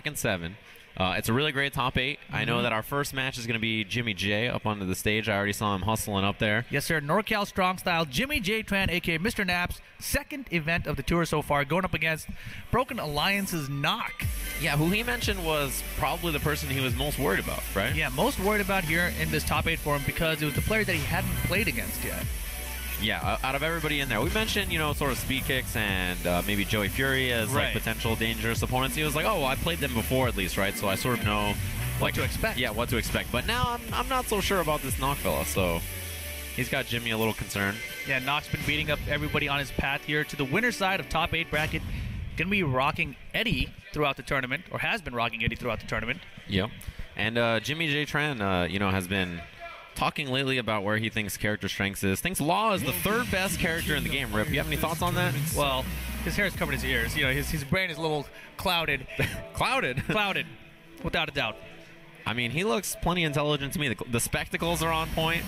and 7. It's a really great top 8. I know that our first match is going to be Jimmy J up onto the stage. I already saw him hustling up there. Yes, sir. NorCal Strong Style, jimmyjtran, a.k.a. Mr. Naps. Second event of the tour so far, going up against Broken Alliance's Knock. Yeah, who he mentioned was probably the person he was most worried about, right? Yeah, most worried about here in this top 8 for him because it was the player that he hadn't played against yet. Yeah, out of everybody in there. We mentioned, you know, sort of Speedkicks and maybe Joey Fury as like potential dangerous opponents. He was like, oh, well, I played them before at least, right? So I sort of know what to expect. Yeah, what to expect. But now I'm not so sure about this Knock fella, so he's got Jimmy a little concerned. Yeah, Knock's been beating up everybody on his path here to the winner's side of top 8 bracket. Going to be rocking Eddie throughout the tournament, or has been rocking Eddie throughout the tournament. Yep. And jimmyjtran, you know, has been talking lately about where he thinks character strengths is. Thinks Law is the 3rd best character in the game. Rip, you have any thoughts on that? Well, his hair is covering his ears. You know, his brain is a little clouded. Clouded? Clouded, without a doubt. I mean, he looks plenty intelligent to me. The spectacles are on point.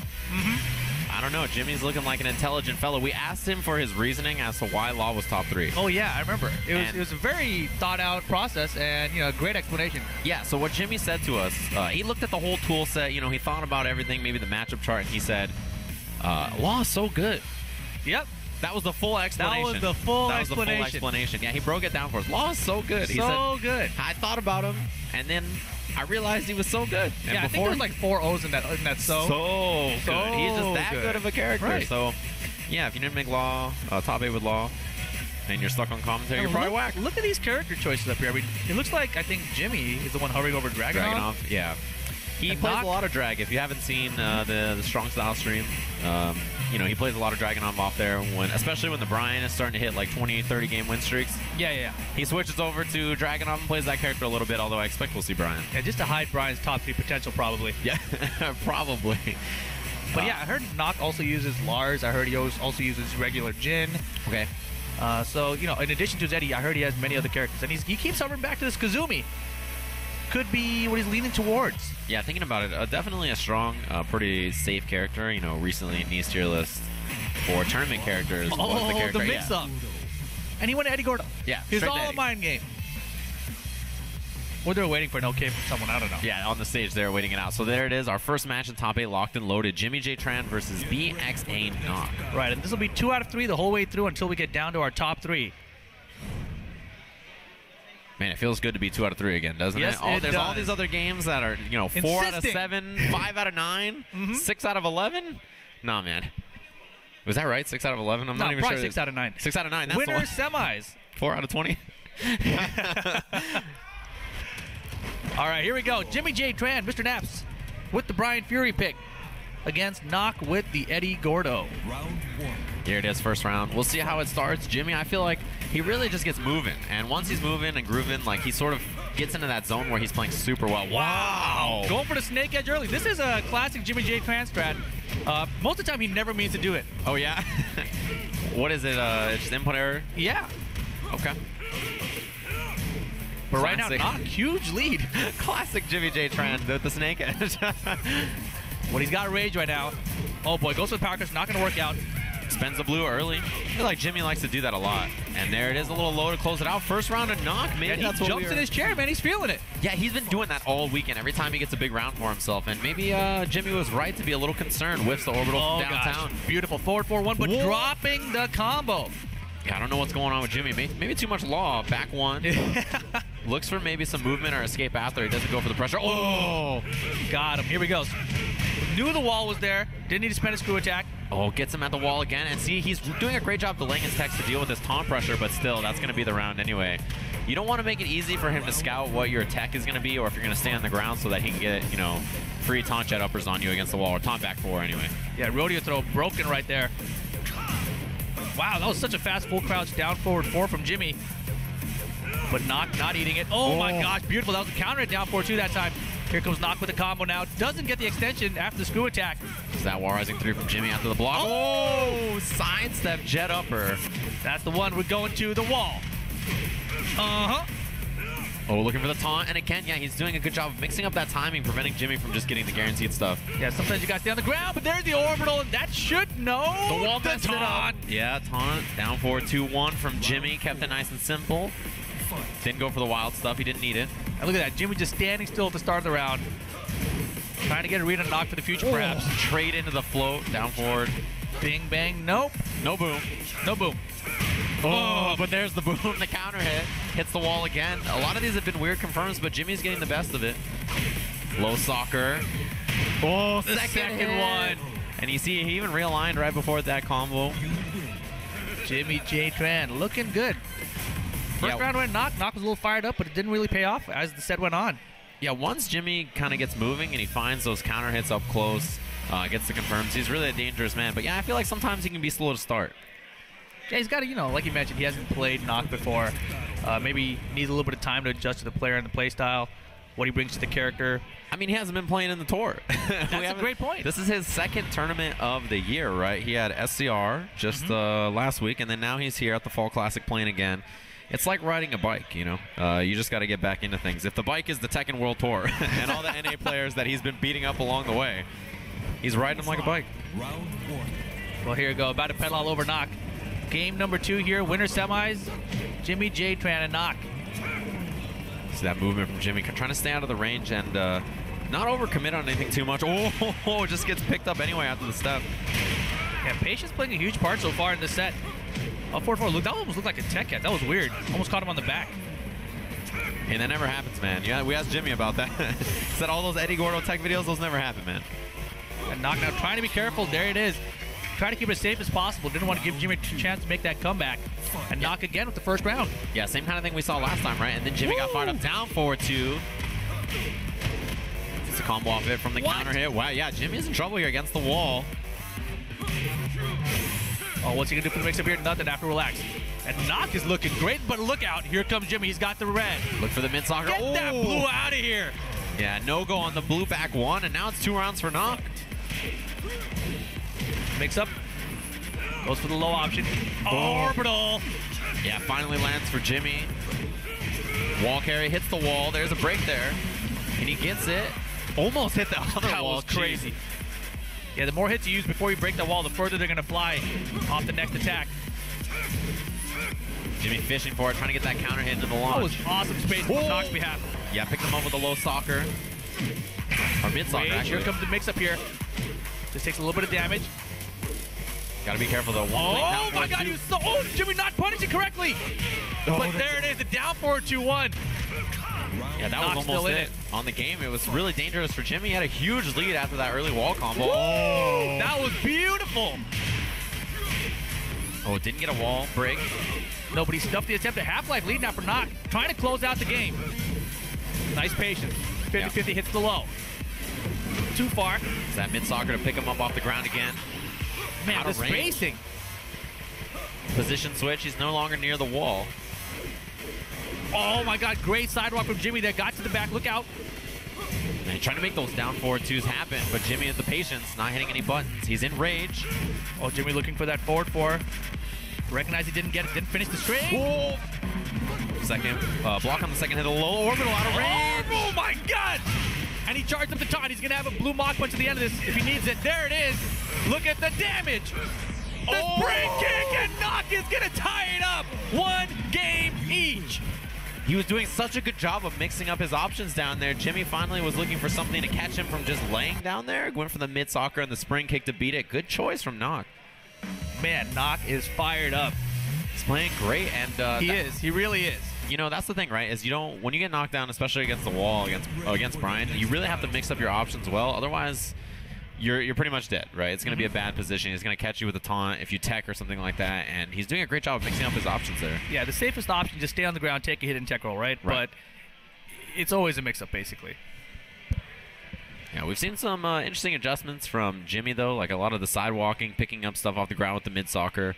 I don't know. Jimmy's looking like an intelligent fellow. We asked him for his reasoning as to why Law was top 3. Oh, yeah, I remember. It was a very thought-out process and, you know, a great explanation. Yeah, so what Jimmy said to us, he looked at the whole tool set. You know, he thought about everything, maybe the matchup chart, and he said, Law is so good. Yep. That was the full explanation. That was the full explanation. Yeah, he broke it down for us. Law is so good. He said, good. I thought about him, and then I realized he was so good. And yeah, I think there was like 4 O's in that so good. He's just that good of a character. Right. So, yeah, if you didn't make Law top 8 with Law, and you're stuck on commentary, you're probably whack. Look at these character choices up here. I mean, it looks like I think Jimmy is the one hovering over Dragunov. Yeah. He plays a lot of drag. If you haven't seen the Strong Style stream, you know, he plays a lot of Dragunov off there, especially when the Brian is starting to hit like 20, 30 game win streaks. Yeah. He switches over to Dragunov and plays that character a little bit, although I expect we'll see Brian. Yeah, just to hide Brian's top 3 potential, probably. Yeah, probably. But yeah, I heard Knock also uses Lars. I heard he also uses regular Jin. Okay. So, you know, in addition to his Eddie, I heard he has many other characters. And he keeps hovering back to this Kazumi. Could be what he's leaning towards. Yeah, thinking about it, definitely a strong, pretty safe character. You know, recently in Nice tier list for tournament characters. Oh, the mix-up. Yeah. And he went to Eddie Gordo. Yeah, he's all a mind game. Or they're waiting for an okay from someone, I don't know. Yeah, on the stage they're waiting it out. So there it is, our first match in top 8, locked and loaded. Jimmyjtran versus BXA Knock. Right, and this will be 2 out of 3 the whole way through until we get down to our top 3. Man, it feels good to be 2 out of 3 again, doesn't it? There's all these other games that are, you know, 4 out of 7, 5 out of 9, 6 out of 11. Nah, man. Was that right? 6 out of 11? I'm not even sure. 6 out of 9. 6 out of 9. That's winner semis. 4 out of 20. All right, here we go. Jimmyjtran, Mr. Naps, with the Brian Fury pick against Knock with the Eddie Gordo. Round 1. Here it is, first round. We'll see how it starts. Jimmy, I feel like he really just gets moving. And once he's moving and grooving, like he sort of gets into that zone where he's playing super well. Wow! Going for the snake edge early. This is a classic Jimmyjtran strat. Most of the time, he never means to do it. Oh, yeah? What is it? Just input error? Yeah. Okay. But right now, Knock, huge lead. Classic Jimmyjtran with the snake edge. Well, he's got rage right now. Oh, boy. Goes for the power crush. Not going to work out. Spends the blue early. I feel like Jimmy likes to do that a lot. And there it is, a little low to close it out. First round of Knock. Maybe that's what jumps in his chair, man. He's feeling it. Yeah, he's been doing that all weekend. Every time he gets a big round for himself. And maybe Jimmy was right to be a little concerned. Whiffs the orbital from downtown. Gosh. Beautiful. Forward 4-1, but dropping the combo. Yeah, I don't know what's going on with Jimmy. Maybe too much Law. Back one. Looks for maybe some movement or escape after. He doesn't go for the pressure. Oh! Got him. Here we go. Knew the wall was there. Didn't need to spend a screw attack. Oh, gets him at the wall again. And see, he's doing a great job delaying his text to deal with his taunt pressure, but still, that's going to be the round anyway. You don't want to make it easy for him to scout what your attack is going to be or if you're going to stay on the ground so that he can get, you know, free taunt jet uppers on you against the wall, or taunt back 4 anyway. Yeah, rodeo throw broken right there. Wow, that was such a fast full crouch down forward 4 from Jimmy. But not eating it. Oh my gosh, beautiful. That was a counter down 4-2 that time. Here comes Knock with the combo now. Doesn't get the extension after the screw attack. Is that wall rising 3 from Jimmy after the block? Oh, sidestep jet upper. That's the one we're going to the wall. Oh, looking for the taunt. And again, yeah, he's doing a good job of mixing up that timing, preventing Jimmy from just getting the guaranteed stuff. Yeah, sometimes you guys stay on the ground, but there's the orbital, and that should know the wall messed it up. Yeah, taunt. Down 4-2-1 from Jimmy. Kept it nice and simple. Didn't go for the wild stuff. He didn't need it. And look at that, Jimmy just standing still at the start of the round. Trying to get a read on Knock for the future, perhaps. Trade into the float, down forward. Bing, bang, nope. No boom. No boom. Oh, but there's the boom, the counter hit. Hits the wall again. A lot of these have been weird confirms, but Jimmy's getting the best of it. Low soccer. Oh, the second one. And you see, he even realigned right before that combo. jimmyjtran looking good. First round went Knock. Knock was a little fired up, but it didn't really pay off as the set went on. Yeah, once Jimmy kind of gets moving and he finds those counter hits up close, gets the confirms, he's really a dangerous man. But yeah, I feel like sometimes he can be slow to start. Yeah, he's got to, you know, like you mentioned, he hasn't played Knock before. Maybe needs a little bit of time to adjust to the player and the play style, what he brings to the character. I mean, he hasn't been playing in the tour. That's a great point. This is his second tournament of the year, right? He had SCR just last week, and then now he's here at the Fall Classic playing again. It's like riding a bike, you know. You just got to get back into things. If the bike is the Tekken World Tour and all the NA players that he's been beating up along the way, he's riding them like a bike. Well, here we go. About to pedal all over Knock. Game number 2 here. Winner semis. jimmyjtran and Knock. See that movement from Jimmy, trying to stay out of the range and not overcommit on anything too much. Oh, just gets picked up anyway after the step. Yeah, patience playing a huge part so far in this set. Up 4-4. Look, that almost looked like a tech hit. That was weird. Almost caught him on the back. And that never happens, man. Yeah, we asked Jimmy about that. Said all those Eddie Gordo tech videos, those never happen, man. And Knock now trying to be careful. There it is. Trying to keep it as safe as possible. Didn't want to give Jimmy a chance to make that comeback. And Knock again with the first round. Yeah, same kind of thing we saw last time, right? And then Jimmy got fired up down forward 2. It's a combo off it from the counter hit. Wow, yeah, Jimmy's in trouble here against the wall. Oh, what's he going to do for the mix-up here? Nothing after relax. And Knock is looking great, but look out. Here comes Jimmy. He's got the red. Look for the mid-soccer. Get that blue out of here. Yeah, no-go on the blue back 1, and now it's 2 rounds for Knock. Mix-up. Goes for the low option. Orbital. Yeah, finally lands for Jimmy. Wall carry hits the wall. There's a break there. And he gets it. Almost hit the other that wall. Was crazy. Jeez. Yeah, the more hits you use before you break the wall, the further they're going to fly off the next attack. Jimmy fishing for it, trying to get that counter hit into the launch. That was awesome space on Knock's behalf. Yeah, picked him up with a low soccer. Or mid-soccer, actually. Here comes the mix-up here. Just takes a little bit of damage. Gotta be careful, though. Oh, my God. Jimmy not punishing correctly. But there it is, the down forward 2-1. Yeah, that was almost it on the game. It was really dangerous for Jimmy. He had a huge lead after that early wall combo. Oh, that was beautiful. Oh, didn't get a wall break. No, but he stuffed the attempt at half-life lead now for Knock. Trying to close out the game. Nice patience. 50-50 hits the low. Too far. It's that mid-soccer to pick him up off the ground again. Man, the spacing. Position switch. He's no longer near the wall. Oh my God, great sidewalk from Jimmy that got to the back. Look out. And trying to make those down forward 2s happen, but Jimmy has the patience, not hitting any buttons. He's in rage. Oh, Jimmy looking for that forward 4. Recognize he didn't get it, didn't finish the string. Oh. Second, block on the second hit, a low orbital out of range. Oh my God. And he charged up the taunt. He's gonna have a blue mock punch at the end of this if he needs it. There it is. Look at the damage. The spring kick, and Knock is gonna tie it up. 1 game each. He was doing such a good job of mixing up his options down there. Jimmy finally was looking for something to catch him from just laying down there. Went for the mid-soccer and the spring kick to beat it. Good choice from Knock. Man, Knock is fired up. He's playing great, and he is. He really is. You know, that's the thing, right? Is you don't, when you get knocked down, especially against the wall, against Brian, you really have to mix up your options well. Otherwise, you're pretty much dead, right? It's going to be a bad position. He's going to catch you with a taunt if you tech or something like that, and he's doing a great job of mixing up his options there. Yeah, the safest option, just stay on the ground, take a hit, and tech roll, right? But it's always a mix-up, basically. Yeah, we've seen some interesting adjustments from Jimmy, though, like a lot of the sidewalking, picking up stuff off the ground with the mid-soccer.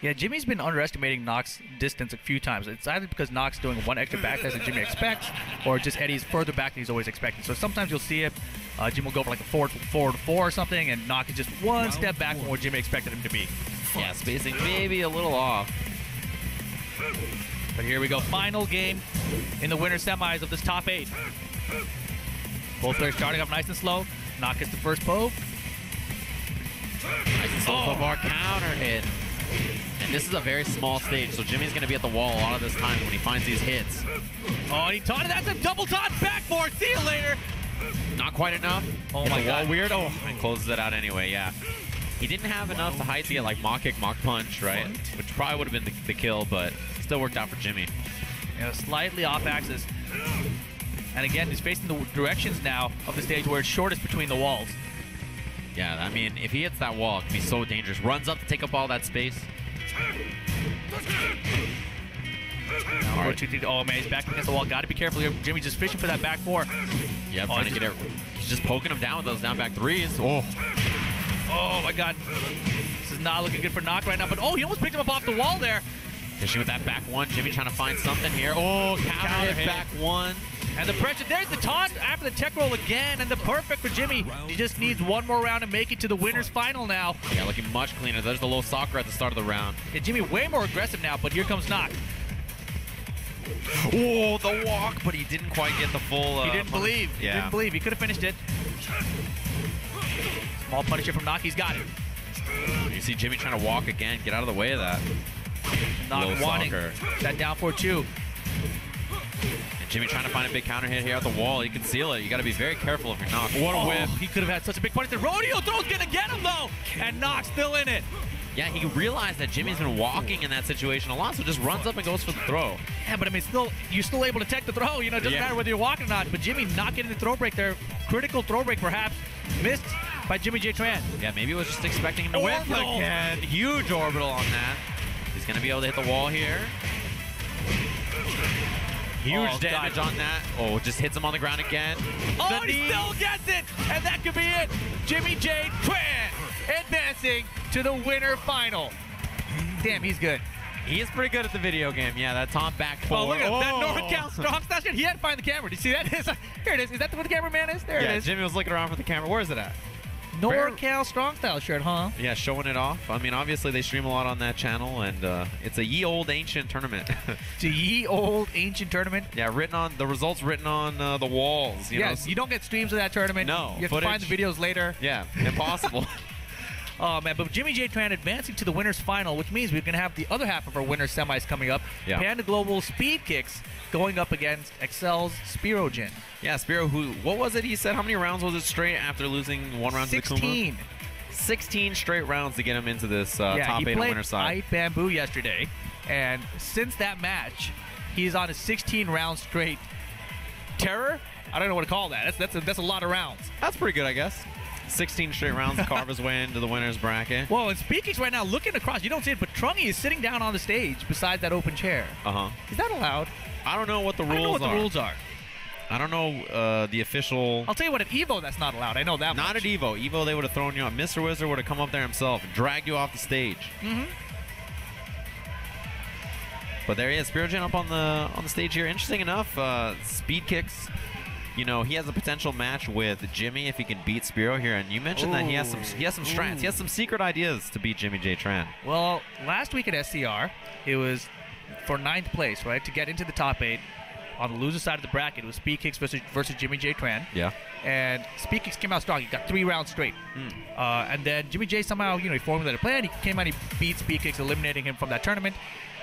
Yeah, Jimmy's been underestimating Knock's distance a few times. It's either because Knock's doing 1 extra backdash than Jimmy expects, or just Eddie's further back than he's always expecting. So sometimes you'll see it. Jimmy will go for like a forward 4 or something, and Knock is just 1 step back from where Jimmy expected him to be. Yeah, spacing maybe a little off. But here we go. Final game in the winner semis of this top 8. Both players starting up nice and slow. Knock gets the first poke. Nice and slow bar counter hit. And This is a very small stage, so Jimmy's going to be at the wall a lot of this time when he finds these hits. Oh, and he taunted. That's a double taunt back for. See you later. Not quite enough. Oh my god. Weird. Oh, and closes it out anyway, yeah. He didn't have enough to hide the like mock kick, mock punch, right? Which probably would have been the kill, but still worked out for Jimmy. Slightly off axis. And again, he's facing the directions now of the stage where it's shortest between the walls. Yeah, I mean, if he hits that wall, it can be so dangerous. Runs up to take up all that space. All right. Oh man, he's back against the wall. Got to be careful here. Jimmy's just fishing for that back four. Yeah, trying to get it. He's just poking him down with those down back threes. Oh. Oh my god. This is not looking good for Knock right now, but oh, he almost picked him up off the wall there. Fishing with that back one. Jimmy trying to find something here. Oh, counter hit back one. And the pressure, there's the taunt after the tech roll again, and the perfect for Jimmy. He just needs one more round to make it to the winner's final now. Yeah, looking much cleaner. There's the low soccer at the start of the round. Yeah, Jimmy way more aggressive now, but here comes Knock. Oh, the walk, but he didn't quite get the full... he didn't believe. Yeah. He didn't believe. He could have finished it. Small punisher from Knock. He's got it. You see Jimmy trying to walk again. Get out of the way of that. Knock wanting that down 4-2. And Jimmy trying to find a big counter hit here at the wall. You can seal it. You got to be very careful if you're Knock. What a whip. He could have had such a big punish. The rodeo throw's going to get him, though. And Knock's still in it. Yeah, he realized that Jimmy's been walking in that situation a lot, so just runs up and goes for the throw. Yeah, but I mean, you're still able to tech the throw. You know, it doesn't matter whether you're walking or not. But Jimmy not getting the throw break there. Critical throw break, perhaps. Missed by jimmyjtran. Yeah, maybe he was just expecting him to win again. Huge orbital on that. He's going to be able to hit the wall here. Huge damage on that. Oh, just hits him on the ground again. Oh, and he still gets it! And that could be it. jimmyjtran advancing to the winner final. Damn, he's good. He is pretty good at the video game. Yeah, that taunt back forward. Oh, look at that NorCal strong stash. He had to find the camera. Do you see that? Here it is. Is that where the cameraman is? There it is. Jimmy was looking around for the camera. Where is it at? NorCal strong style shirt, huh? Yeah, showing it off. I mean, obviously they stream a lot on that channel, and it's a ye old ancient tournament. It's a ye old ancient tournament. Yeah, the results written on the walls. You know? You don't get streams of that tournament. No, you have to find the videos later. Yeah, impossible. Oh man, but jimmyjtran advancing to the winners final, which means we're gonna have the other half of our winners semis coming up. Yeah. Panda Global Speedkicks going up against Excel's Spirogen. Yeah, Spero, what was it he said? How many rounds was it straight after losing one round to the Kuma? 16. 16 straight rounds to get him into this top 8 on winner's side. He played Bamboo yesterday, and since that match, he's on a 16-round straight terror. I don't know what to call that. That's a lot of rounds. That's pretty good, I guess. 16 straight rounds to carve his way into the winner's bracket. Well, and Speedkicks right now looking across, you don't see it, but Trungy is sitting down on the stage beside that open chair. Is that allowed? I don't know what the rules are. I don't know what the rules are. I don't know the official... I'll tell you what, at EVO, that's not allowed. I know that Not much. at EVO. EVO, they would have thrown you out. Mr. Wizard would have come up there himself and dragged you off the stage. But there he is, Spirogen up on the stage here. Interesting enough, Speedkicks, you know, he has a potential match with Jimmy if he can beat Spiro here. And you mentioned that he has some strats. He has some secret ideas to beat jimmyjtran. Well, last week at SCR, it was for 9th place, right? To get into the top 8. On the loser side of the bracket, it was Speedkicks versus jimmyjtran. Yeah. And Speedkicks came out strong. He got 3 rounds straight. And then Jimmy J somehow, he formulated a plan. He came out, he beat Speedkicks, eliminating him from that tournament.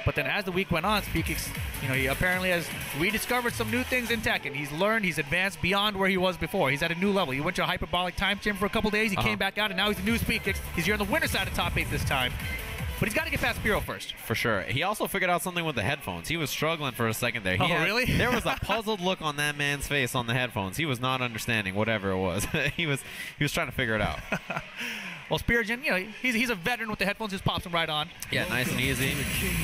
But then as the week went on, Speedkicks, he apparently has rediscovered some new things in Tekken. He's learned, he's advanced beyond where he was before. He's at a new level. He went to a hyperbolic time gym for a couple days. He came back out, and now he's a new Speedkicks. He's here on the winner side of top 8 this time. But he's got to get past Spiro first. For sure. He also figured out something with the headphones. He was struggling for a second there. Really? There was a puzzled look on that man's face on the headphones. He was not understanding whatever it was. he was trying to figure it out. Well, Spirogen, he's a veteran with the headphones. Just pops them right on. Yeah, nice and easy,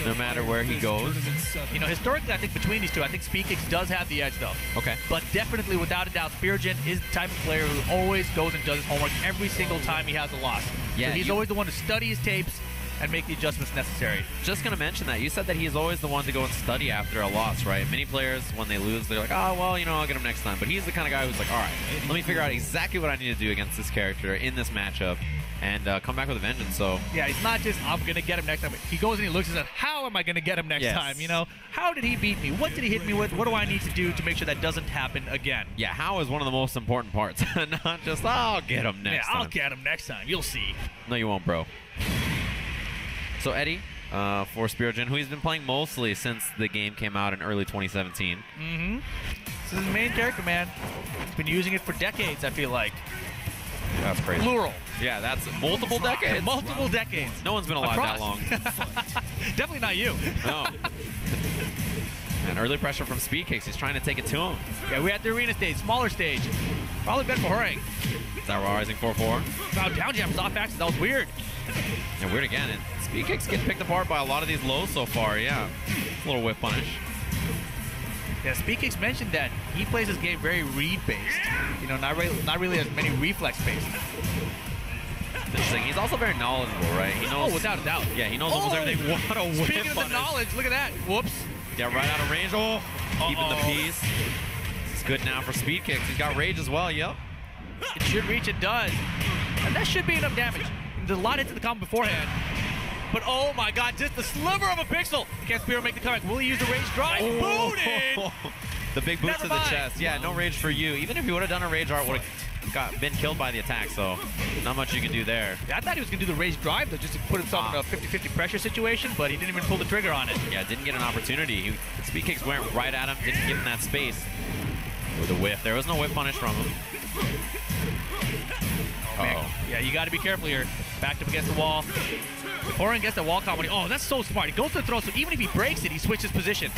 no matter where he goes. Historically, I think between these two, I think Speedkicks does have the edge, though. Okay. But definitely, without a doubt, Spirogen is the type of player who always goes and does his homework every single time he has a loss. Yeah, so he's always the one to study his tapes and make the adjustments necessary. Just going to mention that. You said that he's always the one to go and study after a loss, right? Many players, when they lose, they're like, oh, well, I'll get him next time. But he's the kind of guy who's like, all right, let me figure out exactly what I need to do against this character in this matchup and come back with a vengeance. So yeah, he's not just, I'm going to get him next time. He goes and he looks and says, how am I going to get him next time? How did he beat me? What did he hit me with? What do I need to do to make sure that doesn't happen again? Yeah, how is one of the most important parts. Not just, I'll get him next time. I'll get him next time. You'll see. No, you won't, bro. So, Eddie, for Spirogen, who he's been playing mostly since the game came out in early 2017. Mm-hmm. This is his main character, man. He's been using it for decades, I feel like. That's crazy. Plural. Yeah, that's multiple decades. Multiple decades. No one's been alive that long. Definitely not you. No. And early pressure from Speedkicks. He's trying to take it to him. Yeah, we're at the arena stage, smaller stage. Probably better for Horang. Is that rising 4-4? Wow, down jams off axis. That was weird. Yeah, weird again. And Speedkicks getting picked apart by a lot of these lows so far. Yeah. A little whip punish. Yeah, Speedkicks mentioned that he plays this game very read-based. You know, not really as many reflex-based. Interesting. He's also very knowledgeable, right? He knows. Oh, without a doubt. Yeah, he knows almost everything. What a whip Speaking of the knowledge, look at that. Whoops. Yeah, right out of range. Oh, keeping the piece. It's good now for Speedkicks. He's got rage as well. Yep. It should reach. It does. And that should be enough damage. There's a lot into the combo beforehand. But oh my god, just the sliver of a pixel. Can Spiro make the comeback? Will he use the rage drive? Oh. Booted! The big boot Never to the mind. chest. Yeah, no rage for you. Even if he would have done a rage art, would have been killed by the attack, so not much you can do there. I thought he was going to do the rage drive, though, just to put himself in a 50-50 pressure situation, but he didn't even pull the trigger on it. Yeah, didn't get an opportunity. Speedkicks went right at him, didn't give him that space. With a whiff. There was no whip punish from him. Yeah, you got to be careful here. Backed up against the wall. Horang gets the wall combo. Oh, that's so smart. He goes to the throw, so even if he breaks it, he switches position.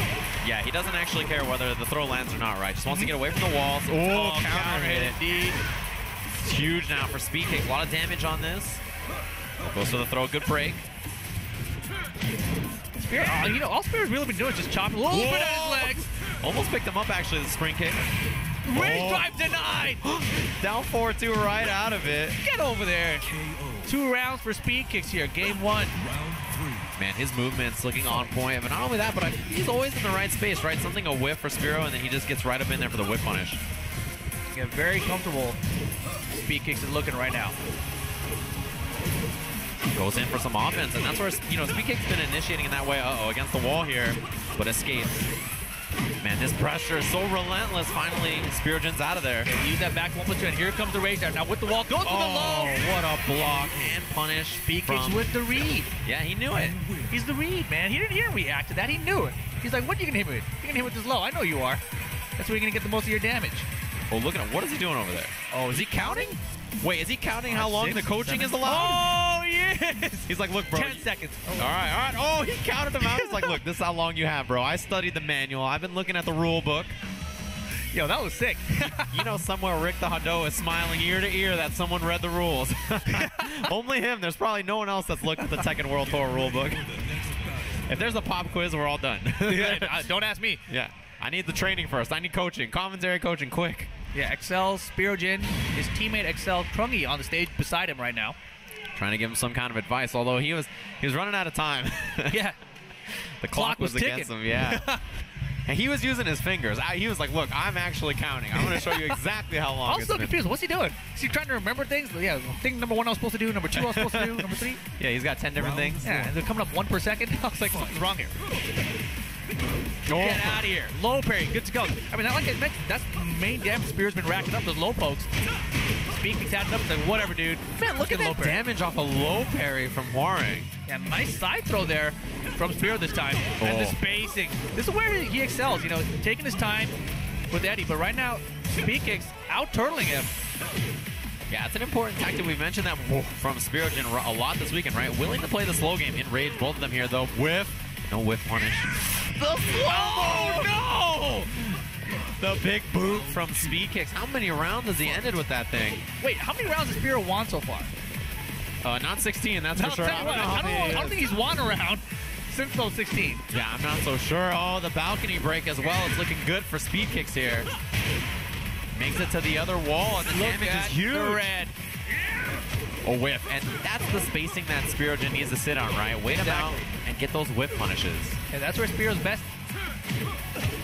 Yeah, he doesn't actually care whether the throw lands or not, right? Just wants to get away from the walls. Oh, counter hit indeed. It's huge now for Speedkicks. A lot of damage on this. Goes to the throw. Good break. Spiro, you know, all Spiro's really been doing is just chopping a little bit at his legs. Almost picked him up, actually, the spring kick. Rage drive denied. Down 4-2 right out of it. Get over there. 2 rounds for Speedkicks here. Game 1. Man, his movement's looking on point. But not only that, but he's always in the right space, right? Something a whiff for Spiro, and then he just gets right up in there for the whip punish. Yeah, very comfortable. Speedkicks is looking right now. Goes in for some offense, and that's where, you know, Speedkicks been initiating in that way. Uh-oh, against the wall here, but escapes. Man, this pressure is so relentless. Finally, Spirogen's out of there. Okay, use that back 1+2, and here comes the rage dive. Now with the wall, goes for the low. What a block and punish. Speedkicks with the read. Yeah, he knew it. He's the read, man. He didn't hear him react to that. He knew it. He's like, what are you going to hit me with? You're going to hit with this low. I know you are. That's where you're going to get the most of your damage. Oh, look at him. What is he doing over there? Oh, is he counting? Wait, is he counting how long the coaching is allowed? Oh, yes. He's like, look, bro. 10 seconds. Oh. All right. Oh, he counted him out. He's like, look, this is how long you have, bro. I studied the manual. I've been looking at the rule book. Yo, that was sick. You know, somewhere Rick the Hado is smiling ear to ear that someone read the rules. Only him. There's probably no one else that's looked at the Tekken World Tour rule book. If there's a pop quiz, we're all done. Don't ask me. Yeah. I need the training first. I need coaching. Commentary coaching, quick. Yeah, Excel, Spirogen, his teammate Excel Trungy on the stage beside him right now. Trying to give him some kind of advice, although he was running out of time. Yeah. The clock was ticking. against him, yeah. And he was using his fingers. He was like, look, I'm actually counting. I'm going to show you exactly how long I was it's so been. confused. What's he doing? Is he trying to remember things? Yeah, thing number 1 I was supposed to do, number 2 I was supposed to do, number 3. Yeah, he's got 10 different things. Yeah, and they're coming up 1 per second. I was like, something's wrong here. Get out of here. Low parry, good to go. I mean, like I mentioned, that's the main damage Spiro's been racking up, those low pokes. Speedkicks adding up, like, whatever, dude. Man, look at that damage off a low parry from Horang. Yeah, nice side throw there from Spiro this time. And the spacing. This is where he excels, you know, taking his time with Eddie. But right now, Speedkicks out-turtling him. Yeah, it's an important tactic. We mentioned that from Spirogen a lot this weekend, right? Willing to play the slow game in rage. Both of them here, though. Whiff. No whiff punish. The slow! Oh, no! The big boot from Speedkicks. How many rounds has he ended with that thing? Wait, how many rounds has Spiro won so far? Not 16, that's for sure. I don't think he's won a round since those 16. Yeah, I'm not so sure. Oh, the balcony break as well. It's looking good for Speedkicks here. Makes it to the other wall, and the damage is huge. The red. A whiff, and that's the spacing that Spirogen needs to sit on, right? Wait him out and get those whiff punishes. And that's where Spiro's best.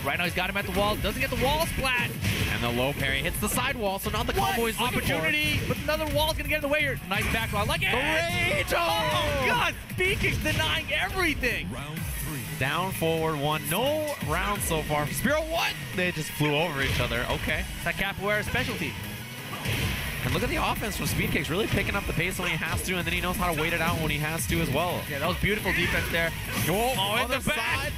Right now he's got him at the wall, doesn't get the wall splat. And the low parry hits the side wall, so not the combo he's looking opportunity, for. but another wall's gonna get in the way here. Nice back row, I like it. The rage! Oh God, Speedkicks denying everything. Round 3. Down, forward, 1. No round so far. Spiro, what? They just flew over each other. Okay. It's that capoeira specialty. And look at the offense from Speedkicks, really picking up the pace when he has to, and then he knows how to wait it out when he has to as well. Yeah, that was beautiful defense there. Oh, in the back.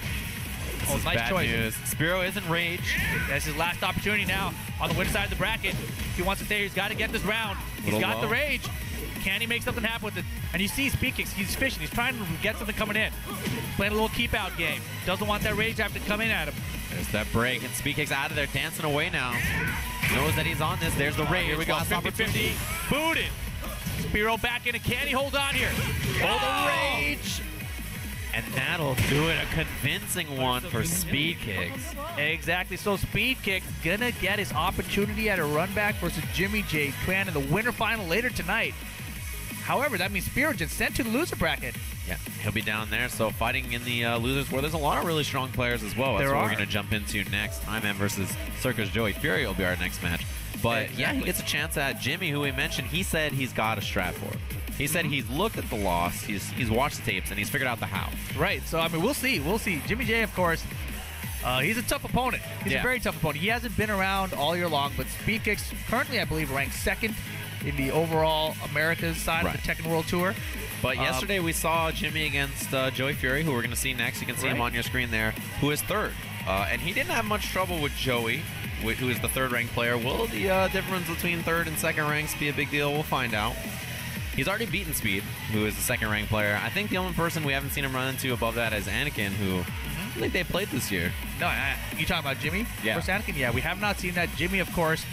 Oh, nice choice. News. Spiro is in rage. That's his last opportunity now on the winning side of the bracket. If he wants to stay, he's got to get this round. He's got the rage. Can he make something happen with it? And you see Speedkicks, he's fishing. He's trying to get something coming in. Playing a little keep-out game. Doesn't want that rage after to come in at him. There's that break, and Speedkicks out of there, dancing away now. Knows that he's on this. There's the rage. Here we go, 50-50. Booted. Spiro back in, and can he hold on here? Oh, the rage! And that'll do it. A convincing one for Speedkicks. Exactly. So Speedkicks gonna get his opportunity at a run back versus jimmyjtran in the winter final later tonight. However, that means Spirogen sent to the loser bracket. Yeah, he'll be down there. So fighting in the losers, where there's a lot of really strong players as well. That's what we're gonna jump into next. Tyman versus Circus Joey Fury will be our next match. But yeah, he gets a chance at Jimmy, who we mentioned. He said he's got a strat for it. He said he's looked at the loss, he's watched the tapes, and he's figured out the how. Right. So I mean, we'll see. We'll see. Jimmy J, of course, he's a tough opponent. He's a very tough opponent. He hasn't been around all year long, but Speedkicks currently, I believe, ranked second in the overall Americas side of the Tekken World Tour. But yesterday we saw Jimmy against Joey Fury, who we're going to see next. You can see him on your screen there, who is third. And he didn't have much trouble with Joey, who is the third-ranked player. Will the difference between third and second ranks be a big deal? We'll find out. He's already beaten Speed, who is the second-ranked player. I think the only person we haven't seen him run into above that is Anakin, who I think they played this year. No, you talking about Jimmy versus Anakin? Yeah, we have not seen that. Jimmy, of course,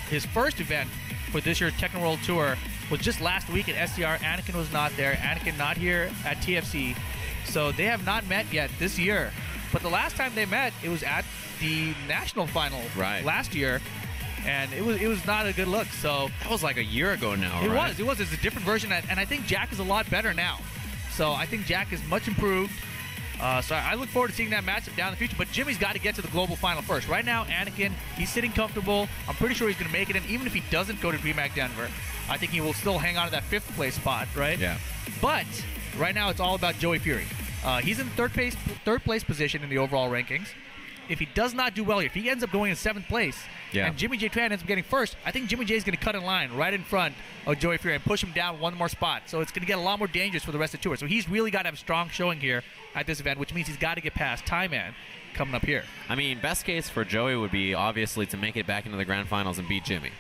his first event for this year's Tekken World Tour was just last week at SCR. Anakin was not there. Anakin not here at TFC. So they have not met yet this year. But the last time they met, it was at the national final last year. And it was not a good look. So that was like a year ago now, It was. It's a different version. And I think Jack is a lot better now. So I think Jack is much improved. So I look forward to seeing that matchup down in the future. But Jimmy's got to get to the global final first. Right now, Anakin, he's sitting comfortable. I'm pretty sure he's going to make it. And even if he doesn't go to DreamHack Denver, I think he will still hang on to that 5th place spot, right? Yeah. But right now, it's all about Joey Fury. He's in third place position in the overall rankings. If he does not do well here, if he ends up going in 7th place, and jimmyjtran ends up getting first, I think Jimmy J is going to cut in line right in front of Joey Fury and push him down one more spot. So it's going to get a lot more dangerous for the rest of the tour. So he's really got to have a strong showing here at this event, which means he's got to get past Tyman coming up here. I mean, best case for Joey would be obviously to make it back into the grand finals and beat Jimmy.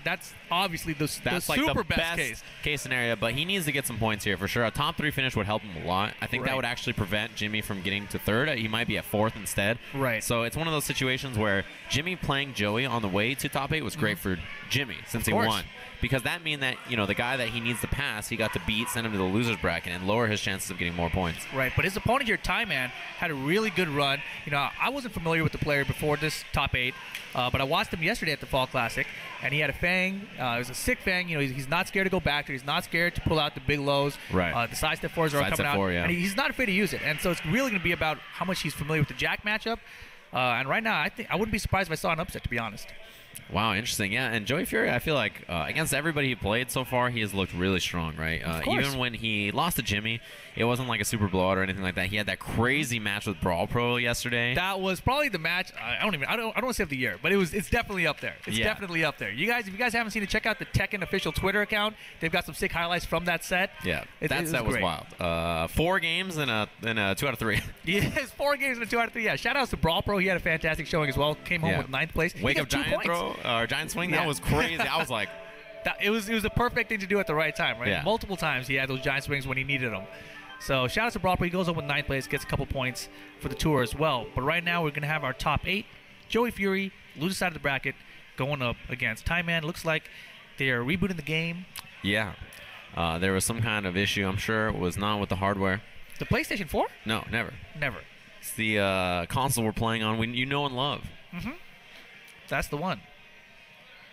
That's obviously the like super the best case scenario, but he needs to get some points here for sure. A top 3 finish would help him a lot. I think that would actually prevent Jimmy from getting to 3rd. He might be at 4th instead. Right. So it's one of those situations where Jimmy playing Joey on the way to top 8 was great for Jimmy since he won. Because that means that, the guy that he needs to pass, he got to beat, send him to the loser's bracket, and lower his chances of getting more points. Right, but his opponent here, Tyman, had a really good run. I wasn't familiar with the player before this top 8, but I watched him yesterday at the Fall Classic, and he had a Fang. It was a sick Fang. He's not scared to go back there. He's not scared to pull out the big lows. Right. The side step 4s are coming out, and he's not afraid to use it. And so it's really going to be about how much he's familiar with the Jack matchup. And right now, I wouldn't be surprised if I saw an upset, to be honest. Wow, interesting. Yeah, and Joey Fury, I feel like against everybody he played so far, he has looked really strong, right? Even when he lost to Jimmy, it wasn't like a super blowout or anything like that. He had that crazy match with Brawl Pro yesterday. That was probably the match. I don't want to say of the year, but it's definitely up there. It's definitely up there. If you guys haven't seen it, check out the Tekken official Twitter account. They've got some sick highlights from that set. Yeah, that set was wild. 4 games and a 2 out of 3. Yes, 4 games and a 2 out of 3. Yeah, shout outs to Brawl Pro. He had a fantastic showing as well. Came home with 9th place. Wake up giant throw or giant swing. That was crazy. I was like, it was the perfect thing to do at the right time, right? Yeah. Multiple times he had those giant swings when he needed them. So shout out to Brawl Pro. He goes up with 9th place, gets a couple points for the tour as well. But right now we're going to have our top 8. Joey Fury, loser side of the bracket, going up against Tyman. Looks like they are rebooting the game. Yeah. There was some kind of issue, I'm sure. It was not with the hardware. The PlayStation 4? No, never. Never. It's the console we're playing on, you know and love. Mm-hmm. That's the one.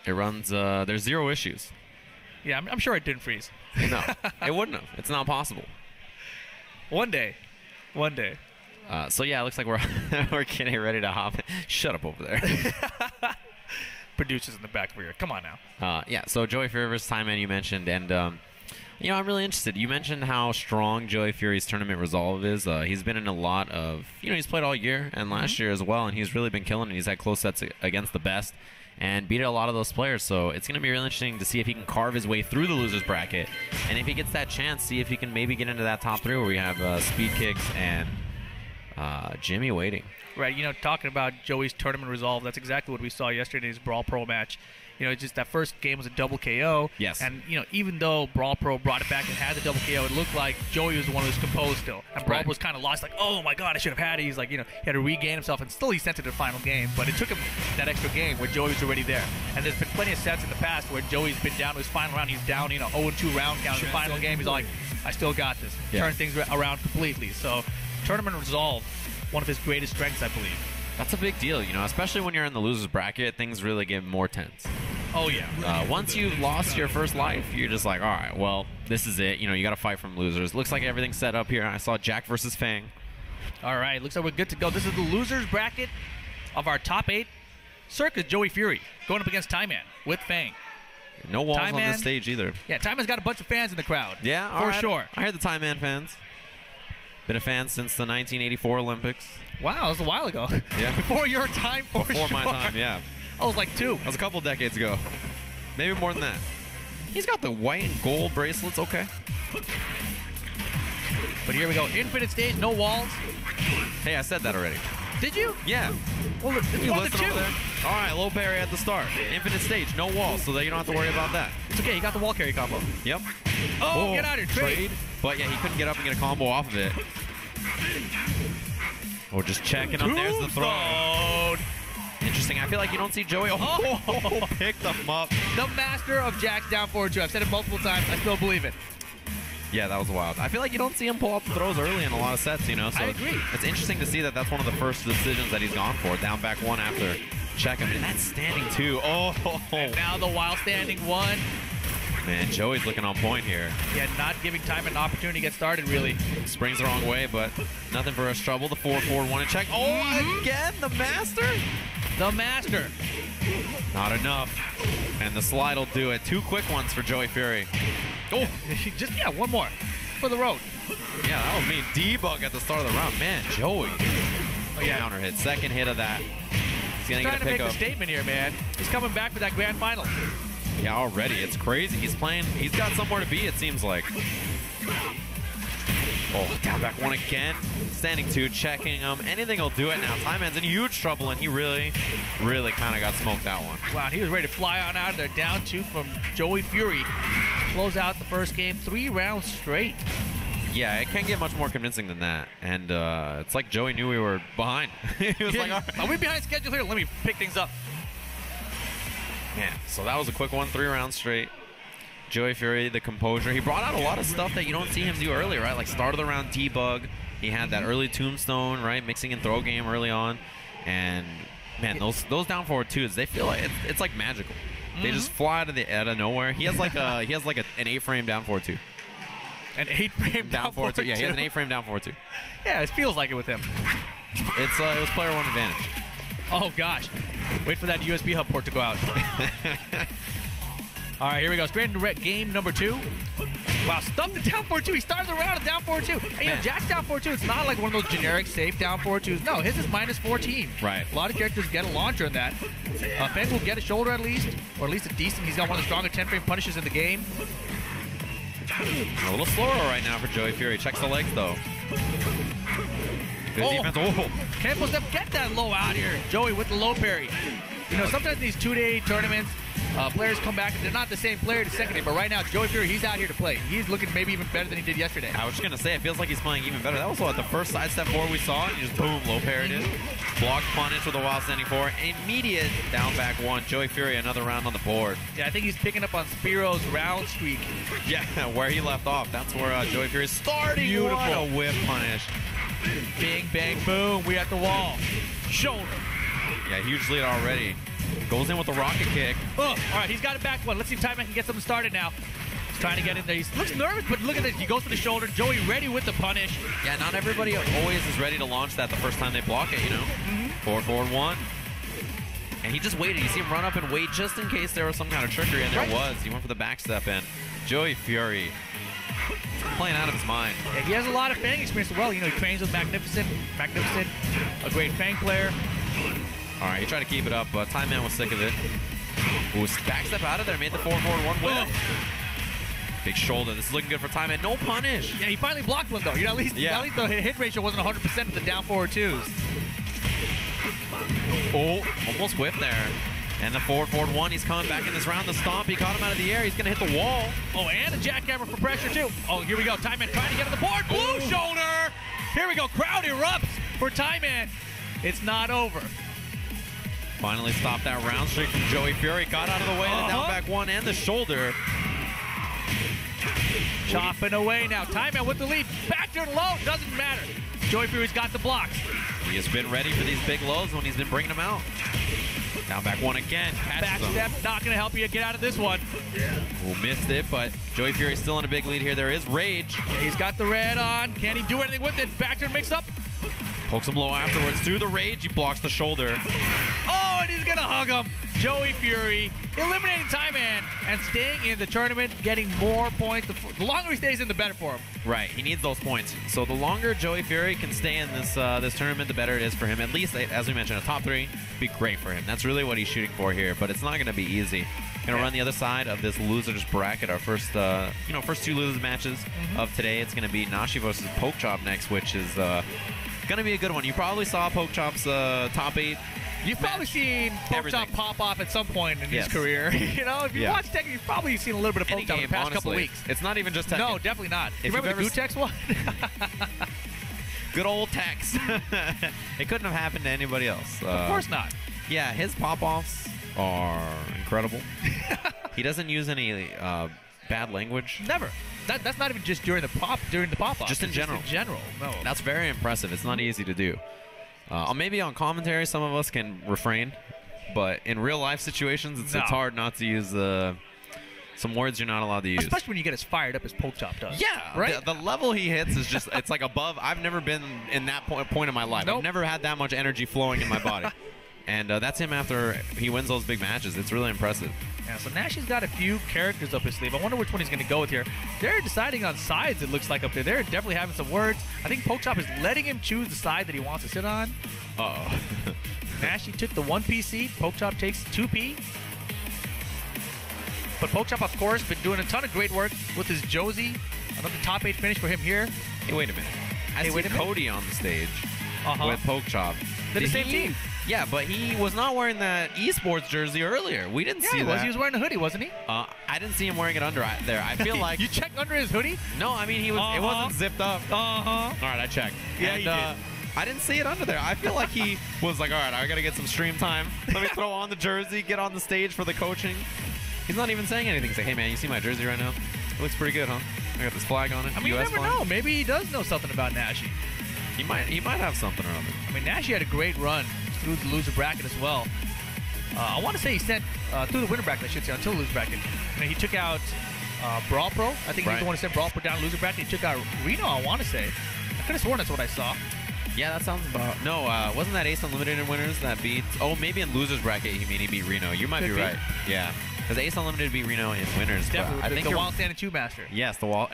It runs, there's 0 issues. Yeah, I'm sure it didn't freeze. No, it wouldn't have. It's not possible. One day. So yeah, it looks like we're getting ready to hop. Shut up over there. Producers in the back of your ear. Come on now. Yeah, so Joey Fury versus Tyman you mentioned, and I'm really interested. You mentioned how strong Joey Fury's tournament resolve is. He's been in a lot of, he's played all year and last year as well, and he's really been killing it. He's had close sets against the best. and beat a lot of those players. So it's going to be really interesting to see if he can carve his way through the losers bracket, and if he gets that chance, see if he can maybe get into that top 3 where we have Speedkicks and Jimmy waiting. Right, you know, talking about Joey's tournament resolve, that's exactly what we saw yesterday's Brawl Pro match. You know, just that first game was a double KO. Yes. And, you know, even though Brawl Pro brought it back and had the double KO, it looked like Joey was the one who was composed still. And Brawl Pro was kind of lost, like, oh my god, I should have had it. He's like, you know, he had to regain himself, and still he sent it to the final game. But it took him that extra game where Joey was already there. And there's been plenty of sets in the past where Joey's been down to his final round. He's down, you know, 0-2 round count in the final game. He's like, I still got this. Yeah. Turn things around completely. So, tournament resolve, one of his greatest strengths, I believe. That's a big deal, you know, especially when you're in the losers bracket, things really get more tense. Oh, yeah. Once you've lost your first life, you're just like, all right, well, this is it. You know, you got to fight from losers. Looks like everything's set up here. I saw Jack versus Fang. All right, looks like we're good to go. This is the losers bracket of our top 8. Circus Joey Fury going up against Tyman with Fang. No walls on Tyman, this stage either. Yeah, Tyman's got a bunch of fans in the crowd. Yeah, for sure. I heard the Taiman fans. Been a fan since the 1984 Olympics. Wow, that was a while ago. Yeah. Before your time, for Before sure. my time, yeah. I was like 2. That was a couple decades ago. Maybe more than that. He's got the white and gold bracelets, okay. But here we go. Infinite stage, no walls. Hey, I said that already. Did you? Yeah. Well, it's You 1 to listen 2. over there? All right, low parry at the start. Infinite stage, no walls, so that you don't have to worry about that. It's okay, you got the wall carry combo. Yep. Oh, get out of here. Trade. But yeah, he couldn't get up and get a combo off of it. Oh, just checking up. There's the throw. Interesting. I feel like you don't see Joey. Oh, picked him up. The master of Jack's down forward 2. I've said it multiple times. I still believe it. Yeah, that was wild. I feel like you don't see him pull up the throws early in a lot of sets, you know? So I agree. It's interesting to see that that's one of the first decisions that he's gone for. Down back 1 after check him. And that's standing 2. Oh. And now the wild standing 1. Man, Joey's looking on point here. Yeah, not giving Tyman an opportunity to get started, really. Springs the wrong way, but nothing for us trouble. The 4-4-1 and check. Oh, again, the master? The master. Not enough. And the slide will do it. 2 quick ones for Joey Fury. Oh, just, yeah, one more for the road. Yeah, that was me. Debug at the start of the round. Man, Joey. Oh, yeah. Counter hit. Second hit of that. He's going to Trying get a to make pickup. a statement here, man. He's coming back for that grand final. Yeah, already. It's crazy. He's playing. He's got somewhere to be, it seems like. Oh, down back 1 again. Standing 2, checking him. Anything will do it now. Tyman's in huge trouble, and he really kind of got smoked that one. Wow, he was ready to fly on out of there. Down 2 from Joey Fury. Close out the first game. 3 rounds straight. Yeah, it can't get much more convincing than that. And it's like Joey knew we were behind. He was like, all right. Are we behind schedule here? Let me pick things up. Man, so that was a quick one. 3 rounds straight. Joey Fury, the composure. He brought out a lot of stuff that you don't see him do early, right? Like start of the round debug. He had that early tombstone, right? Mixing and throw game early on. And man, those down forward 2s, they feel like it's like magical. They just fly out of nowhere. He has like an 8-frame down forward 2. An 8-frame down forward 2. Yeah, he has an 8-frame down forward 2. Yeah, it feels like it with him. It was player 1 advantage. Oh gosh. Wait for that USB hub port to go out. All right, here we go. Straight into game number 2. Wow, stuffed it down 4-2. He started the round at down 4-2. Hey, you know, Jack's down 4-2. It's not like one of those generic safe down 4-2s. No, his is minus 14. Right. A lot of characters get a launcher in that. Fang will get a shoulder at least, or at least a decent. He's got one of the stronger 10-frame punishes in the game. A little slower right now for Joey Fury. Checks the legs, though. Good defense. Oh. Can't supposed to get that low out here. Joey with the low parry. You know, sometimes these 2-day tournaments, players come back and they're not the same player to second day, but right now, Joey Fury, he's out here to play. He's looking maybe even better than he did yesterday. I was just going to say, it feels like he's playing even better. That was what, the first sidestep 4 we saw, and just boom, low parried it. Blocked punish with a wild standing 4. Immediate down back 1. Joey Fury, another round on the board. Yeah, I think he's picking up on Spiro's round streak. Yeah, where he left off. That's where Joey Fury is starting. Beautiful. What a whip punish. Bing, bang, boom. We at the wall. Shoulder. Yeah, huge lead already. Goes in with the rocket kick. Oh, all right, he's got it back 1. Let's see if Tyman can get something started now. He's trying to get in there. He looks nervous, but look at this. He goes for the shoulder. Joey ready with the punish. Yeah, not everybody always is ready to launch that the first time they block it, you know. 4-4-1. And he just waited. You see him run up and wait just in case there was some kind of trickery, and there was. He went for the back step in. Joey Fury playing out of his mind. Yeah, he has a lot of Fang experience as well. You know, he trains with Magnificent, a great Fang player. All right, he tried to keep it up, but Tyman was sick of it. Ooh, backstep out of there, made the forward 1 whip. Big shoulder. This is looking good for Tyman. No punish. Yeah, he finally blocked one though. You know, at least the hit ratio wasn't 100% of the down forward 2s. Oh, almost whipped there. And the forward 1. He's coming back in this round. The stomp. He caught him out of the air. He's going to hit the wall. Oh, and a jackhammer for pressure too. Oh, here we go. Tyman trying to get on the board. Blue shoulder. Here we go. Crowd erupts for Tyman. It's not over. Finally stopped that round streak from Joey Fury. Got out of the way. The down back 1 and the shoulder. Chopping away now. Tyman with the lead. Back turn low. Doesn't matter. Joey Fury's got the blocks. He has been ready for these big lows when he's been bringing them out. Down back 1 again. Back step. Not going to help you get out of this one. Oh, missed it, but Joey Fury's still in a big lead here. There is rage. He's got the red on. Can he do anything with it? Back turn mix up. Pokes him low afterwards. Through the rage, he blocks the shoulder. Oh, and he's going to hug him. Joey Fury eliminating Tyman and staying in the tournament, getting more points. The longer he stays in, the better for him. Right, he needs those points. So the longer Joey Fury can stay in this this tournament, the better it is for him. At least, as we mentioned, a top 3 would be great for him. That's really what he's shooting for here, but it's not going to be easy. Going to run the other side of this losers bracket. Our first, first 2 losers matches of today. It's going to be Nashi versus Pokechop next, which is going to be a good one. You probably saw Pokechop's top 8. You've probably seen Pokechop pop off at some point in his career. You know, if you watch Tekken, you've probably seen a little bit of Pokechop in the past couple weeks. It's not even just Tekken. No, definitely not. You remember the Gutex one? Good old Tex. It couldn't have happened to anybody else. Of course not. Yeah, his pop-offs are incredible. He doesn't use any bad language. Never. That's not even just during the pop-off. Just in general. Just in general. No. That's very impressive. It's not easy to do. Maybe on commentary, some of us can refrain, but in real life situations, it's hard not to use some words you're not allowed to use. Especially when you get as fired up as Pokechop does. Yeah, right. The level he hits is just, it's like above. I've never been in that point in my life. I've never had that much energy flowing in my body. And that's him after he wins those big matches. It's really impressive. Yeah, so Nashi's got a few characters up his sleeve. I wonder which one he's going to go with here. They're deciding on sides, it looks like, up there. They're definitely having some words. I think Pokechop is letting him choose the side that he wants to sit on. Uh-oh. Nashi took the 1P seat. Pokechop takes 2P. But Pokechop, of course, been doing a ton of great work with his Josie. Another top 8 finish for him here. Hey, wait a minute. I see Cody on the stage with Pokechop. They're the same team. Yeah, but he was not wearing that esports jersey earlier. We didn't see that. He was wearing a hoodie, wasn't he? I didn't see him wearing it under there. I feel like you checked under his hoodie? No, I mean it wasn't zipped up. All right, I checked. Yeah, you did. I didn't see it under there. I feel like he was like, all right, I gotta get some stream time. Let me throw on the jersey, get on the stage for the coaching. He's not even saying anything. He's like, hey man, you see my jersey right now? It looks pretty good, huh? I got this flag on it. I mean, US you never know. Maybe he does know something about Nashi. He might have something or other. I mean, Nashi had a great run through the loser bracket as well. I want to say he sent through the winner bracket, I should say, until the loser bracket. And he took out Brawl Pro. I think he's the one who sent Brawl Pro down loser bracket. He took out Reno, I want to say. I could have sworn that's what I saw. Yeah, that sounds about... No, wasn't that Ace Unlimited in winners that beat... Oh, maybe in losers bracket, you mean he beat Reno. You might be right. Yeah. Because Ace Unlimited beat Reno in winners. Definitely. I think the wall standing 2 master. Yes, the wall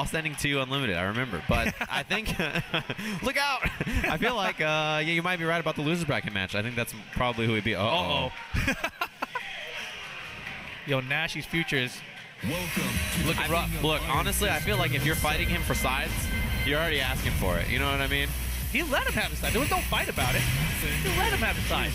standing 2 unlimited. I remember. But I think... Look out! I feel like, yeah, you might be right about the losers bracket match. I think that's probably who he beat. Uh-oh. Yo, Nashi's future is looking rough. Look, honestly, I feel like if you're fighting him for sides, you're already asking for it. You know what I mean? He let him have his side. There was no fight about it. He let him have his side.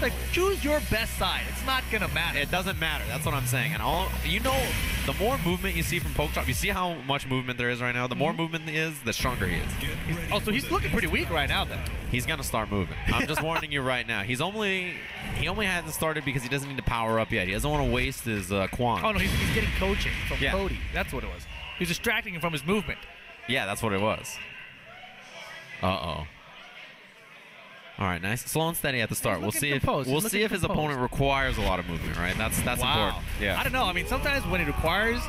Like, choose your best side. It's not going to matter. It doesn't matter. That's what I'm saying. And the more movement you see from Pokechop, you see how much movement there is right now? The more movement there is, the stronger he is. So he's looking pretty weak right now, then. He's going to start moving. I'm just warning you right now. He only hasn't started because he doesn't need to power up yet. He doesn't want to waste his quan. Oh, no, he's getting coaching from Cody. That's what it was. He was distracting him from his movement. Yeah, that's what it was. Uh-oh. All right, nice, slow and steady at the start. We'll see if his opponent requires a lot of movement, right? That's important. Yeah. I don't know. I mean, sometimes when it requires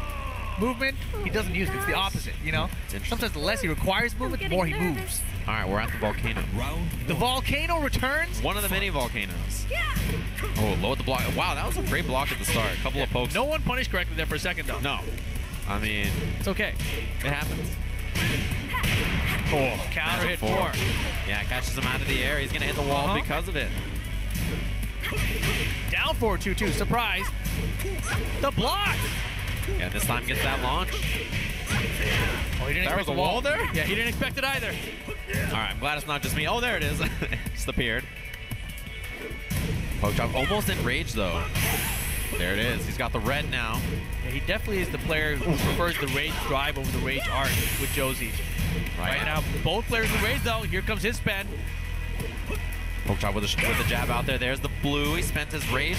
movement, he doesn't use it. It's the opposite, you know? Sometimes the less he requires movement, the more he moves. All right, we're at the volcano. The volcano returns. One of the mini volcanoes. Oh, load the block. Wow, that was a great block at the start. A couple of pokes. No one punished correctly there for a second, though. No. I mean, it's okay. It happens. Counter hit 4. Yeah, catches him out of the air. He's going to hit the wall because of it. Down forward 2-2, surprise. The block. Yeah, this time gets that launch. Oh, he didn't There expect was a wall there? Yeah, he didn't expect it either. All right, I'm glad it's not just me. Oh, there it is. Just appeared. Pokechop almost in rage, though. There it is. He's got the red now. Yeah, he definitely is the player who prefers the rage drive over the rage art with Josie. Right now, both players in rage, though. Here comes his spend. Pokechop with the jab out there. There's the blue. He spent his rage.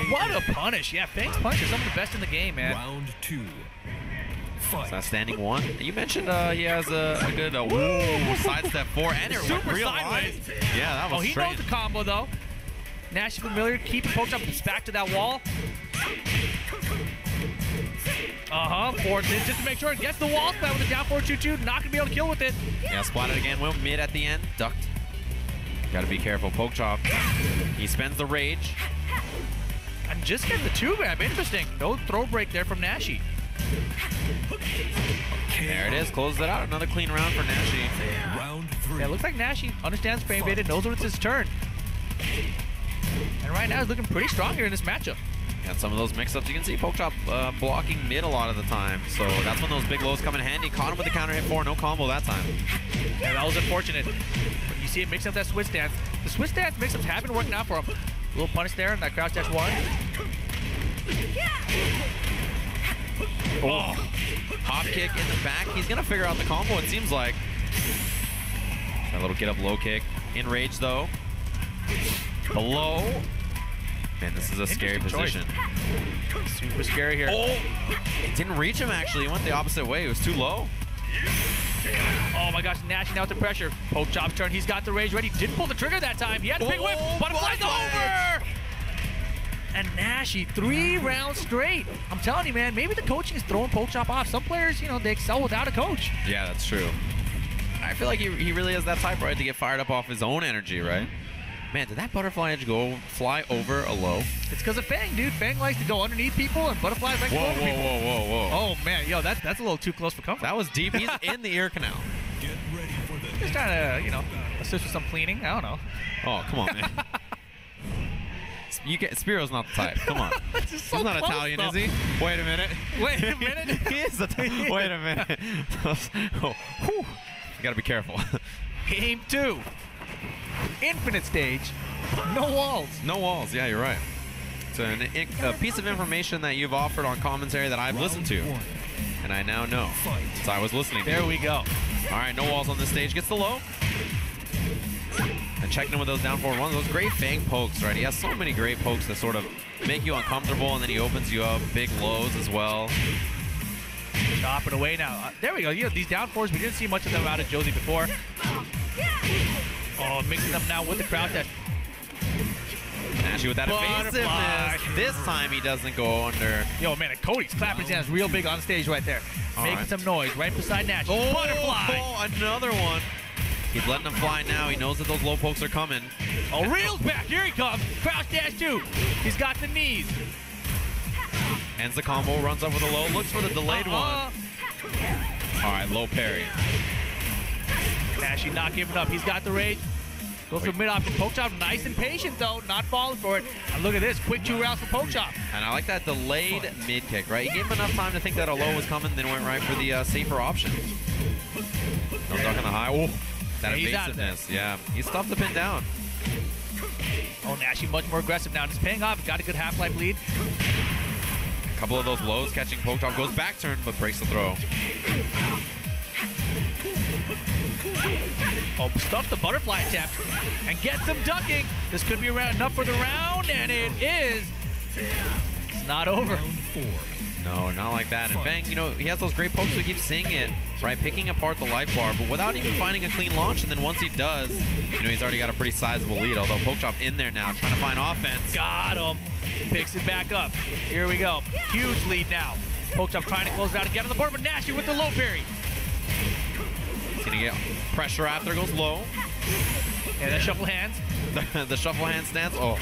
What a punish. Yeah, Fang's punch is some of the best in the game, man. Round 2. It's not standing 1. You mentioned he has a good sidestep 4 and it Super real sideways. Yeah, that was he straight. knows the combo, though. Nashi familiar, keeping Pokechop back to that wall. Forwards in just to make sure it gets the wall splat with the down forward 2-2. Not gonna be able to kill with it. Yeah, splatted again. Went mid at the end. Ducked. Gotta be careful. Pokechop. He spends the rage. And just getting the 2-grab. Interesting. No throw break there from Nashi. There it is. Closes it out. Another clean round for Nashi. Round 3. Yeah, it looks like Nashi understands frame baited, knows when it's his turn. And right now he's looking pretty strong here in this matchup. And some of those mix-ups, you can see Pokechop blocking mid a lot of the time. So that's when those big lows come in handy. Caught him with the counter hit 4. No combo that time. Yeah, that was unfortunate. But you see it mix up that switch dance. The switch dance mix-ups have been working out for him. A little punish there, and that crouch dash 1. Oh, hop kick in the back. He's going to figure out the combo, it seems like. That little get up low kick. In rage, though. Below. Man, this is a scary position. Super scary here. Oh! It didn't reach him, actually. He went the opposite way. It was too low. Oh my gosh, Nashi now to pressure. Pokechop's turn. He's got the rage ready. Didn't pull the trigger that time. He had a big whip. Butterfly's over! And Nashi, 3 rounds straight. I'm telling you, man, maybe the coaching is throwing Pokechop off. Some players, you know, they excel without a coach. Yeah, that's true. I feel like he really has that type, right, to get fired up off his own energy, right? Man, did that butterfly edge fly over a low? It's because of Fang, dude. Fang likes to go underneath people, and butterflies like to go over people. Whoa. Oh, man, yo, that's a little too close for comfort. That was deep. He's in the ear canal. Get ready for the Just trying to, you know, assist with some cleaning. I don't know. Oh, come on, man. Spiro's not the type. Come on. He's He's not Italian, is he? Wait a minute. Wait a minute. He is Italian. Wait a minute. Oh, whew. You gotta be careful. Game 2. Infinite stage. No walls. No walls. Yeah, you're right. It's a piece of information that you've offered on commentary that I've listened to. And I now know. So I was listening to There you. we go. All right, no walls on this stage. Gets the low. And checking in with those down forward ones. Those great Fang pokes, right? He has so many great pokes that sort of make you uncomfortable, and then he opens you up. Big lows as well. Chopping away now. There we go. You know, these down fours, we didn't see much of them out of Josie before. Oh, mixing them now with the crowd dash. Nashi with that evasiveness. This time he doesn't go under. Yo, man, and Cody's clapping his hands real big on stage right there. Making some noise right beside Nashi. Oh, Butterfly. Oh, another one. He's letting them fly now. He knows that those low pokes are coming. Oh, reels back. Here he comes. Crouch dash 2. He's got the knees. Ends the combo, runs up with a low, looks for the delayed one. All right, low parry. Nashi not giving up. He's got the rage. Goes for mid option. Pokechop nice and patient, though. Not falling for it. And look at this. Quick 2 rounds for Pokechop. And I like that delayed mid kick, right? He gave him enough time to think that a low was coming, then went right for the safer option. No duck on the high. Oh, that He's out of there. evasiveness. Yeah, he's tough to pin down. Oh, Nashi much more aggressive now. Just paying off. Got a good half-life lead. A couple of those lows catching Pokechop. Goes back turn, but breaks the throw. Oh, stuff the butterfly attempt and gets him ducking. This could be enough for the round, and it is. It's not over. round 4. No, not like that. And Fang, you know, he has those great pokes, so he keeps seeing it, right? Picking apart the life bar, but without even finding a clean launch. And then once he does, you know, he's already got a pretty sizable lead. Although Pokechop in there now, trying to find offense. Got him. Picks it back up. Here we go. Huge lead now. Pokechop trying to close it out and get on the board, but Nashi with the low parry. He's gonna get pressure after, goes low. And then shuffle hands. The shuffle hand stance. Oh,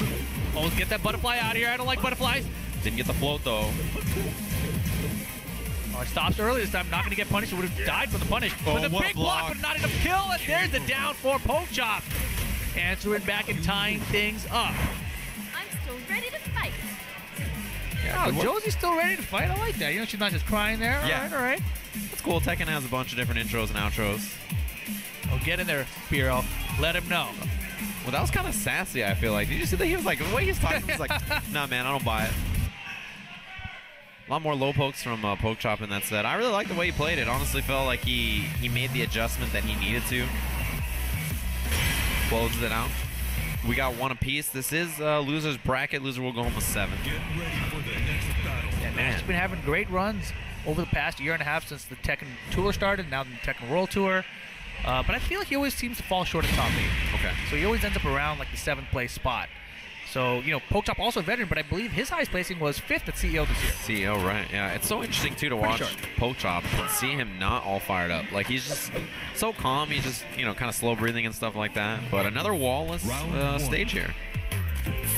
Almost get that butterfly out of here. I don't like butterflies. didn't get the float though. Oh, it stops early this time. Not going to get punished. It would have died for the punish. Oh, With a what big a block. block, but not enough kill. And there's the down for Pokechop. Answering back and tying things up. Oh, Josie's still ready to fight. I like that. You know, she's not just crying there. All right, all right. That's cool. Tekken has a bunch of different intros and outros. Oh, get in there, Spiro. Let him know. Well, that was kind of sassy, I feel like. Did you see that? He was like, the way he was talking, he was like, nah, man, I don't buy it. A lot more low pokes from Pokechop in that set. I really like the way he played it. Honestly, felt like he made the adjustment that he needed to. Closes it out. We got one apiece. This is loser's bracket. Loser will go home with 7. Get ready for the next battle. Yeah, Nash's been having great runs over the past year and a half since the Tekken Tour started, now the Tekken World Tour. But I feel like he always seems to fall short of top 8. Okay. So he always ends up around like the 7th place spot. So, you know, Pokechop also a veteran, but I believe his highest placing was 5th at CEO this year. CEO, right. Yeah, it's so interesting, too, to watch Pokechop and see him not all fired up. Like, he's just so calm. He's just, you know, kind of slow breathing and stuff like that. But another wallless stage here.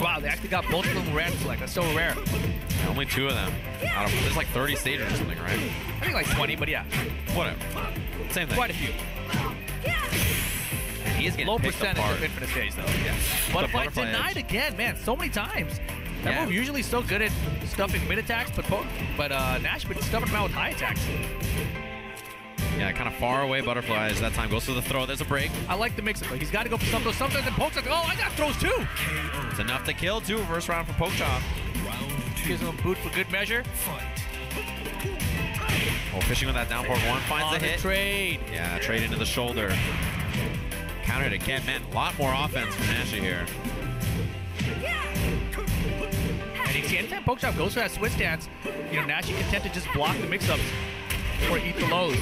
Wow, they actually got both of them red select. That's so rare. Yeah, only 2 of them. There's like 30 stages or something, right? I think like 20, but yeah. Whatever. Same thing. Quite a few. And he's getting low picked percentage apart. of infinite stage, though. Yeah. The Butterfly butterfly denied edge. again, man, so many times. That Yeah. move usually so good at stuffing mid attacks, but Nash been stuffing him out with high attacks. Yeah, kind of far away butterflies. That time goes to the throw. There's a break. I like the mix-up. He's got to go for some of those. Sometimes then pokes like, oh, I got throws too. It's enough to kill, too. First round for Pokechop. Round 2. Gives him a boot for good measure. Fight. Oh, fishing with that down forward 1. Finds On the the hit. trade. Yeah, trade into the shoulder. Countered again. Man, a lot more offense from Nashi here. And you see, anytime Pokechop goes for that switch dance, you know, Nash is content to just block the mix-ups or eat the lows.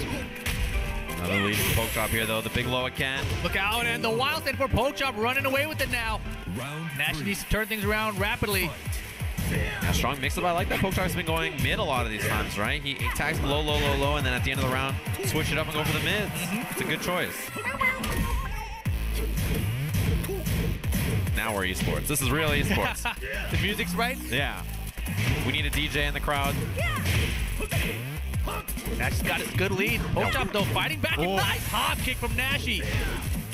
Another lead from Pokechop here, though. The big low again. Look out, and the wild stand for Pokechop running away with it now. Round Nash 3. needs to turn things around rapidly. Yeah, strong mix-up. I like that Pokechop's been going mid a lot of these times, right? He attacks low, low, low, low, and then at the end of the round, switch it up and go for the mids. It's a good choice. Now we're esports. This is real esports. The music's right. Yeah. We need a DJ in the crowd. Nash got his good lead. Pokechop, though, fighting back. Oh. Nice hop kick from Nashi.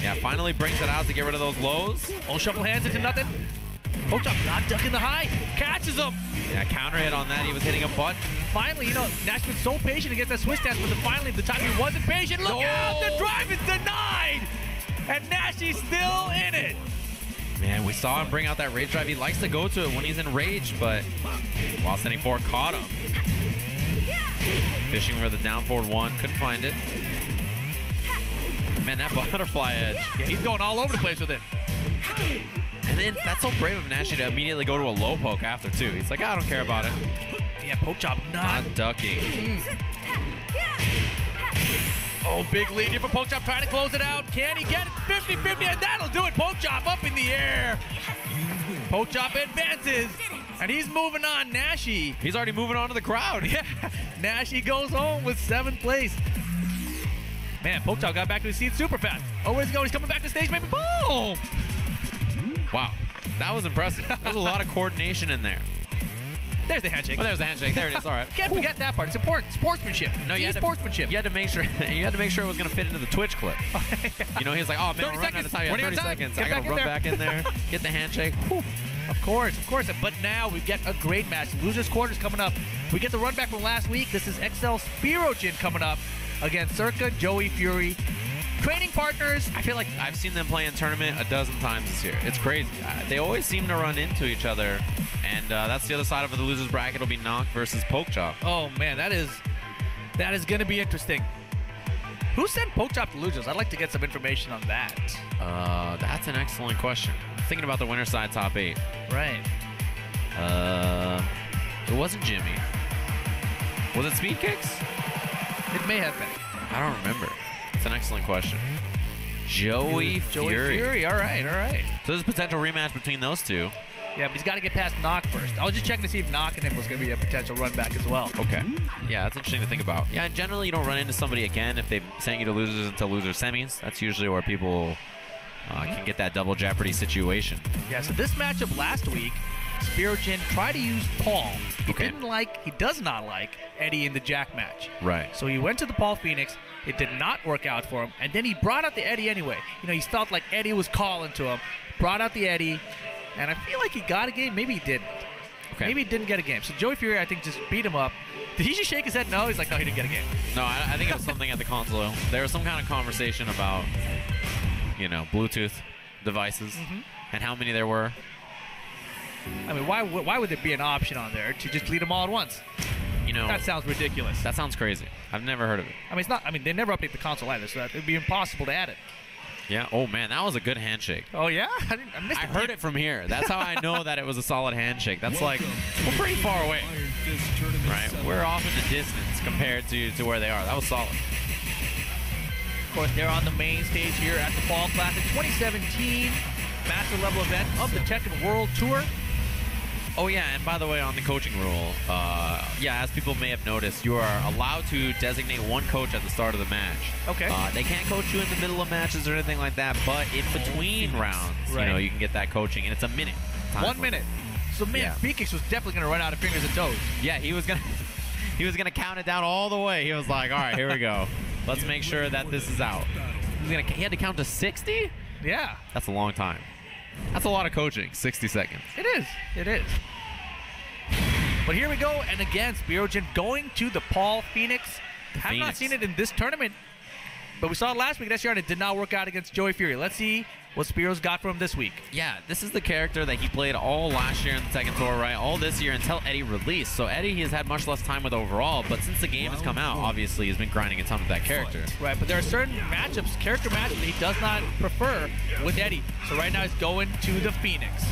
Yeah, finally brings it out to get rid of those lows. Oh, shuffle hands into nothing. Pokechop not ducking the high. Catches him. Yeah, counter hit on that. He was hitting a butt. Finally, you know, Nash been so patient against that switch dance, but then finally, the time he wasn't patient, look out! The drive is denied! And Nashi's still in it. Man, we saw him bring out that rage drive. He likes to go to it when he's in rage, but while sending forward caught him. Fishing for the down forward 1. Couldn't find it. Man, that butterfly edge. Yeah, he's going all over the place with it. And then that's so brave of Nashi to immediately go to a low poke after, too. He's like, I don't care about it. Yeah, Pokechop not. Not ducking. Oh, big lead here for Pokechop trying to close it out. Can he get it? 50-50, and that'll do it. Pokechop up in the air. Pokechop advances, and he's moving on. Nashi. He's already moving on to the crowd. Yeah, Nashi goes home with 7th place. Man, Pokechop got back to his seat super fast. Oh, where's he going? He's coming back to stage, maybe. Boom! Wow, that was impressive. There's a lot of coordination in there. There's the handshake. Oh, there's the handshake. There it is. All right. Can't forget that part. It's important. Sportsmanship. No, you had to, sportsmanship. You had to make sure. You had to make sure it was gonna fit into the Twitch clip. You know, he was like, "Oh man, 30 we're running out of time. Yeah, seconds. 30 seconds. I Get gotta back in run there." back in there, get the handshake." Whew. Of course. But now we get a great match. Losers quarters coming up. We get the run back from last week. This is XL Spirogen coming up against Circa, Joey Fury. Training partners. I feel like I've seen them play in tournament a dozen times this year. It's crazy. They always seem to run into each other, and that's the other side of the losers bracket. It'll be Knock versus Pokechop. Oh man, that is going to be interesting. Who sent Pokechop to losers? I'd like to get some information on that. That's an excellent question. Thinking about the winner side top 8. Right. It wasn't Jimmy. Was it Speedkicks? It may have been. I don't remember. It's an excellent question. Joey Fury. All right. So there's a potential rematch between those two. Yeah, but he's got to get past Knock first. I was just checking to see if Knock and him was going to be a potential run back as well. Okay. Yeah, that's interesting to think about. Yeah, and generally you don't run into somebody again if they sent you to losers until loser semis. That's usually where people can get that double jeopardy situation. Yeah, so this matchup last week, Spirogen tried to use Paul. Okay. He does not like Eddie in the Jack match. Right. So he went to the Paul Phoenix. It did not work out for him. And then he brought out the Eddie anyway. You know, he felt like Eddie was calling to him. Brought out the Eddie. And I feel like he got a game. Maybe he didn't. Okay. Maybe he didn't get a game. So Joey Fury, I think, just beat him up. Did he just shake his head no? He's like, no, he didn't get a game. No, I think it was something at the console. There was some kind of conversation about, you know, Bluetooth devices and how many there were. I mean, why would there be an option on there to just delete them all at once? You know, That sounds ridiculous. that sounds crazy. I've never heard of it. I mean, it's not. I mean, they never update the console either, so it'd be impossible to add it. Yeah. Oh man, that was a good handshake. Oh yeah, I missed I it. heard it from here. That's how I know that it was a solid handshake. That's like, we're pretty far away, Iron Fist Tournament right? We're off in the distance compared to where they are. That was solid. Of course, they're on the main stage here at the Fall Classic 2017 Master Level event of the Tekken World Tour. Oh yeah, and by the way, on the coaching rule, yeah, as people may have noticed, you are allowed to designate one coach at the start of the match. Okay. They can't coach you in the middle of matches or anything like that, but in between rounds, Right. you know, you can get that coaching, and it's a minute. Time 1 for it. minute. So man, Yeah. Speedkicks was definitely going to run out of fingers and toes. Yeah, he was gonna count it down all the way. He was like, all right, here we go. Let's make sure that this is out. He had to count to 60? Yeah, That's a long time. That's a lot of coaching, 60 seconds. it is. It is. But here we go, and again, Spirogen going to the Paul Phoenix. Have not Phoenix. seen it in this tournament, but we saw it last week this year, and it did not work out against Joey Fury. Let's see what Spiro's got for him this week. Yeah, this is the character that he played all last year in the Tekken Tour, right? All this year until Eddie released. So Eddie, he has had much less time with overall, but since the game has come out, obviously he's been grinding a ton with that character. Right, but there are certain matchups, character matchups, that he does not prefer with Eddie. So right now he's going to the Phoenix.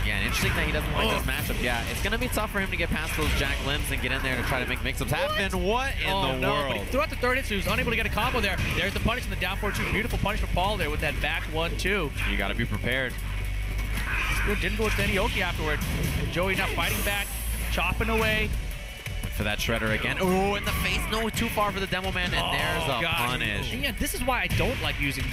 Yeah, and interesting that he doesn't like this matchup. Yeah, it's going to be tough for him to get past those jack limbs and get in there to try to make mix-ups happen. What in the no, world? But throughout the third hit, so he was unable to get a combo there. There's the punish from the down 4-2. Beautiful punish for Paul there with that back 1-2. You got to be prepared. Spiro didn't go with any Oki afterward. And Joey now fighting back, chopping away. For that shredder again. Oh, in the face. No, too far for the demo man, and there's a punish. And yeah, this is why I don't like using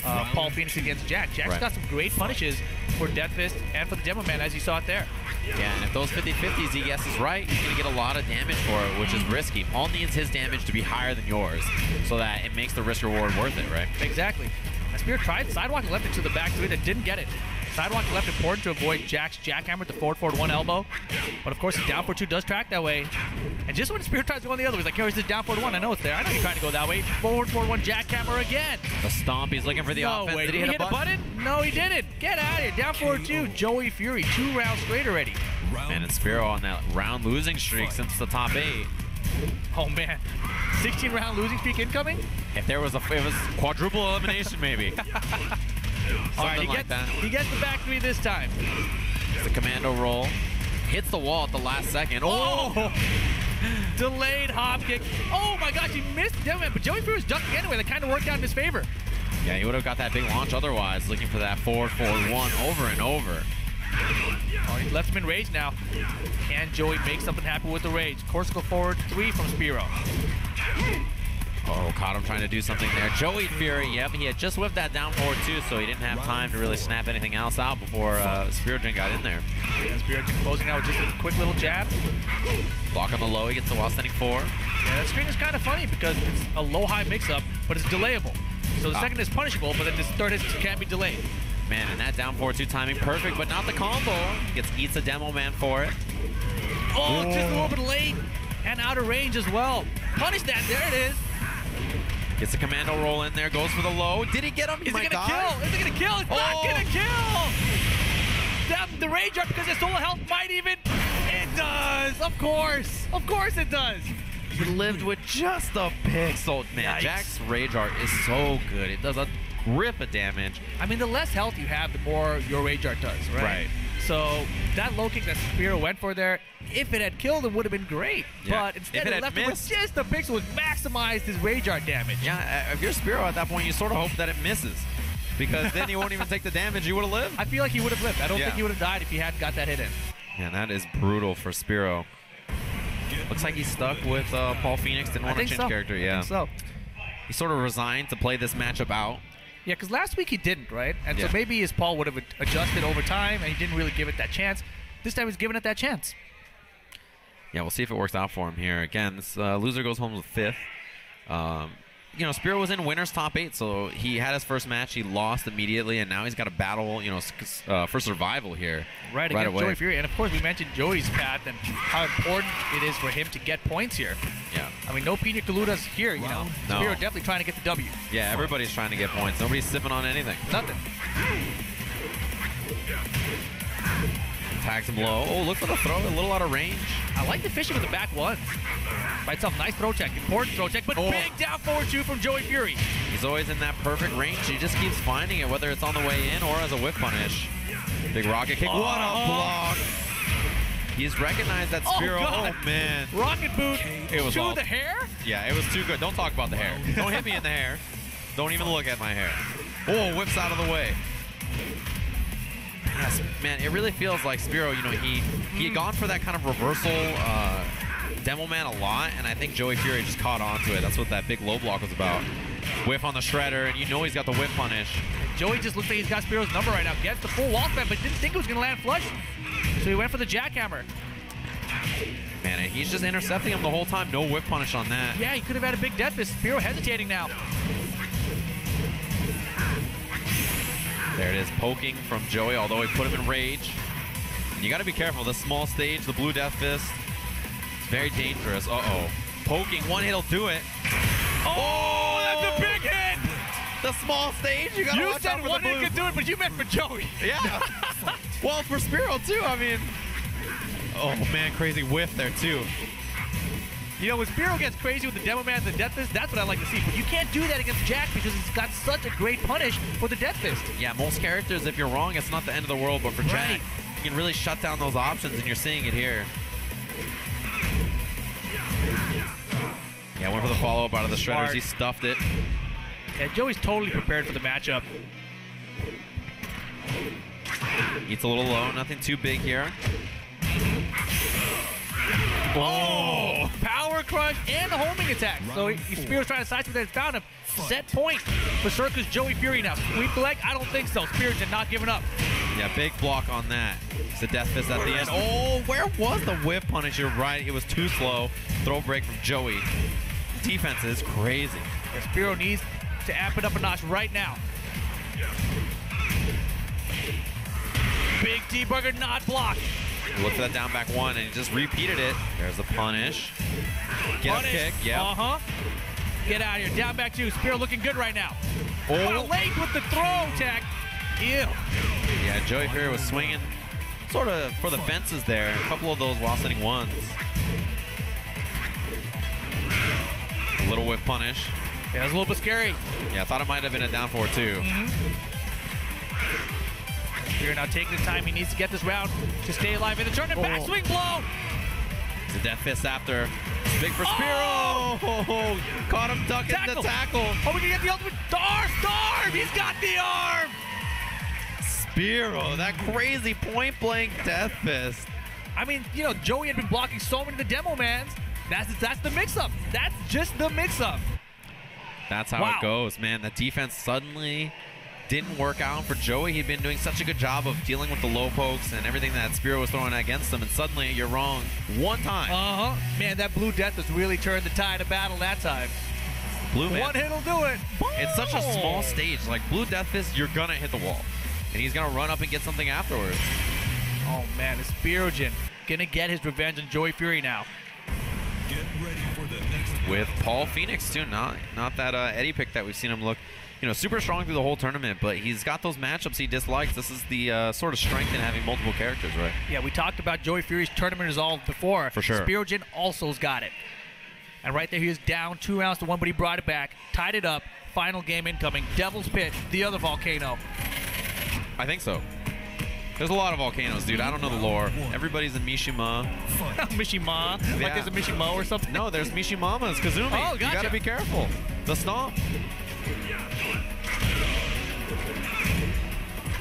Paul Phoenix against Jack. Jack's Right. got some great punishes for Death Fist and for the demo man, as you saw it there. Yeah, and if those 50-50s he guesses right, he's going to get a lot of damage for it, which is risky. Paul needs his damage to be higher than yours so that it makes the risk-reward worth it, right? Exactly. And Spiro tried sidewalking left into the back three that didn't get it. Sidewalking left important to avoid Jack's jackhammer with the forward 1 elbow. But of course, his down 4-2 does track that way. And just when Spiro tries to go on the other, he's like, here's this down 4-1. I know it's there. I know you're trying to go that way. Forward 1 jackhammer again. The stomp, he's looking for the No offense. way. Did he hit a button? No, he didn't. Get out of here. Down 4-2. Joey Fury. 2 rounds straight already. Man, and Spiro on that round losing streak since the top 8. Oh, man. 16-round losing streak incoming? If there was it was quadruple elimination, maybe. All right, Something like that. he gets the back three this time. It's a commando roll. Hits the wall at the last second. Oh! Delayed hop kick. Oh, my gosh, he missed him. But Joey Fury was ducking anyway. That kind of worked out in his favor. Yeah, he would have got that big launch otherwise, looking for that forward 1 over and over. Oh, he left him in rage now. Can Joey make something happen with the rage? Corsical forward 3 from Spiro. Oh, caught him trying to do something there. Joey Fury, yep, he had just whipped that down forward too, so he didn't have time to really snap anything else out before Spirogen got in there. And Spirogen closing out with just a quick little jab. Block on the low, he gets the while standing 4. Yeah, that screen is kind of funny because it's a low-high mix-up, but it's delayable. So the second is punishable, but then this third is can't be delayed. Man, and that down 4-2 timing perfect, but not the combo. Eats a demo man for it. Oh, just a little bit late and out of range as well. Punish that. There it is. Gets a commando roll in there, goes for the low. Did he get him? Is it gonna kill? Is it gonna kill? It's not gonna kill! The rage up because his solo health might even. It does! Of course! Of course it does! He lived with just a pixel. Man, Yikes. Jack's rage art is so good. It does a grip of damage. I mean, the less health you have, the more your rage art does, right? Right. So that low kick that Spiro went for there, if it had killed him, would have been great. Yeah. But instead, If it it had left him with missed. just a pixel, which maximized his rage art damage. Yeah, if you're Spiro at that point, you sort of hope that it misses. Because then he won't even take the damage. He would have lived. I feel like he would have lived. I don't Yeah. think he would have died if he hadn't got that hit in. Man, that is brutal for Spiro. Looks like he's stuck with Paul Phoenix. Didn't I want to think change so. character. I Yeah. think so. He sort of resigned to play this matchup out. Yeah, because last week he didn't, right? And Yeah. so maybe his Paul would have adjusted over time, and he didn't really give it that chance. This time he's giving it that chance. Yeah, we'll see if it works out for him here. Again, this loser goes home with 5th. you know, Spiro was in winner's top 8, so he had his first match. He lost immediately, and now he's got to battle, you know, for survival here. Right away. against Joey Fury. And, of course, we mentioned Joey's path and how important it is for him to get points here. Yeah. I mean, no Pina Coludas here, you know. No. Spiro definitely trying to get the W. Yeah, everybody's trying to get points. Nobody's sipping on anything. Nothing. Tags him low. Oh, look for the throw. A little out of range. I like the fishing with the back one. By itself, nice throw check. Important throw check, but big down forward 2 from Joey Fury. He's always in that perfect range. He just keeps finding it, whether it's on the way in or as a whip punish. Big rocket kick. What a block. He's recognized that Spiro. God. Oh, man. Rocket boot It was to the hair? Yeah, it was too good. Don't talk about the hair. Don't hit me in the hair. Don't even look at my hair. Oh, whips out of the way. Yes, man, it really feels like Spiro, you know, he had gone for that kind of reversal demo man a lot, and I think Joey Fury just caught on to it. That's what that big low block was about. Whiff on the shredder, and you know he's got the whip punish. Joey just looks like he's got Spiro's number right now. Gets the full wall spam, but didn't think it was going to land flush. So he went for the jackhammer. Man, and he's just intercepting him the whole time. No whip punish on that. Yeah, he could have had a big death fist. Spiro hesitating now. There it is, poking from Joey, although he put him in rage. And you got to be careful. This small stage, the blue death fist, it's very dangerous. Uh-oh. Poking, one hit'll do it. Oh, that's a big hit! The small stage, you got to watch out for the blue. You said one hit could do it, but you meant for Joey. Yeah. Well, for Spiro, too, I mean. Oh, man, crazy whiff there, too. You know, when Spiro gets crazy with the demo man and the death fist, that's what I like to see. But you can't do that against Jack because he's got such a great punish for the death fist. Yeah, most characters, if you're wrong, it's not the end of the world. But for Jack, you can really shut down those options, and you're seeing it here. Yeah, went for the follow-up out of the shredders. He stuffed it. Yeah, Joey's totally prepared for the matchup. Eats a little low. Nothing too big here. Oh! Power crush and the homing attack. So Spiro's trying to sidestep that. Found him. Set point for Circus Joey Fury now. Sweep the leg? I don't think so. Spirogen not giving up. Yeah, big block on that. It's a death fist at the end. Oh, where was the whip punish? You're right. It was too slow. Throw break from Joey. Defense is crazy. Yeah, Spiro needs to amp it up a notch right now. Big T-Burger not blocked. Look for that down back one, and he just repeated it. There's the punish. Get up kick, yeah. Uh-huh. Get out of here. Down back 2. Spiro looking good right now. Oh, late with the throw tag. Ew. Yeah, Joey Fury was swinging sort of for the fences there. A couple of those while sitting ones. A little whip punish. Yeah, it was a little bit scary. Yeah, I thought it might have been a down forward too. Spiro now taking the time he needs to get this round to stay alive in the turn and backswing blow. It's a death fist after. Big for Spiro. Oh, caught him ducking the tackle. Oh, we can get the ultimate. The arm. He's got the arm. Spiro, that crazy point blank death fist. I mean, you know, Joey had been blocking so many of the demo mans. That's the mix-up. That's just the mix-up. That's how it goes, man. The defense suddenly didn't work out for Joey. He'd been doing such a good job of dealing with the low pokes and everything that Spiro was throwing against him, and suddenly you're wrong one time. Man, that blue death has really turned the tide of battle that time. Blue man. One hit will do it. It's such a small stage. Like Blue Death Fist, you're gonna hit the wall, and he's gonna run up and get something afterwards. Oh man, it's Spirogen gonna get his revenge on Joey Fury now. Get ready for the next With Paul Phoenix too, not that Eddie pick that we've seen him look, you know, super strong through the whole tournament, but he's got those matchups he dislikes. This is the sort of strength in having multiple characters, right? Yeah, we talked about Joey Fury's tournament resolve before. For sure. Spirogen also's got it. And right there, he was down 2 rounds to 1, but he brought it back, tied it up. Final game incoming. Devil's Pit, the other volcano. I think so. There's a lot of volcanoes, dude. I don't know the lore. Everybody's in Mishima. Mishima? Yeah. Like there's a Mishima or something? No, there's Mishimamas, Kazumi. Oh, gotcha. You gotta be careful. The stomp.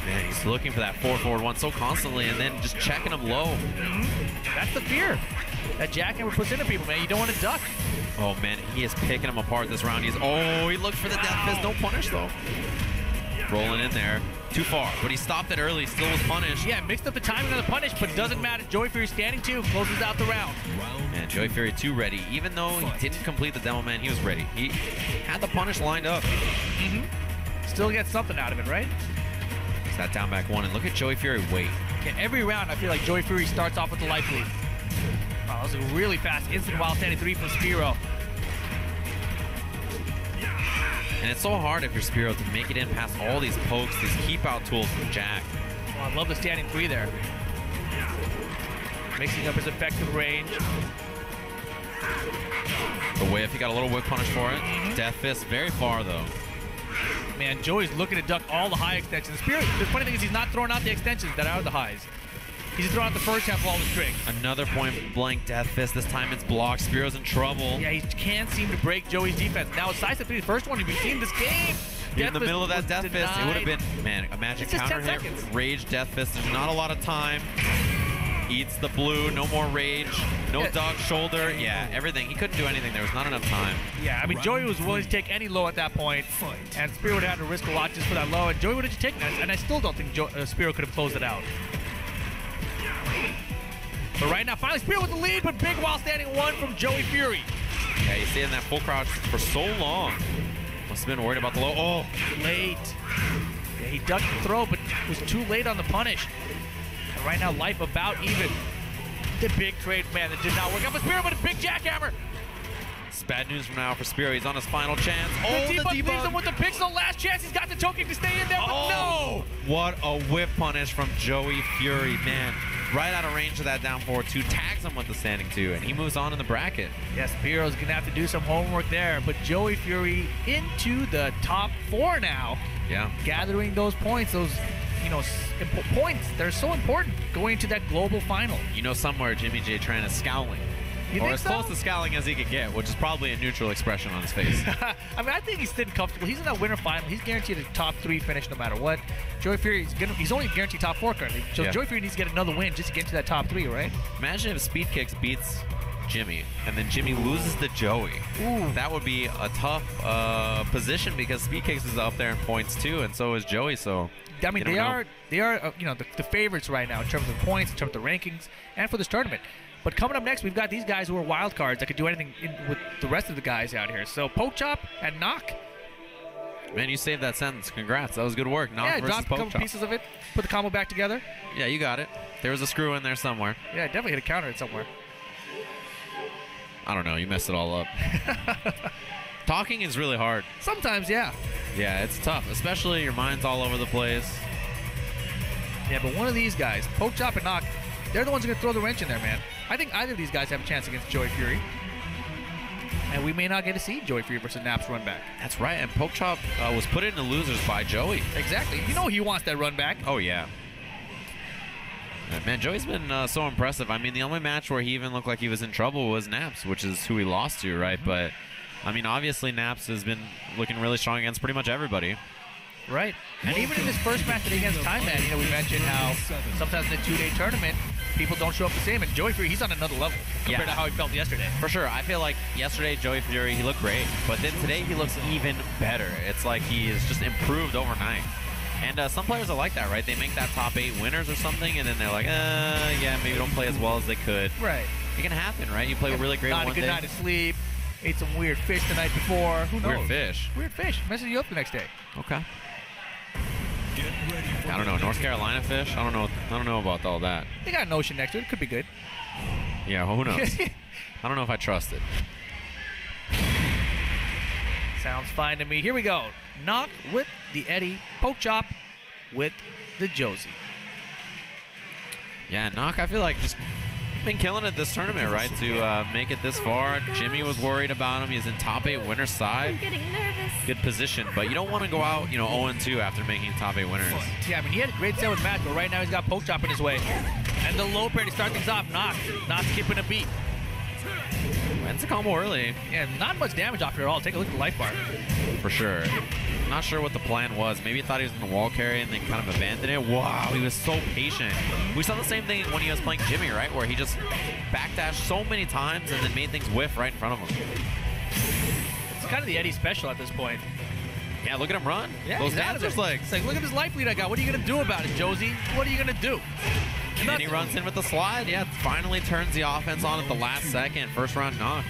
Man, he's looking for that 4-forward-1 so constantly and then just checking him low. That's the fear that jackhammer puts into people, man. You don't want to duck. Oh, man, he is picking him apart this round. He looked for the death fist. No punish, though. Rolling in there. Too far, but he stopped it early, still was punished. Yeah, mixed up the timing of the punish, but it doesn't matter. Joey Fury standing 2, closes out the round. And Joey Fury 2 ready. Even though he didn't complete the demo man, he was ready. He had the punish lined up. Still gets something out of it, right? It's that down back 1, and look at Joey Fury wait. Yeah, every round, I feel like Joey Fury starts off with the life lead. Wow, that was a really fast instant wild standing 3 from Spiro. And it's so hard if you're Spiro to make it in past all these pokes, these keep out tools from Jack. Oh, I love the standing 3 there. Mixing up his effective range. The whiff, he got a little whip punish for it. Death fist, very far though. Man, Joey's looking to duck all the high extensions. Spiro, the funny thing is he's not throwing out the extensions that are the highs. He's just throwing out the first half of all the strings. Another point blank death fist. This time it's blocked. Spiro's in trouble. Yeah, he can't seem to break Joey's defense. Now it's side step 3, the first one we've seen this game. In the middle of that death fist, it would have been, man, a magic counter hit. Rage death fist. There's not a lot of time. Eats the blue. No more rage. No dog shoulder. Yeah, everything. He couldn't do anything. There was not enough time. Yeah, I mean, Joey was willing to take any low at that point, and Spiro would have had to risk a lot just for that low, and Joey would have just taken it. And I still don't think Spiro could have closed it out. But right now, finally, Spiro with the lead, but big while standing 1 from Joey Fury. Yeah, he stayed in that full crouch for so long. Must have been worried about the low. Oh, late. Yeah, he ducked the throw, but was too late on the punish. And right now, life about even. The big trade, man, that did not work out for Spiro, but a big jackhammer. It's bad news from now for Spiro. He's on his final chance. Oh, the debug leaves him with the pixel. Last chance. He's got the token to stay in there, but no. What a whip punish from Joey Fury, man. Right out of range of that down forward 2, tags him with the standing 2, and he moves on in the bracket. Yeah, Spiro's going to have to do some homework there, but Joey Fury into the top 4 now. Yeah. Gathering those points, those, you know, points. They're so important going into that global final. You know somewhere Jimmy J Tran is scowling. Or as close to scowling as he could get, which is probably a neutral expression on his face. I mean, I think he's sitting comfortable. He's in that winter final. He's guaranteed a top 3 finish no matter what. Joey Fury, he's only guaranteed top 4 currently. So Joey Fury needs to get another win just to get into that top 3, right? Imagine if Speedkicks beats Jimmy, and then Jimmy loses to Joey. Ooh. That would be a tough position because Speedkicks is up there in points too, and so is Joey. So I mean, they are you know, the favorites right now in terms of points, in terms of the rankings, and for this tournament. But coming up next, we've got these guys who are wild cards that could do anything with the rest of the guys out here. So Pokchop and Knock. Man, you saved that sentence. Congrats. That was good work. Knock versus dropped a couple Pokchop. pieces of it, put the combo back together. Yeah, you got it. There was a screw in there somewhere. Yeah, definitely hit a counter it somewhere. I don't know. You messed it all up. Talking is really hard. Sometimes, yeah. Yeah, it's tough, especially your mind's all over the place. Yeah, but one of these guys, Pokchop and Knock, they're the ones who are going to throw the wrench in there, man. I think either of these guys have a chance against Joey Fury. And we may not get to see Joey Fury versus Naps run back. That's right, and Pokchop was put into losers by Joey. Exactly. You know he wants that run back. Oh, yeah. Man, Joey's been so impressive. I mean, the only match where he even looked like he was in trouble was Naps, which is who he lost to, right? But, I mean, obviously Naps has been looking really strong against pretty much everybody. Right. And even in his first match that he against Tyman, you know, we mentioned how sometimes in a 2-day tournament, people don't show up the same. And Joey Fury, he's on another level compared to how he felt yesterday. For sure. I feel like yesterday, Joey Fury, he looked great. But then today, he looks even better. It's like he has just improved overnight. And some players are like that, right? They make that top 8 winners or something, and then they're like, yeah, maybe don't play as well as they could. Right. It can happen, right? You play really great one day. Not a good night of sleep. Ate some weird fish the night before. Who knows? Weird fish. Weird fish. Messes you up the next day. Okay. I don't know, North Carolina fish? I don't know about all that. They got an ocean next to it. It could be good. Yeah, well, who knows? I don't know if I trust it. Sounds fine to me. Here we go. Knock with the Eddie. Pokchop with the Josie. Yeah, Knock, I feel like just been killing it this tournament, right? To make it this far. Jimmy was worried about him. He's in top 8 winner side. I'm getting nervous. Good position, but you don't want to go out, you know, 0-2 after making top 8 winners. Yeah, I mean, he had a great set with Matt, but right now he's got Pokchop in his way. And the low pair to start things off. Knock skipping a beat. Ends the combo early. Yeah, not much damage off here at all. Take a look at the life bar. For sure. Not sure what the plan was. Maybe he thought he was going to wall carry and then kind of abandoned it. Wow, he was so patient. We saw the same thing when he was playing Jimmy, right? Where he just backdashed so many times and then made things whiff right in front of him. It's kind of the Eddie special at this point. Yeah, look at him run. Yeah, those he's out of dancers there. legs. It's like, look at this life lead I got. What are you going to do about it, Josie? What are you going to do? And then he runs in with the slide. Yeah, finally turns the offense on at the last second. First round knock.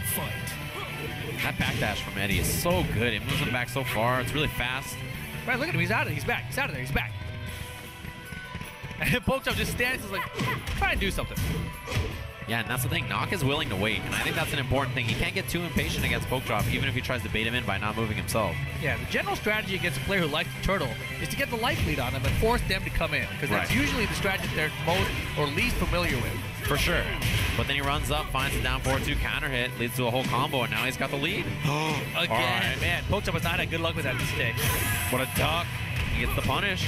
That backdash from Eddie is so good. It moves him back so far. It's really fast. Right, look at him. He's out of it. He's back. He's out of there. He's back. And Pokchop just stands and is like, try and do something. Yeah, and that's the thing. Nock is willing to wait, and I think that's an important thing. He can't get too impatient against Pokchop, even if he tries to bait him in by not moving himself. Yeah, the general strategy against a player who likes the turtle is to get the life lead on them and force them to come in, because that's usually the strategy they're most or least familiar with. For sure. But then he runs up, finds a down 4-2 counter hit, leads to a whole combo, and now he's got the lead. Again. Right. Man, Pokchop has not had good luck with that this day. What a duck. He gets the punish.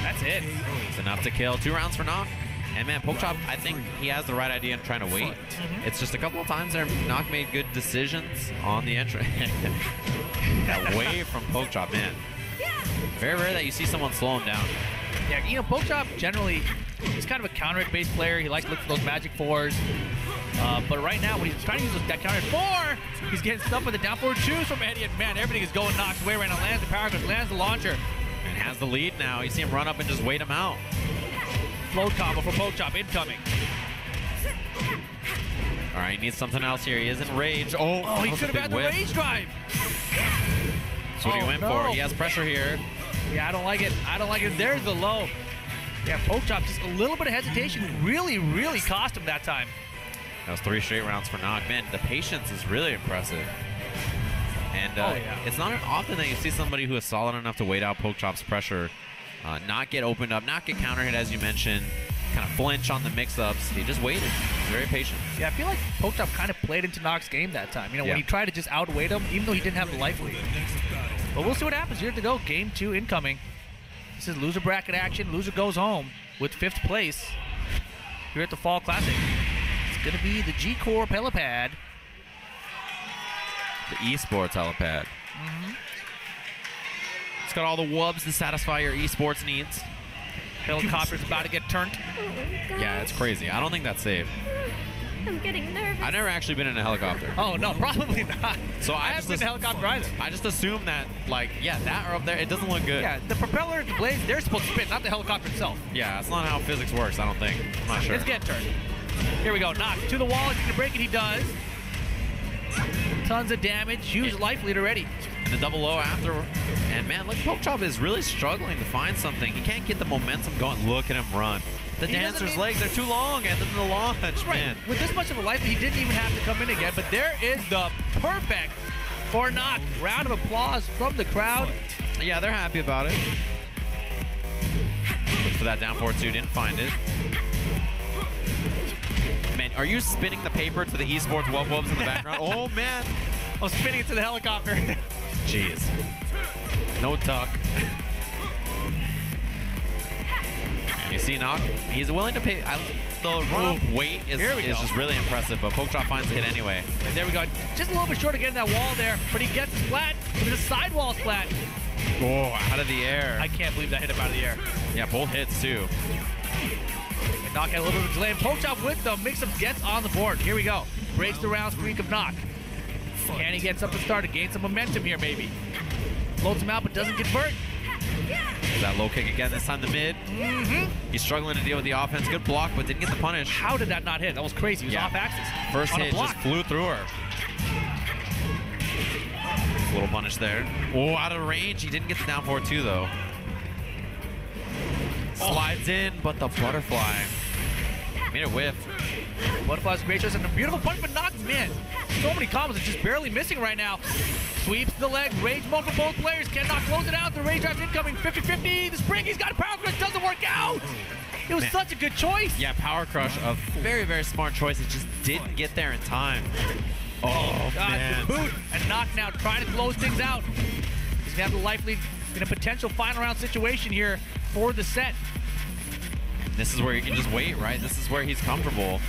That's it. It's enough to kill. 2 rounds for Nock. And man, Pokchop, I think he has the right idea in trying to wait. It's just a couple of times there, Nock made good decisions on the entry. Away from Pokchop, man. Very rare that you see someone slow him down. Yeah, you know, Pokchop generally, he's kind of a counter hit based player. He likes to look for those magic 4s. But right now, when he's trying to use that counter hit 4, he's getting stuff with the down forward 2s from Eddie. And man, everything is going Nock's way right now. Lands the power crush, lands the launcher. And has the lead now. You see him run up and just wait him out. Float combo for Pokchop incoming. All right, he needs something else here. He is in rage. Oh, he could have had the rage drive. That's what he went for. He has pressure here. Yeah, I don't like it. I don't like it. There's the low. Yeah, Pokchop, just a little bit of hesitation really, really cost him that time. That was 3 straight rounds for Nock. Man, the patience is really impressive. And it's not often that you see somebody who is solid enough to wait out Pokechop's pressure, not get opened up, not get counter hit as you mentioned, kind of flinch on the mix-ups. He just waited. He's very patient. Yeah, I feel like Pokechop kind of played into Nock's game that time. You know, when he tried to just outweight him, even though he didn't have the life lead. But we'll see what happens. Here to go. Game 2 incoming. This is loser bracket action. Loser goes home with 5th place here at the Fall Classic. It's going to be the G-Core Pelipad. The esports helipad. It's got all the wubs to satisfy your esports needs. Helicopter's about to get turned. Yeah, it's crazy. I don't think that's safe. I'm getting nervous. I've never actually been in a helicopter. Oh, no, probably not. So I haven't been in a helicopter either. I just assume that, like, yeah, that or up there, it doesn't look good. Yeah, the propeller, the blades, they're supposed to spin, not the helicopter itself. Yeah, that's not how physics works, I don't think. I'm not sure. It's getting turned. Here we go. Nock to the wall. He's going to break it. He does. Tons of damage. Huge life lead already. And the double low after. And man, look, Pokechop is really struggling to find something. He can't get the momentum going. Look at him run. The dancer's legs are too long, and then the launch, man. With this much of a life, he didn't even have to come in again. But there is the perfect for Nock. Round of applause from the crowd. Yeah, they're happy about it. Look for that down 4-2, didn't find it. Man, are you spinning the paper to the esports wubs in the background? Oh, man. I'm spinning it to the helicopter. Jeez. No tuck. You see Nock, he's willing to pay. The run-up weight is just really impressive, but Pokechop finds the hit anyway. And there we go. Just a little bit short of getting that wall there, but he gets it splat. It's a sidewall splat. Oh, out of the air. I can't believe that hit him out of the air. Yeah, both hits too. And Nock had a little bit of delay. Pokechop with the mix-up gets on the board. Here we go. Breaks the round streak of Nock. Can he get something started? Gain some momentum here, maybe. Floats him out, but doesn't get burnt. That low kick again, this time the mid. He's struggling to deal with the offense. Good block, but didn't get the punish. How did that not hit? That was crazy. He was off axis. First hit just flew through her. Little punish there. Oh, out of range. He didn't get the down 4-2 though. Slides in, but the butterfly made it whiff. Butterfly's great choice and a beautiful punch, but Nock, man, so many combos are just barely missing right now. Sweeps the leg, rage mode for both players. Cannot close it out. The rage drive's incoming. 50-50. The spring, he's got a power crush. Doesn't work out. It was such a good choice. Yeah, power crush, a very, very smart choice. It just didn't get there in time. Oh, God, man. the boot. And Nock now trying to close things out. He's gonna have the life lead in a potential final round situation here for the set. This is where you can just wait, right? This is where he's comfortable.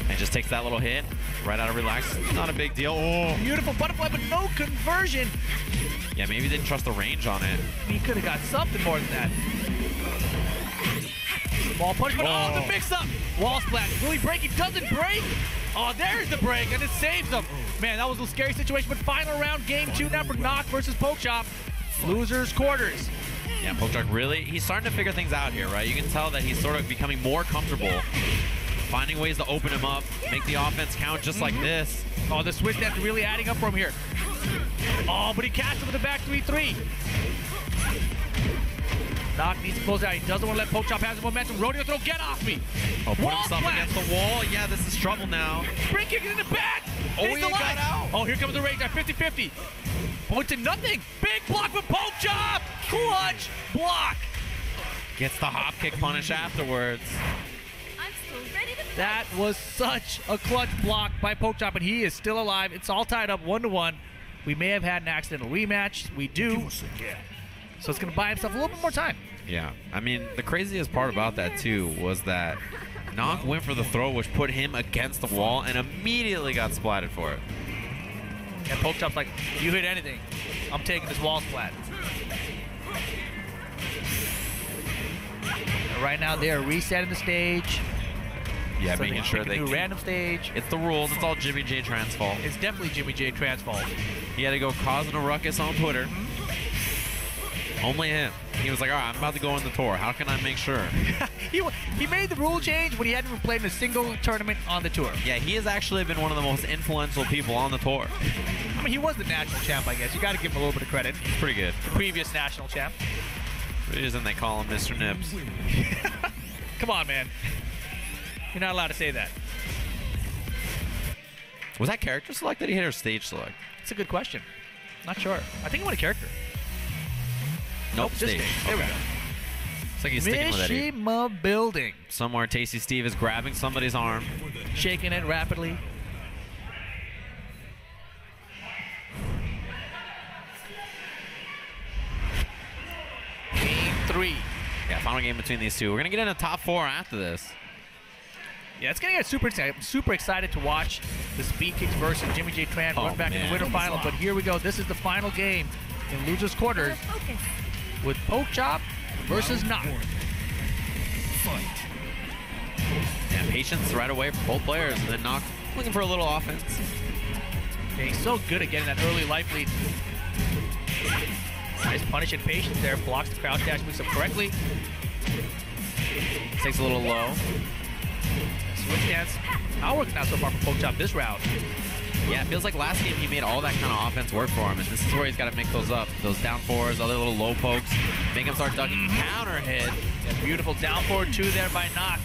And just takes that little hit right out of relax. Not a big deal. Oh, beautiful butterfly, but no conversion. Yeah, maybe he didn't trust the range on it. He could have got something more than that. Ball punch, but the mix-up. Wall splat. Will he break? He doesn't break. Oh, there's the break, and it saves them. Man, that was a scary situation, but final round, game 2 now for Nock versus Pokchop. Losers quarters. Yeah, Pokchop really, he's starting to figure things out here, right? You can tell that he's sort of becoming more comfortable, finding ways to open him up, make the offense count just like this. Oh, the switch that's really adding up for him here. Oh, but he catches with a back 3-3. Nock needs to close out. He doesn't want to let Pokchop have the momentum. Rodeo throw, get off me. Oh, put Wall himself flat. against the wall. Yeah, this is trouble now. Spring kick is in the back. Oh, He's he got alive. out. Oh, here comes the rage at 50-50. Point to nothing. Big block with Pokchop. Clutch block. Gets the hop kick punish afterwards. I'm still ready to fight. That was such a clutch block by Pokchop, and he is still alive. It's all tied up 1-1. We may have had an accidental rematch. We do. So it's going to buy himself a little bit more time. Yeah, I mean, the craziest part about that, too, was that Nock went for the throw, which put him against the wall, and immediately got splatted for it. And Pokechop's like, you hit anything, I'm taking this wall splat. And right now, they are resetting the stage. Yeah, So making sure pick a they new keep- random stage. It's the rules. It's all jimmyjtran's fault. It's definitely jimmyjtran's fault. He had to go causing a ruckus on Twitter. Only him. He was like, all right, I'm about to go on the tour. How can I make sure? he made the rule change when he hadn't even played in a single tournament on the tour. Yeah, he has actually been one of the most influential people on the tour. I mean, he was the national champ, I guess. You got to give him a little bit of credit. He's pretty good. The previous national champ. The reason they call him Mr. Nips. Come on, man. You're not allowed to say that. Was that character select that he hit or stage select? It's a good question. Not sure. I think he won a character. Nope, just stage. There we Okay. go. Looks like he's sticking with Eddie. Mishima building. Somewhere Tasty Steve is grabbing somebody's arm. Shaking it rapidly. Game 3. Yeah, final game between these two. We're going to get in a top 4 after this. Yeah, it's going to get super excited. I'm super excited to watch the Speedkicks versus jimmyjtran run back in the man. winter final. But here we go. This is the final game in losers quarters Focus. with Pokchop versus Nock. Yeah, patience right away for both players. And then Nock looking for a little offense. Yeah, he's so good at getting that early life lead. Nice punish and patience there. Blocks the crouch dash, moves up correctly. Takes a little low. Switch dance. Not working out so far for Pokchop this round. Yeah, it feels like last game he made all that kind of offense work for him, and this is where he's got to make those up. Those down fours, other little low pokes, make him start ducking counter hit. Yeah, beautiful down forward 2 there by Nock.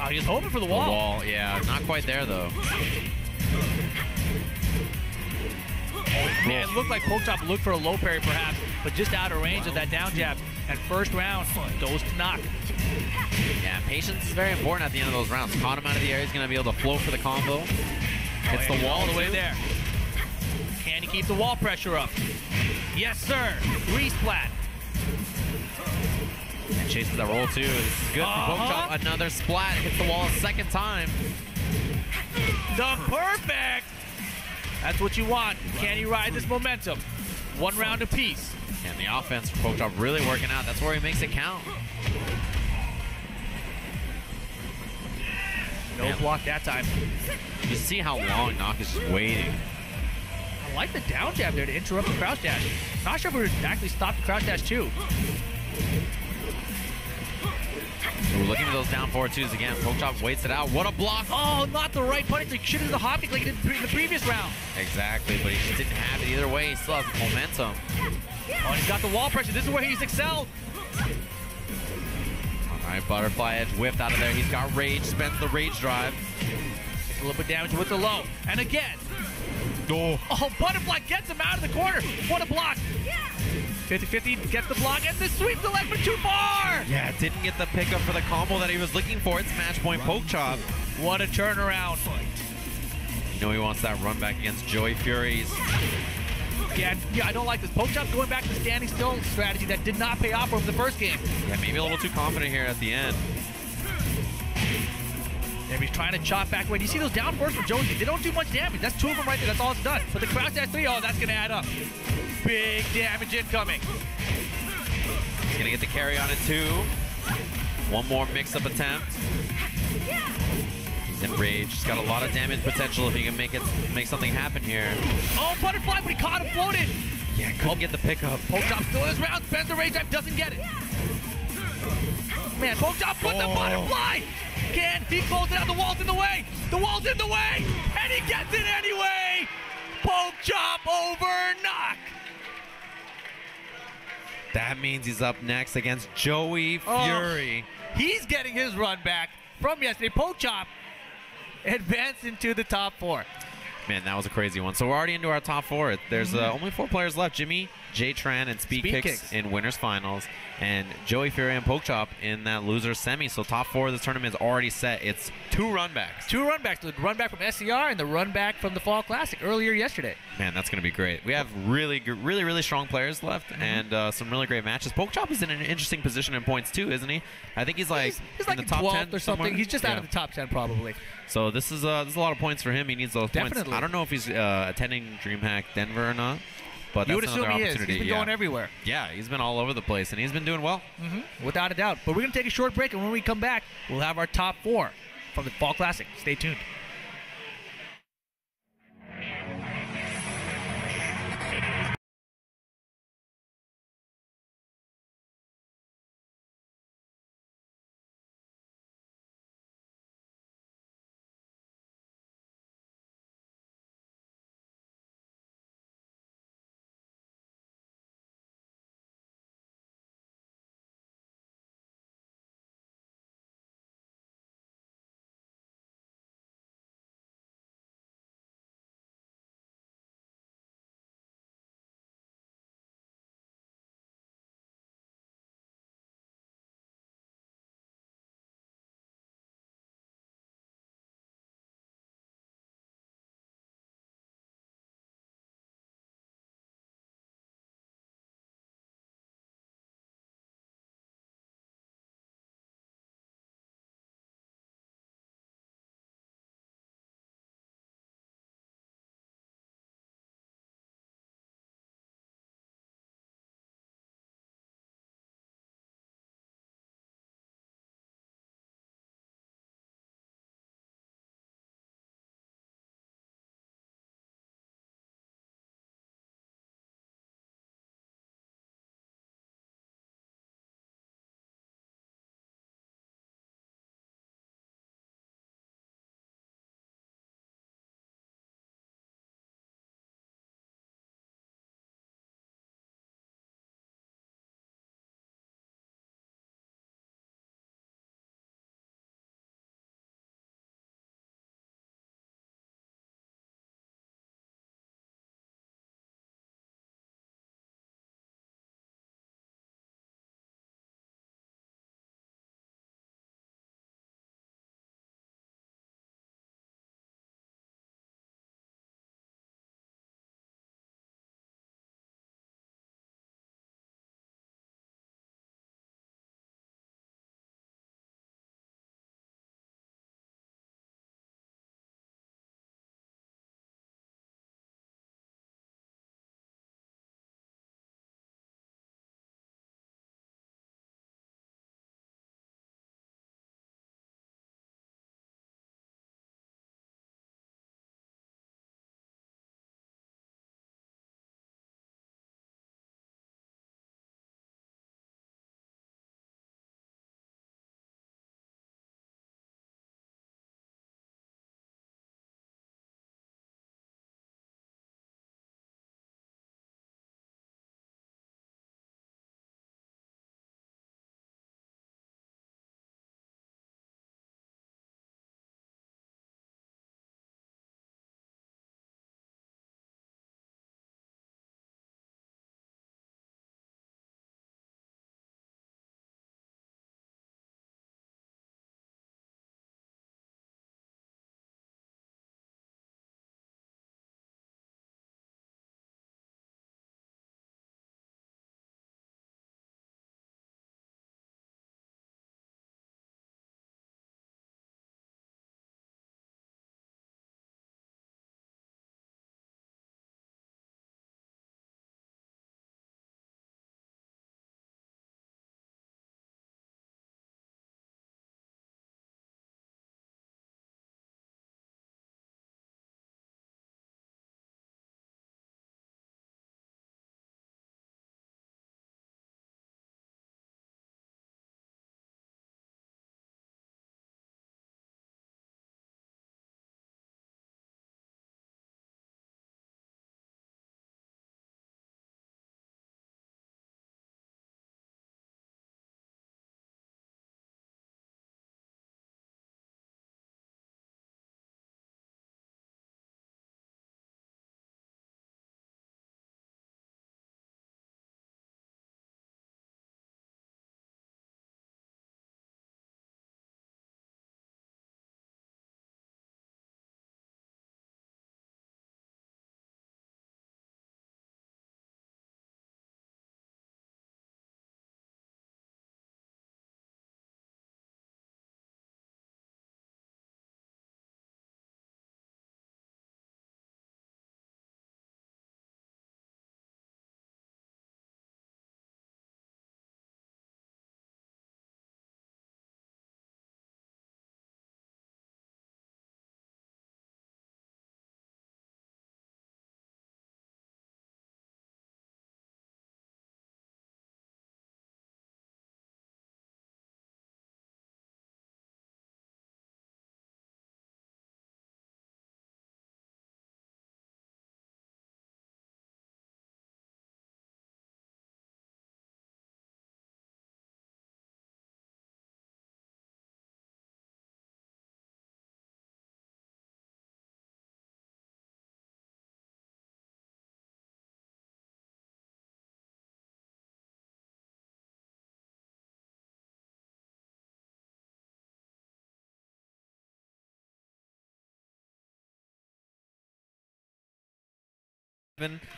Oh, he's hoping for the The wall. wall, yeah, not quite there though. Man, it looked like Pokchop looked for a low parry perhaps, but just out of range of that down jab. And first round goes to Nock. Yeah, patience is very important at the end of those rounds. Caught him out of the air, he's going to be able to float for the combo. Hits the wall all the way too. there. Can he keep the wall pressure up? Yes, sir. Resplat. And chases that roll too. This is good for Pokechop. Another splat, hits the wall a second time. The perfect. That's what you want. Can he ride this momentum? 1 round apiece. And the offense for Pokechop really working out. That's where he makes it count. No block that time. You see how long Nock is just waiting. I like the down jab there to interrupt the crouch dash. Not sure if we would actually stop the crouch dash too. So we're looking at those down forward twos again. Pokechop waits it out. What a block. Oh, not the right punish. He should have did the hop kick like he did in the previous round. Exactly, but he just didn't have it either way. He still has momentum. Oh, and he's got the wall pressure. This is where he's excelled. All right, butterfly edge whipped out of there. He's got rage, spends the rage drive. Takes a little bit of damage with the low. And again. Oh, butterfly gets him out of the corner. What a block. 50-50 gets the block and the sweep the leg but too far. Yeah, didn't get the pickup for the combo that he was looking for. It's match point Pokechop. What a turnaround. You know he wants that run back against Joey Furies. Yeah, I don't like this. Pokechop going back to the standing still strategy that did not pay off for him the first game. Yeah, maybe a little too confident here at the end. And he's trying to chop back away. Do you see those down force from Josie? They don't do much damage. That's 2 of them right there. That's all it's done. But the crouch dash 3, oh, that's going to add up. Big damage incoming. He's going to get the carry on it too. One more mix-up attempt. And Rage, he's got a lot of damage potential if he can make something happen here. Oh, butterfly, but he caught him floated. Yeah, couldn't get the pickup. Pokechop still in his round, spends the rage, doesn't get it. Man, Pokechop put the butterfly. Can he close it out? The wall's in the way. The wall's in the way, and he gets it anyway. Pokechop over knock. That means he's up next against Joey Fury. He's getting his run back from yesterday. Pokechop advanced into the top 4. Man, that was a crazy one. So we're already into our top 4. There's only 4 players left. jimmyjtran and Speedkicks in winners finals, and Joey Fury and Pokchop in that loser semi. So top 4 of this tournament is already set. It's 2 runbacks. 2 runbacks. The run back from SCR and the run back from the Fall Classic earlier yesterday. Man, that's going to be great. We have really strong players left, and some really great matches. Pokechop is in an interesting position in points too, isn't he? I think he's like in the top 10 or something. somewhere. He's just out of the top 10 probably. So this is a lot of points for him. He needs those Definitely. points. I don't know if he's attending DreamHack Denver or not, but You that's would assume another he is. opportunity. He's been going everywhere. Yeah, he's been all over the place, and he's been doing well. Without a doubt. But we're going to take a short break, and when we come back, we'll have our top 4 from the Fall Classic. Stay tuned.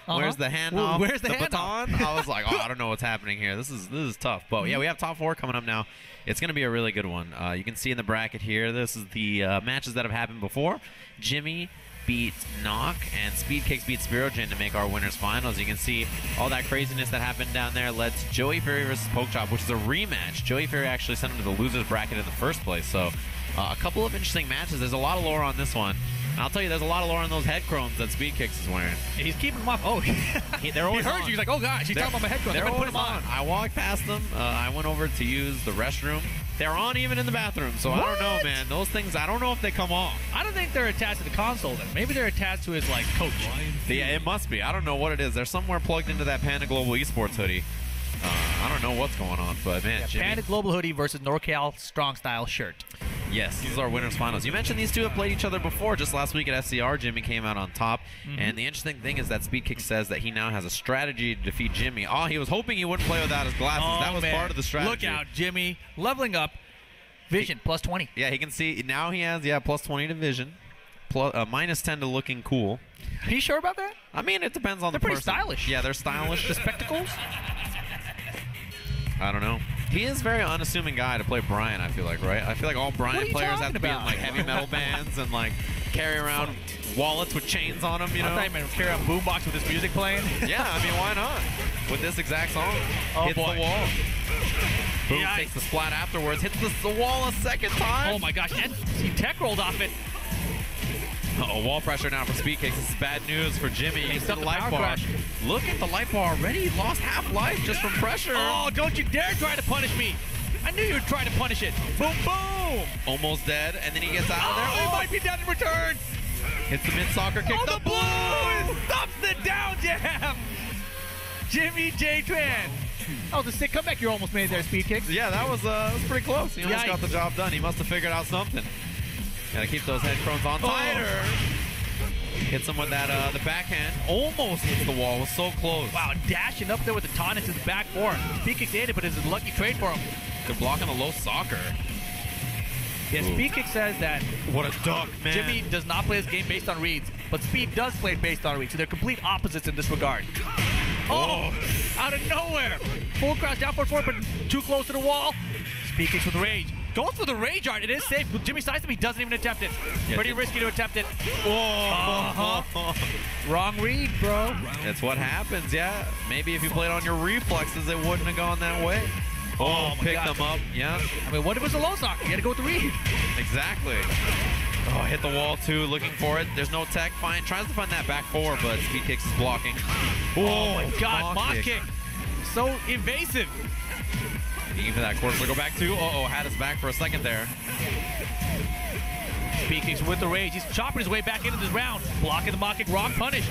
Where's the handoff? Where's the baton? I was like, oh, I don't know what's happening here. This is tough. But yeah, we have top 4 coming up now. It's going to be a really good one. You can see in the bracket here, this is the matches that have happened before. Jimmy beat Knock and Speedkicks beat Spirogen to make our winners finals. You can see all that craziness that happened down there led to Joey Fury versus Pokechop, which is a rematch. Joey Fury actually sent him to the losers bracket in the first place. So a couple of interesting matches. There's a lot of lore on this one. And I'll tell you, there's a lot of lore on those head chromes that Speedkicks is wearing. He's keeping them up. Oh, they're always he heard on. you. He's like, oh gosh, he's talking about my head chromes. They're I'm gonna always put them on. I walked past them. I went over to use the restroom. They're on even in the bathroom. So What? I don't know, man. Those things, I don't know if they come off. I don't think they're attached to the console then. Maybe they're attached to his like coach. Yeah, it must be. I don't know what it is. They're somewhere plugged into that Panda Global Esports hoodie. I don't know what's going on, but man, Jimmy. Panda Global hoodie versus NorCal Strong Style shirt. Yes, this is our winners finals. You mentioned these two have played each other before. Just last week at SCR, Jimmy came out on top. And the interesting thing is that Speedkick says that he now has a strategy to defeat Jimmy. Oh, he was hoping he wouldn't play without his glasses. Oh, that was man. part of the strategy. Look out, Jimmy. Leveling up. Vision, plus 20. Yeah, he can see. Now he has, plus 20 to vision. Plus, minus 10 to looking cool. Are you sure about that? I mean, it depends on the pretty person. stylish. Yeah, they're stylish. The spectacles? I don't know. He is a very unassuming guy to play Brian, I feel like, right? I feel like all Brian players have to be in like heavy metal bands and like carry around wallets with chains on them, you know? I thought you meant carry around boombox with his music playing. Yeah, I mean, why not? With this exact song. Oh, hits boy. the wall. Boom, Yikes. takes the splat afterwards. Hits the wall a second time. Oh my gosh, and he tech rolled off it. Uh-oh, wall pressure now for Speedkicks. This is bad news for Jimmy. He's stuck the the life power bar. crash. Look at the life bar already. He lost half life just from pressure. Oh, don't you dare try to punish me. I knew you would try to punish it. Boom, boom. Almost dead, and then he gets out of there. Oh, he might be dead in return. Hits the mid-soccer kick. Oh, the blue stops the down jam. jimmyjtran. That was a sick comeback you almost made there, Speedkicks. Yeah, that was pretty close. He almost Yikes. got the job done. He must have figured out something. Gotta keep those head chromes on tighter. Hits him with that the backhand. Almost hits the wall. Was so close. Wow, dashing up there with the tonics in the back four. Speedkicks ate it, but it's a lucky trade for him. Good block on the low soccer. Yeah, Speedkicks says that What a duck, man. Jimmy does not play his game based on reads, but Speed does play based on reads, so they're complete opposites in this regard. Oh, out of nowhere. Full crouch down for 4, but too close to the wall. Speedkicks with rage. Goes for the rage art. It is safe. With Jimmy sized him, he doesn't even attempt it. Yeah, Pretty risky to attempt it. Whoa. Wrong read, bro. That's what happens, yeah. Maybe if you played on your reflexes, it wouldn't have gone that way. Oh, my picked God. them up, yeah. I mean, what if it was a low sock? You had to go with the read. Exactly. Oh, hit the wall too, looking for it. There's no tech. Tries to find that back four, but Speedkicks is blocking. Oh my God, mock kick. So evasive. Even for that quarter to go back to. Had his back for a second there. Speedkicks with the rage. He's chopping his way back into this round. Blocking the mock kick, wrong punish.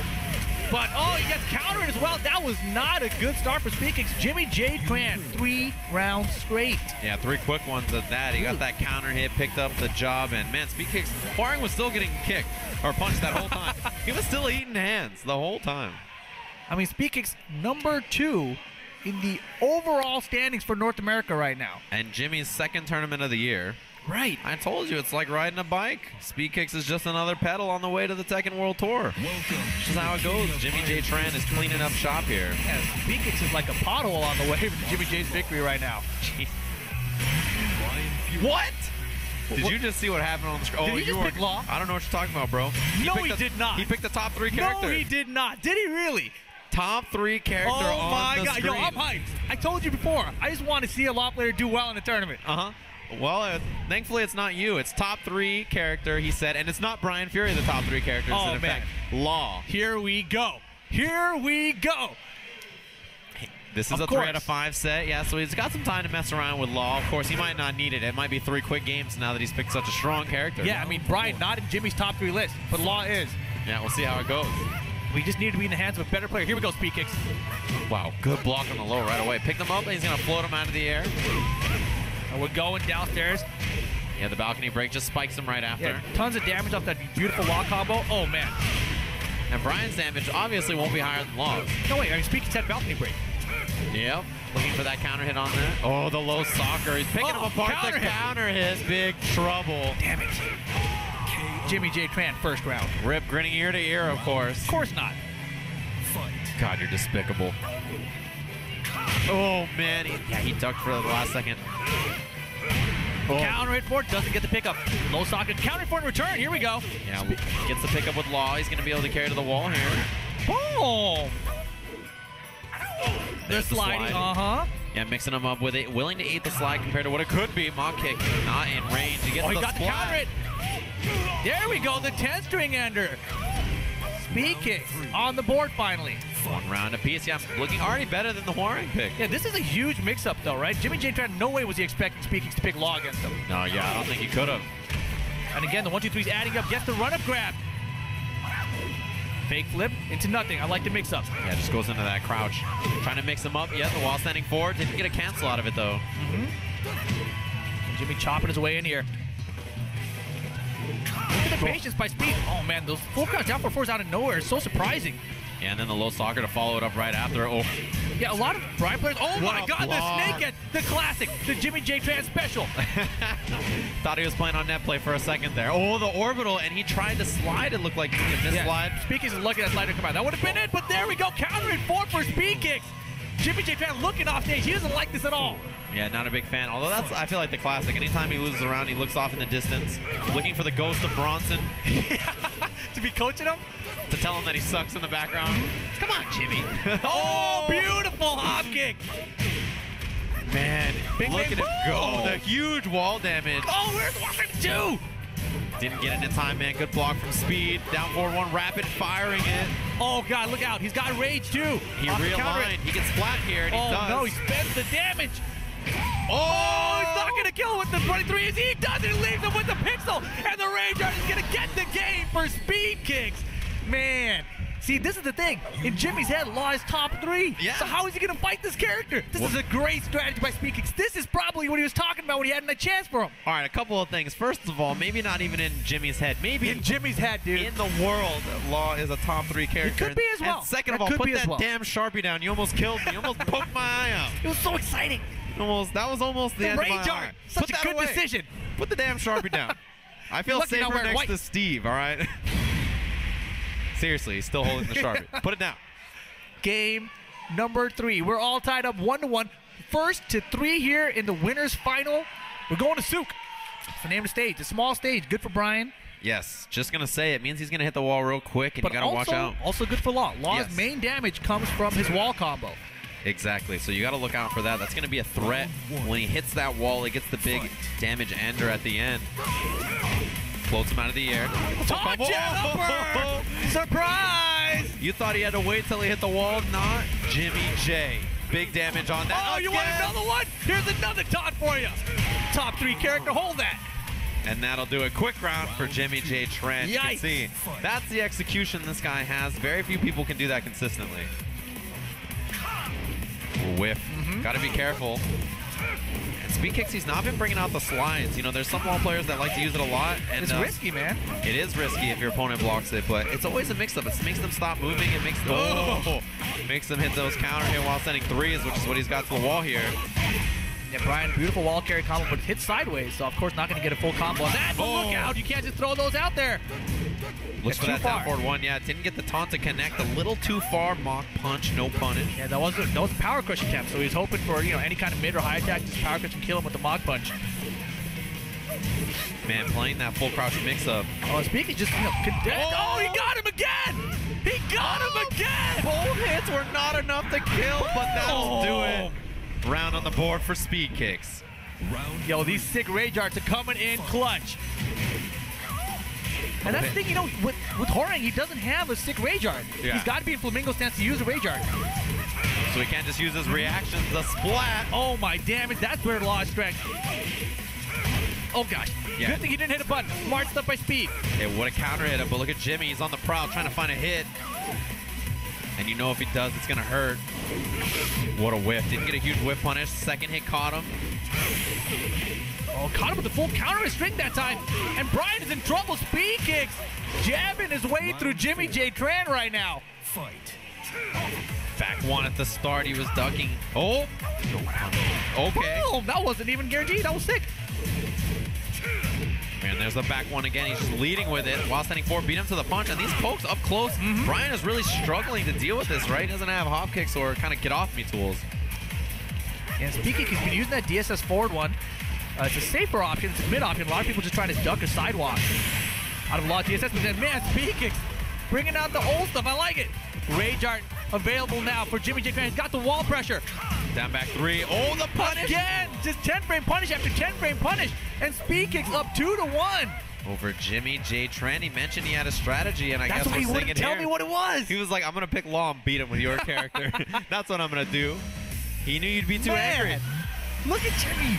But, he gets countered as well. That was not a good start for Speedkicks. jimmyjtran, 3 rounds straight. Yeah, 3 quick ones at that. He got that counter hit, picked up the job, and man, Speedkicks, Faring was still getting kicked or punched that whole time. He was still eating hands the whole time. I mean, Speedkicks #2 in the overall standings for North America right now. And Jimmy's 2nd tournament of the year. Right. I told you, it's like riding a bike. Speedkicks is just another pedal on the way to the Tekken World Tour. This is how it goes. jimmyjtran is cleaning up shop here. Yeah, Speedkicks is like a pothole on the way to Jimmy J's victory right now. What? Did you just see what happened on the screen? Did he just pick Law? I don't know what you're talking about, bro. No, he did not. He picked the top 3 character. No, he did not. Did he really? Top 3 character on the screen. Oh my God. Yo, I'm hyped. I told you before. I just want to see a law player do well in the tournament. Well, thankfully it's not you. It's top 3 character, he said. And it's not Brian Fury, the top 3 characters. Oh, in man. fact, Law. Here we go. Here we go. This is Of a course. 3 out of 5 set. Yeah, so he's got some time to mess around with Law. Of course, he might not need it. It might be 3 quick games now that he's picked such a strong character. Yeah, I mean, Brian not in Jimmy's top 3 list, but Law is. Yeah, we'll see how it goes. We just need to be in the hands of a better player. Here we go, Speedkicks. Wow, good block on the low right away. Picked him up, and he's going to float him out of the air. And we're going downstairs. Yeah, the balcony break just spikes him right after. Yeah, tons of damage off that beautiful Law combo. Oh, man. And Brian's damage obviously won't be higher than Law's. No, wait, I mean, Speedkicks had balcony break. Yep. Looking for that counter hit on that. Oh, the low soccer. He's picking him apart. Counter The hit. counter hit. Big trouble. Damn it. Jimmyjtran, first round. Rip grinning ear to ear, of course. Of course not. God, you're despicable. Oh, man. He ducked for the last second. Oh. Counter it for it, doesn't get the pickup. Low socket, counter for it in return. Here we go. Yeah, gets the pickup with Law. He's going to be able to carry to the wall here. Boom! There's the sliding, slide. Yeah, mixing him up with it. Willing to eat the slide compared to what it could be. Mock kick, not in range. He gets he the got the counter it. There we go, the 10-string ender. Speedkicks on the board finally. One round apiece. Yeah, looking already better than the Huarang pick. Yeah, this is a huge mix-up though, right? jimmyjtran, no way was he expecting Speedkicks to pick Law against him. No, yeah, I don't think he could have. And again, the 1-2-3's adding up, gets the run-up grab. Fake flip into nothing. I like the mix-up. Yeah, just goes into that crouch. Trying to mix him up. Yeah, the wall standing forward. Didn't get a cancel out of it though. Jimmy chopping his way in here. Look at the patience by Speed. Oh man, those full crouch down for fours out of nowhere is so surprising. Yeah, and then the low soccer to follow it up right after. Oh. Yeah, a lot of Brian players. Oh my God, block. the snakehead, the classic, the jimmyjtran special. Thought he was playing on net play for a second there. Oh, the orbital, and he tried to slide. It looked like he missed slide. Speedkicks is lucky that slider come out. That would have been it, but there we go. Countering four for Speedkicks. jimmyjtran looking off stage. He doesn't like this at all. Yeah, not a big fan. Although that's, I feel like the classic. Anytime he loses around, he looks off in the distance, looking for the ghost of Bronson. To be coaching him? To tell him that he sucks in the background. Come on, Jimmy. Oh, beautiful hop kick. Man, Big look at him go. boom. The huge wall damage. Oh, where's 152? Didn't get it in time, man. Good block from Speed. Down forward one, rapid firing it. Oh, God, look out. He's got rage, too. He realigned. He gets flat here, and he does. Oh, no, he spends the damage. Oh, he's not going to kill him with the 23 as he does it. He leaves him with the pixel, and the Ranger is going to get the game for Speedkicks. Man. See, this is the thing. In Jimmy's head, Law is top 3. Yeah. So how is he going to fight this character? This is a great strategy by Speedkicks. This is probably what he was talking about when he hadn't a chance for him. All right, a couple of things. First of all, maybe not even in Jimmy's head. Maybe in Jimmy's head, dude. In the world, Law is a top 3 character. It could be as well. And second of all, put that damn Sharpie down. You almost killed me. You almost poked my eye out. It was so exciting. That was almost the end of my eye. Such a good decision. Put the damn Sharpie down. I feel safer next to Steve, all right? Seriously, he's still holding the Sharpie. Put it down. Game number 3. We're all tied up 1-1. First to 3 here in the winners final. We're going to Souk. It's the name of the stage. A small stage. Good for Brian. Yes, just going to say it means he's going to hit the wall real quick, and you got to watch out. Also good for Law. Law's main damage comes from his wall combo. Exactly, so you got to look out for that. That's going to be a threat. When he hits that wall, he gets the big damage ender at the end. Floats him out of the air. Surprise! You thought he had to wait till he hit the wall? Not Jimmy J. Big damage on that. Oh, you want another one? Here's another taunt for you. Top 3 character, hold that. And that'll do a quick round for jimmyjtran. You can see, that's the execution this guy has. Very few people can do that consistently. Whiff. Got to be careful. And Speedkicks, he's not been bringing out the slides. You know, there's some wall players that like to use it a lot. And it's risky, man. It is risky if your opponent blocks it, but it's always a mix-up. It makes them stop moving. It makes makes them hit those counter hit while sending 3s, which is what he's got to the wall here. Yeah, Brian, beautiful wall carry combo, but hit sideways, so of course not going to get a full combo on that. But look out, you can't just throw those out there. Looks for that down forward one. Yeah, didn't get the taunt to connect. A little too far. Mock punch, no punish. Yeah, that was a power crush attempt. So he's hoping for any kind of mid or high attack, just power crush and kill him with the mock punch. Man, playing that full crouch mix up. Oh, speaking just oh, he got him again! He got him again! Both hits were not enough to kill, but that'll do it. Round on the board for Speedkicks. Yo, these sick rage arts are coming in clutch. And that's the thing, with Huarang, he doesn't have a sick rage art. Yeah. He's got to be in Flamingo stance to use a rage art. So he can't just use his reactions, the splat. Oh my damn it, that's where Law is strength. Oh gosh, good thing he didn't hit a button. Smart stuff by Speed. It would have counter hit him, but look at Jimmy, he's on the prowl trying to find a hit. And you know if he does, it's gonna hurt. What a whiff, didn't get a huge whiff punish. Second hit caught him. Oh, caught him with the full counter string that time. And Brian is in trouble. Speedkicks jabbing his way through jimmyjtran right now. Fight. Back one at the start, he was ducking. Oh, okay. Oh, that wasn't even guaranteed. That was sick. And there's the back one again. He's just leading with it while standing forward. Beat him to the punch. And these pokes up close. Brian is really struggling to deal with this, right? He doesn't have hop kicks or kind of get off me tools. And Speedkicks, he's been using that DSS forward one. It's a safer option. It's a mid option. A lot of people just trying to duck a sidewalk out of a lot of DSS. But then, man, Speedkicks bringing out the old stuff. I like it. Rage Art available now for jimmyjtran. He's got the wall pressure. Down back 3. Oh, the punish! Again! Just 10-frame punish after 10-frame punish. And Speedkicks up 2-1. Over jimmyjtran. He mentioned he had a strategy, and I guess we're seeing it here. That's why he wouldn't tell me what it was. He was like, I'm going to pick Law and beat him with your character. That's what I'm going to do. He knew you'd be too angry. Look at Jimmy.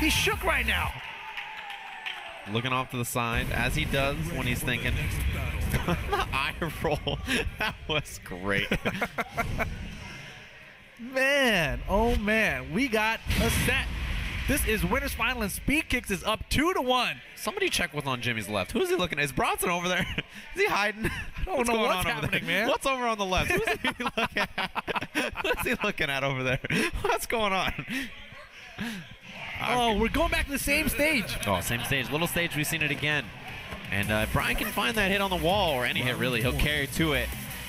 He's shook right now. Looking off to the side, as he does when he's thinking. The eye roll. That was great. Man, oh man, we got a set. This is winners final, and Speedkicks is up 2-1. Somebody check what's on Jimmy's left. Who is he looking at? Is Bronson over there? Is he hiding? I don't know what's happening, man. What's over on the left? Who's he looking at? What's he looking at over there? What's going on? Oh, we're going back to the same stage. Oh, same stage. Little stage, we've seen it again. And Brian can find that hit on the wall, or any hit really. He'll carry to it.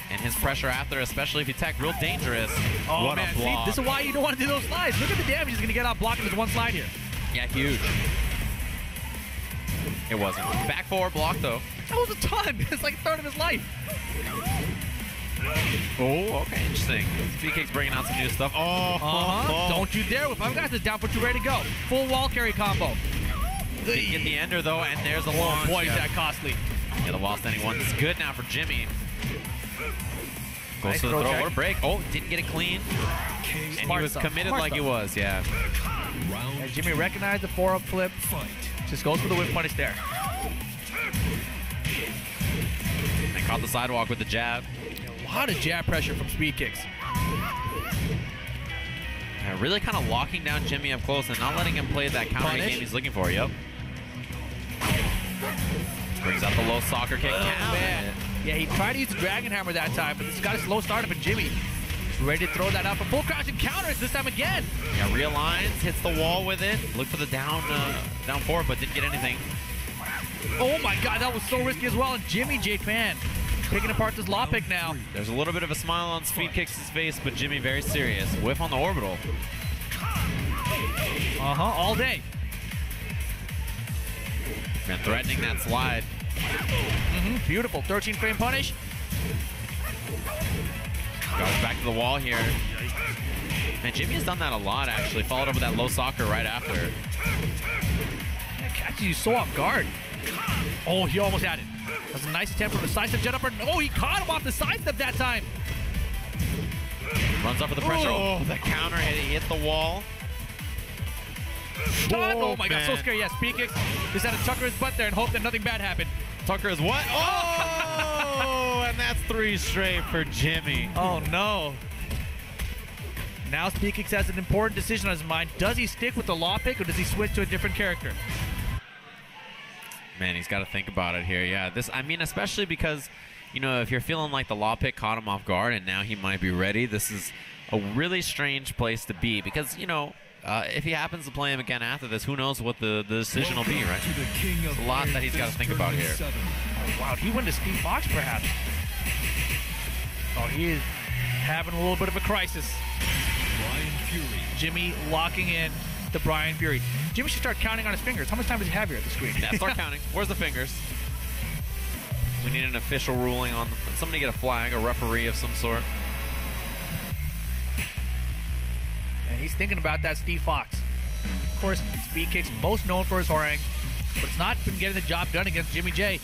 And his pressure after, especially if you tech, real dangerous. Oh, what man, a block. see, this is why you don't want to do those slides. Look at the damage he's going to get out blocking this one slide here. Yeah, huge. It wasn't. Back forward block, though. That was a ton. It's like a third of his life. Oh, okay, interesting. Speedkicks bringing out some new stuff. Oh, Don't you dare. If I've got this down, put you ready to go. Full wall carry combo. Didn't get the ender, though, and there's a launch. Boy, is that costly. Yeah, the wall standing one. It's good now for Jimmy. Goes Nice to the throw throw. check. What a break. Oh, didn't get it clean. And Smart he was stuff. committed Smart like he stuff. was, yeah. And Jimmy recognized the 4-up flip. Just goes for the whip punish there. And caught the sidewalk with the jab. A lot of jab pressure from Speedkicks. Yeah, really kind of locking down Jimmy up close and not letting him play that counter Punish. game he's looking for. Yep. Brings out the low soccer kick. Oh, Down. man. Yeah, he tried to use the Dragon Hammer that time, but this got a slow startup, and Jimmy is ready to throw that out for full crouch and counters this time again. Yeah, realigns, hits the wall with it. Look for the down forward, but didn't get anything. Oh my god, that was so risky as well. And jimmyjtran picking apart this law pick now. There's a little bit of a smile on Speedkicks' face, but Jimmy very serious. Whiff on the orbital. All day. And threatening that slide. Beautiful 13-frame punish. Goes back to the wall here. And Jimmy has done that a lot, actually. Followed up with that low soccer right after. That catches you so off guard. Oh, he almost had it. That was a nice attempt from the sidestep jet upper. Oh, he caught him off the sidestep that time. Runs up with the pressure. Oh. Oh, the counter hit. He hit the wall. Oh my god, so man. scary. Yeah, Speedkicks just had to tucker his butt there and hope that nothing bad happened. Tucker is what? Oh, and that's 3 straight for Jimmy. Oh no. Now Speedkicks has an important decision on his mind. Does he stick with the law pick or does he switch to a different character? Man, he's got to think about it here. Yeah, I mean, especially because, you know, if you're feeling like the law pick caught him off guard and now he might be ready, this is a really strange place to be because, you know, if he happens to play him again after this, who knows what the decision will be, right? There's a lot that he's got to think about here. Oh, wow, he went to Steve Fox perhaps. Oh, he is having a little bit of a crisis. Brian Fury. Jimmy locking in to Brian Fury. Jimmy should start counting on his fingers. How much time does he have here at the screen? Yeah, start counting. Where's the fingers? We need an official ruling on somebody get a flag, a referee of some sort. And he's thinking about that Steve Fox. Of course, Speedkicks most known for his Horang, but it's not been getting the job done against Jimmy J.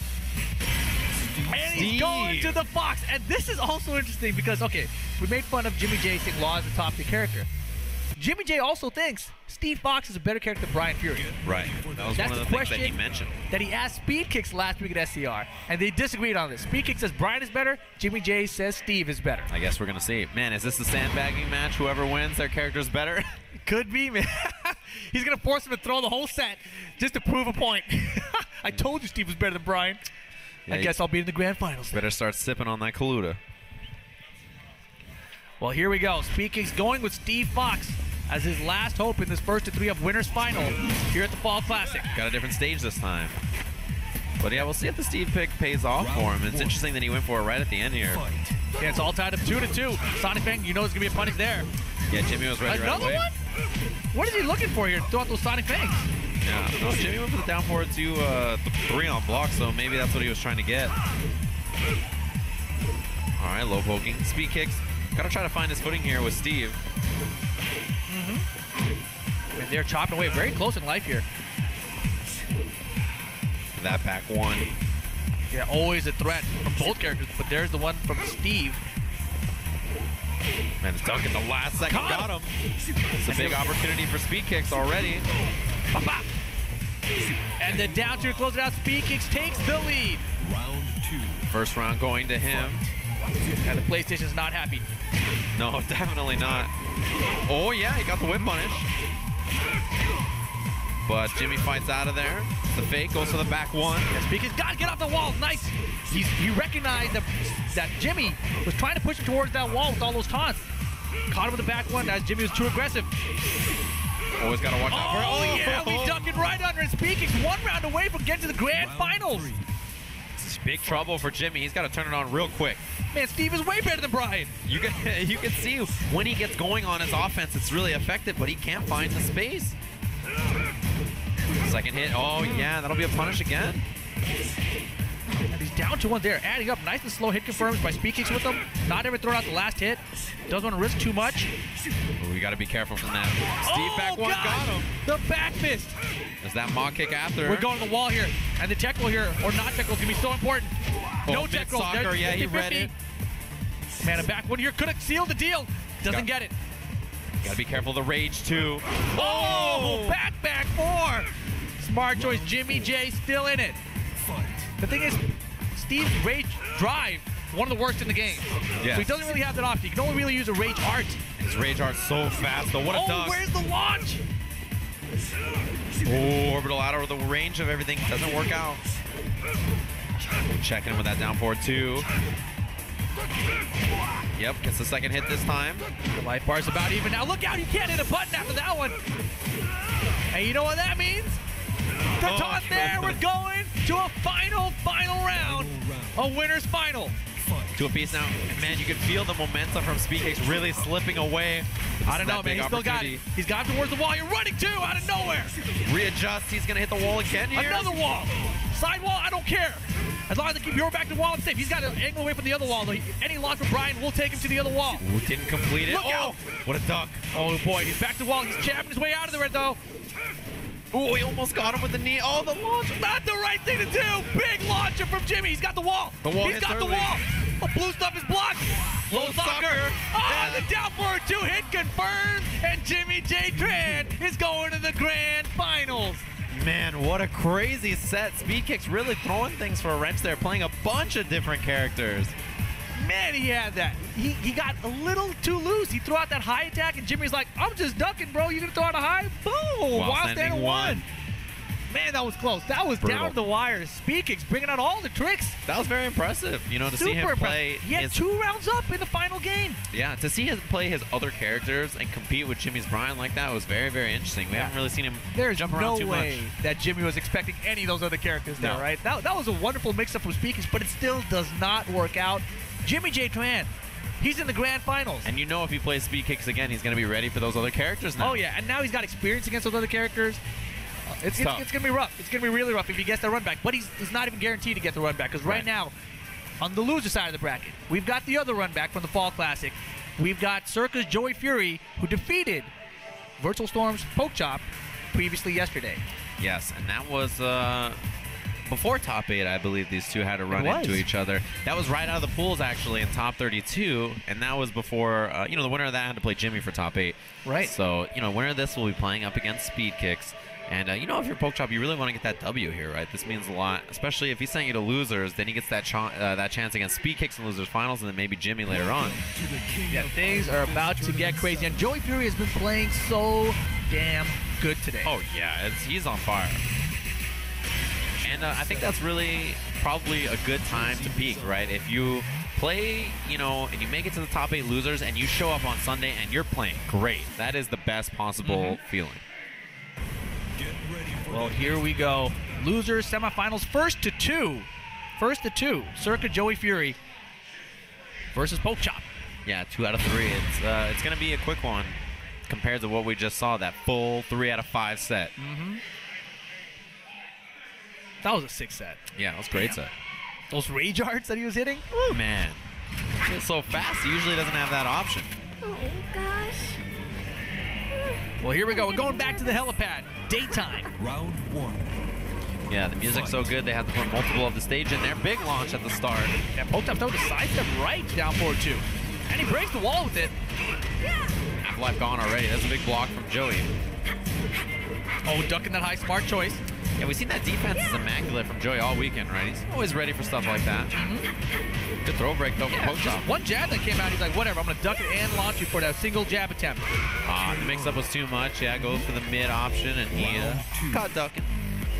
And he's going to the Fox. And this is also interesting because, okay, we made fun of Jimmy J saying Law is the top tier character. Jimmy J also thinks Steve Fox is a better character than Brian Fury. Right. That was That's one of the the things that he question mentioned. that he asked Speedkicks last week at SCR, and they disagreed on this. Speedkicks says Brian is better. Jimmy J says Steve is better. I guess we're going to see. Man, is this the sandbagging match? Whoever wins, their character's better? Could be, man. He's going to force him to throw the whole set just to prove a point. I told you Steve was better than Brian. Yeah, I guess I'll be in the grand finals. Better start sipping on that Kaluta. Well, here we go. Speedkicks going with Steve Fox as his last hope in this first of 3 of winners final here at the Fall Classic. Got a different stage this time. But yeah, we'll see if the Steve pick pays off for him. It's interesting that he went for it right at the end here. Yeah, it's all tied up 2-2. Sonic Fang, you know it's gonna be a punish there. Yeah, Jimmy was ready right Another away. one? What is he looking for here? Throw out those Sonic Fangs. Yeah, no, Jimmy went for the down forward 2-3 on block, so maybe that's what he was trying to get. All right, low poking. Speed kicks. Gotta try to find his footing here with Steve. And they're chopping away very close in life here. That back one. Yeah, always a threat from both characters, but there's the one from Steve. Man, it's Duncan the last second got him. It's a big opportunity for Speed Kicks already. And the down to close it out. Speed Kicks takes the lead. Round 2. First round going to him. And the PlayStation's not happy. No, definitely not. Oh yeah, he got the whip punish. But Jimmy fights out of there. The fake goes for the back one. Yeah, Speed Kicks gotta get off the wall. Nice. He recognized that Jimmy was trying to push him towards that wall with all those taunts. Caught him with the back one as Jimmy was too aggressive. Always gotta watch out for it. Oh yeah, we duck it right under. And Speed Kicks 1 round away from getting to the grand finals. It's big trouble for Jimmy. He's got to turn it on real quick. Man, Steve is way better than Brian. You can see when he gets going on his offense, it's really effective, but he can't find the space. Second hit. Oh yeah, that'll be a punish again. And he's down to 1 there, adding up. Nice and slow hit confirms by Speed Kicks with him. Not ever throwing out the last hit. Doesn't want to risk too much. Oh, we got to be careful from that. Steve back one got him. The back fist. There's that mock kick after. We're going to the wall here. And the tech roll here, or not tech roll, is going to be so important. No tech roll. Soccer, yeah, he read it. Man, a back one here could have sealed the deal. Doesn't get it. Got to be careful of the rage, too. Oh, back 4. Smart choice. Jimmy J still in it. The thing is, Steve's rage drive, one of the worst in the game. Yes. So he doesn't really have that option. You can only really use a rage art. His rage art's so fast, though. What a dunk. Where's the launch? Oh, orbital out of the range of everything. Doesn't work out. Checking him with that down forward 2. Yep, gets the second hit this time. The life bar's about even now. Look out, you can't hit a button after that one. And you know what that means? The taunt there, we're going to a final round. A winner's final. To a piece now. And man, you can feel the momentum from Speedkicks really slipping away. I don't know, man. He's still got it. He's got towards the wall. You're running too, out of nowhere. Readjust. He's going to hit the wall again here. Another wall. Side wall, I don't care. As long as they keep your back to the wall, I'm safe. He's got to angle away from the other wall. Any launch from Brian will take him to the other wall. Ooh, didn't complete it. Look out. What a duck. Oh, boy. He's back to the wall. He's chapping his way out of there, though. Oh, he almost got him with the knee. Oh, the launch. Not the right thing to do. Big launcher from Jimmy. He's got the wall. He's got the wall. The blue stuff is blocked. Low soccer. Oh, the down forward 2 hit confirmed. And jimmyjtran is going to the grand finals. Man, what a crazy set. Speedkicks really throwing things for a wrench there, playing a bunch of different characters. Man, he had that. He got a little too loose. He threw out that high attack, and Jimmy's like, I'm just ducking, bro. You gonna throw out a high? Boom! While standing 1. Man, that was close. That was brutal. Down to the wire. Speedkicks bringing out all the tricks. That was very impressive, you know, to see him play. He had 2 rounds up in the final game. Yeah, to see him play his other characters and compete with Jimmy's Brian like that was very, very interesting. We haven't really seen him jump around too much. There's no way that Jimmy was expecting any of those other characters there, right? That was a wonderful mix-up from Speedkicks, but it still does not work out. jimmyjtran, he's in the grand finals. And you know if he plays Speedkicks again, he's going to be ready for those other characters now. Oh, yeah, and now he's got experience against those other characters. It's going to be rough. It's going to be really rough if he gets the run back. But he's not even guaranteed to get the run back because right now, on the loser side of the bracket, we've got the other run back from the Fall Classic. We've got Circa's Joey Fury, who defeated Virtual Storm's Pokchop previously yesterday. Yes, and that was before top 8, I believe these two had to run into each other. That was right out of the pools, actually, in top 32, and that was before, you know, the winner of that had to play Jimmy for top 8. Right. So, you know, winner of this will be playing up against Speedkicks. And, you know, if you're Pokechop, you really want to get that W here, right? This means a lot, especially if he sent you to losers, then he gets that chance against Speedkicks in losers finals and then maybe Jimmy later on. Yeah, things are about to get crazy. And Joey Fury has been playing so damn good today. Oh, yeah, he's on fire. And I think that's really probably a good time to peak, right? If you play, you know, and you make it to the top 8 losers, and you show up on Sunday and you're playing great. That is the best possible feeling. Well, here we go. Losers, semifinals, first to two. Circa Joey Fury versus Pokchop. Yeah, 2 out of 3. It's going to be a quick one compared to what we just saw, that full 3 out of 5 set. That was a 6 set. Yeah, that was a great set. Those rage arts that he was hitting. Woo, man. It's so fast, he usually doesn't have that option. Oh, gosh. Well, here we go. We're going back to the helipad. Daytime. Round 1. Yeah, the music's so good, they have to put multiple of the stage in there. Big launch at the start. Yeah, Pokechop throwing the sidestep right down forward 2. And he breaks the wall with it. Half-life gone already. That's a big block from Joey. Oh, ducking that high, smart choice. Yeah, we've seen that defense is immaculate from Joey all weekend, right? He's always ready for stuff like that. Good throw break, though, from Pokechop. One jab that came out, he's like, whatever, I'm going to duck it and launch you for that single jab attempt. The mix-up was too much. Yeah, goes for the mid option, and he caught ducking.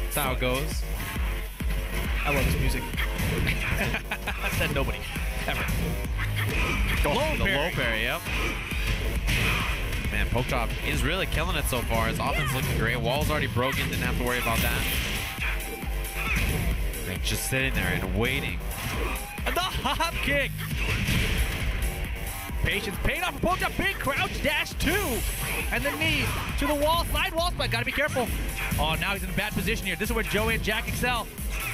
That's how it goes. I love this music. I said nobody. Ever. Low parry, yep. Man, Pokechop is really killing it so far. His offense looking great. Wall's already broken. Didn't have to worry about that. Like just sitting there and waiting. And the hop kick. Patience paying off for Pokechop. Big crouch dash 2. And the knee to the wall. Slide wall spike. Gotta be careful. Oh, now he's in a bad position here. This is where Joey and Jack excel.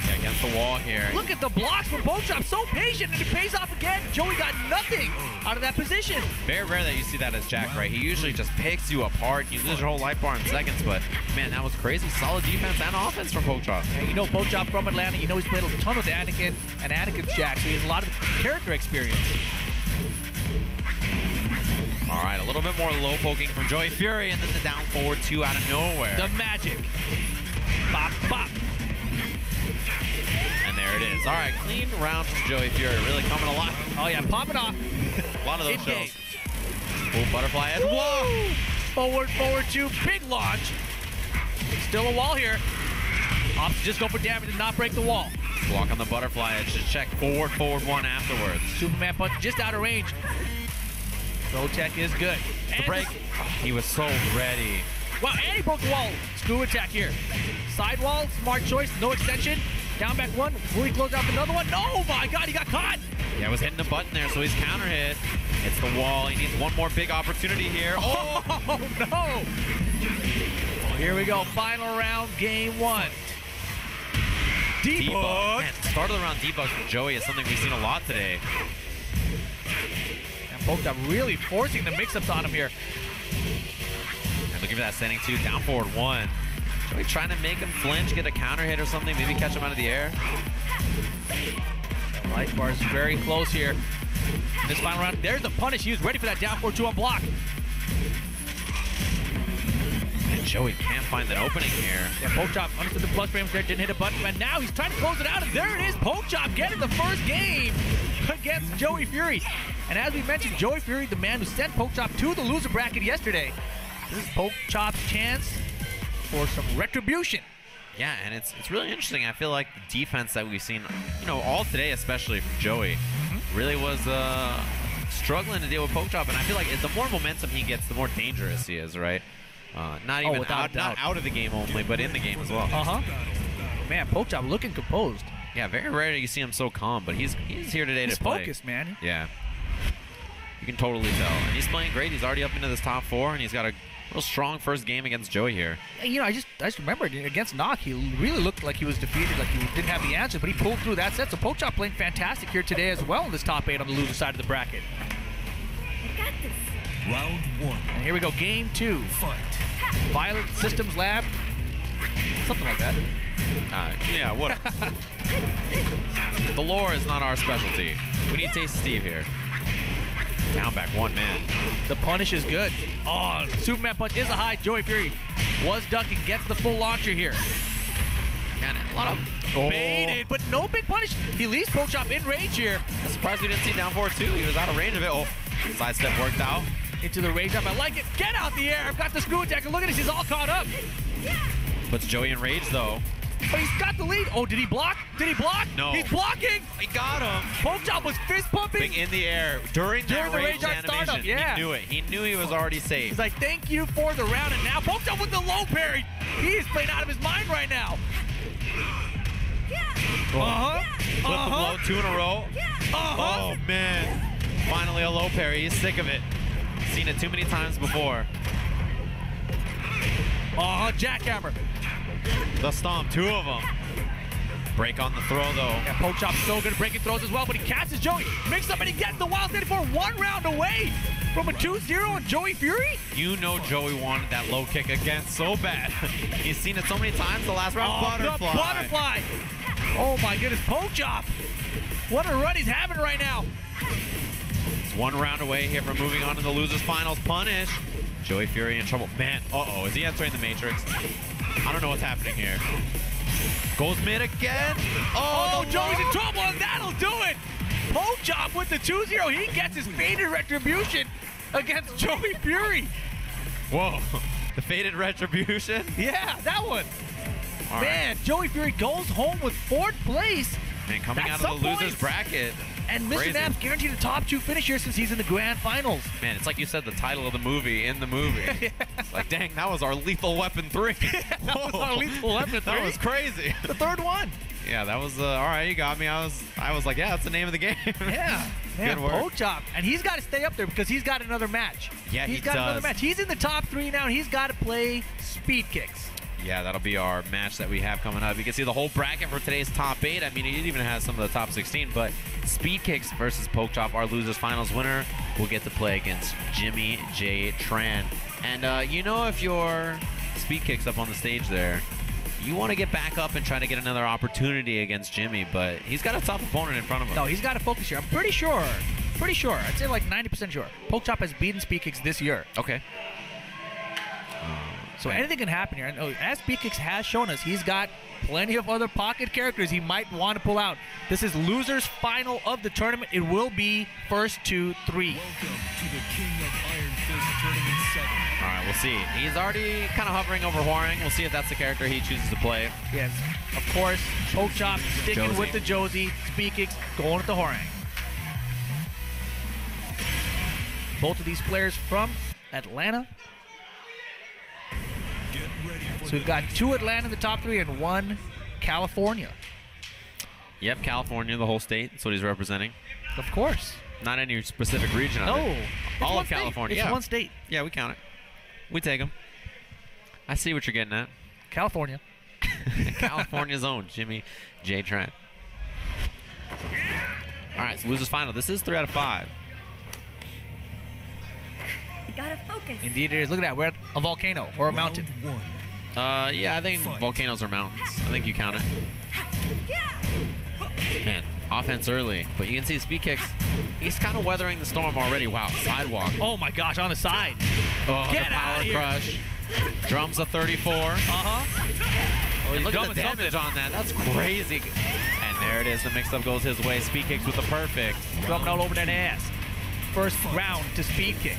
Yeah, against the wall here. Look at the blocks from Pokechop. So patient, and it pays off again. Joey got nothing out of that position. Very rare that you see that as Jack, right? He usually just picks you apart. You lose your whole life bar in seconds, but man, that was crazy. Solid defense and offense from Pokechop. And you know Pokechop from Atlanta. You know he's played a ton with Anakin and Anakin's Jack, so he has a lot of character experience. All right, a little bit more low poking from Joey Fury, and then the down forward 2 out of nowhere. The magic. Bop, bop. And there it is. All right, clean round from Joey Fury. Really coming alive. Oh, yeah, popping off. A lot of those In-game. shows. Oh, butterfly edge blow. Forward, forward 2. Big launch. Still a wall here. Opts just go for damage and not break the wall. Block on the butterfly edge. Just check forward, forward 1 afterwards. Superman punch just out of range. Throw tech is good. The break. Oh, he was so ready. Wow, and he broke the wall. Screw attack here. Side wall, smart choice, no extension. Down back 1. Will he close out another one? No, my God, he got caught. Yeah, I was hitting the button there, so he's counter hit. It's the wall. He needs one more big opportunity here. Oh, no. Well, here we go. Final round, game 1. Debug. Man, start of the round debug from Joey is something we've seen a lot today. And Pokechop really forcing the mix-ups on him here. And looking for that standing 2, down forward 1. Joey trying to make him flinch, get a counter hit or something, maybe catch him out of the air. Life bar is very close here. In this final round, there's the punish. He was ready for that down forward 2 on block. And Joey can't find an opening here. Yeah, Pokechop understood the plus frames there, didn't hit a button, but now he's trying to close it out, and there it is. Pokechop getting the first game against Joey Fury. And as we mentioned, Joey Fury, the man who sent Pokechop to the loser bracket yesterday. This is Pokechop's chance for some retribution. Yeah, and it's really interesting. I feel like the defense that we've seen, you know, all today, especially from Joey, really was struggling to deal with Pokechop. And I feel like the more momentum he gets, the more dangerous he is, right? Not even not out of the game only, but in the game as well. Man, Pokechop looking composed. Yeah, very rare you see him so calm, but he's here today to play. He's focused, man. Yeah. You can totally tell. And he's playing great. He's already up into this top 4, and he's got a real strong first game against Joey here. You know, I just remembered against Knock, he really looked like he was defeated, like he didn't have the answers, but he pulled through that set. So Pokechop playing fantastic here today as well in this top 8 on the loser side of the bracket. I got this. Round 1. And here we go, game 2. Fight. Violent Systems Lab. Something like that. Yeah, what? The lore is not our specialty. We need Taste Steve here. Down back 1 man. The punish is good. Oh, Superman punch is a high. Joey Fury was ducking, gets the full launcher here. Man, a lot of baited, but no big punish. He leaves Pokechop in range here. I'm surprised we didn't see down forward 2. He was out of range of it. Oh, side step worked out. Into the rage up. I like it. Get out the air. I've got the screw attack. Look at this. He's all caught up. Puts Joey in rage though. But he's got the lead. Oh, did he block? Did he block? No. He's blocking. He got him. Pokechop was fist pumping. In the air during that the rage Rage Art animation. startup, yeah. He knew it. He knew he was already safe. He's like, thank you for the round. And now Pokechop with the low parry. He is playing out of his mind right now. Flip the blow, 2 in a row. Oh, man. Finally a low parry. He's sick of it. Seen it too many times before. Jackhammer. The stomp, 2 of them. Break on the throw, though. Yeah, Pokechop's so good at breaking throws as well, but he catches Joey. Makes up and he gets the wild standing for 1 round away from a 2-0 on Joey Fury. You know Joey wanted that low kick again so bad. He's seen it so many times the last round. Butterfly. The butterfly. Oh my goodness, Pokechop. What a run he's having right now. It's 1 round away here from moving on to the losers finals. Punish. Joey Fury in trouble. Man, uh-oh, is he entering the Matrix? I don't know what's happening here. Goes mid again. Oh, Joey's in trouble, and that'll do it. Pokechop with the 2-0. He gets his faded retribution against Joey Fury. Whoa, the faded retribution? Yeah, that one. All Man, right. Joey Fury goes home with 4th place. Man, coming That's out of the some losers points. bracket. And Mr. Crazy. Knapp's guaranteed a top 2 finish here since he's in the grand finals. Man, it's like you said the title of the movie in the movie. It's like, dang, that was our Lethal Weapon 3. That was our Lethal Weapon 3. That was crazy. The 3rd one. Yeah, that was, all right, you got me. I was like, yeah, that's the name of the game. Yeah. Man, Good work. Pokechop. And he's got to stay up there because he's got another match. Yeah, he's he got another does. match. He's in the top 3 now, and he's got to play Speedkicks. Yeah, that'll be our match that we have coming up. You can see the whole bracket for today's top 8. I mean, it even has some of the top 16, but Speedkicks versus Pokechop, our losers finals winner, will get to play against jimmyjtran. And you know, if you're Speedkicks up on the stage there, you want to get back up and try to get another opportunity against Jimmy, but he's got a tough opponent in front of him. No, he's got to focus here. I'm pretty sure. I'd say like 90% sure. Pokechop has beaten Speedkicks this year. Okay. So anything can happen here. And as Speedkicks has shown us, he's got plenty of other pocket characters he might want to pull out. This is losers final of the tournament. It will be first to 3. Welcome to the King of Iron Fist Tournament 7. All right, we'll see. He's already kind of hovering over Huang. We'll see if that's the character he chooses to play. Yes, of course, Pokechop sticking Josie. with the Josie. Speedkicks going with the Horang. Both of these players from Atlanta. Get ready for So we've got 2 Atlanta in the top 3 and 1 California. Yep, California, the whole state. That's what he's representing. Of course. Not any specific region of No. it. It's All one of state. California. It's Yeah. one state. Yeah, we count it. We take them. I see what you're getting at. California. California's own jimmyjtran. All right, so losers final. This is 3 out of 5. You gotta focus. Indeed it is. Look at that. We're at a volcano or a mountain. Round 1. Yeah, I think volcanoes are mountains. I think you count it. Man, offense early, but you can see Speedkicks. He's kind of weathering the storm already. Wow, sidewalk. Oh my gosh, on the side. Oh, Get the power outta here. crush. Drums a 34. Oh, And he's look at going the damage on that. That's crazy. And there it is. The mix-up goes his way. Speedkicks with the perfect. Drumming all over that ass. First round to Speedkicks.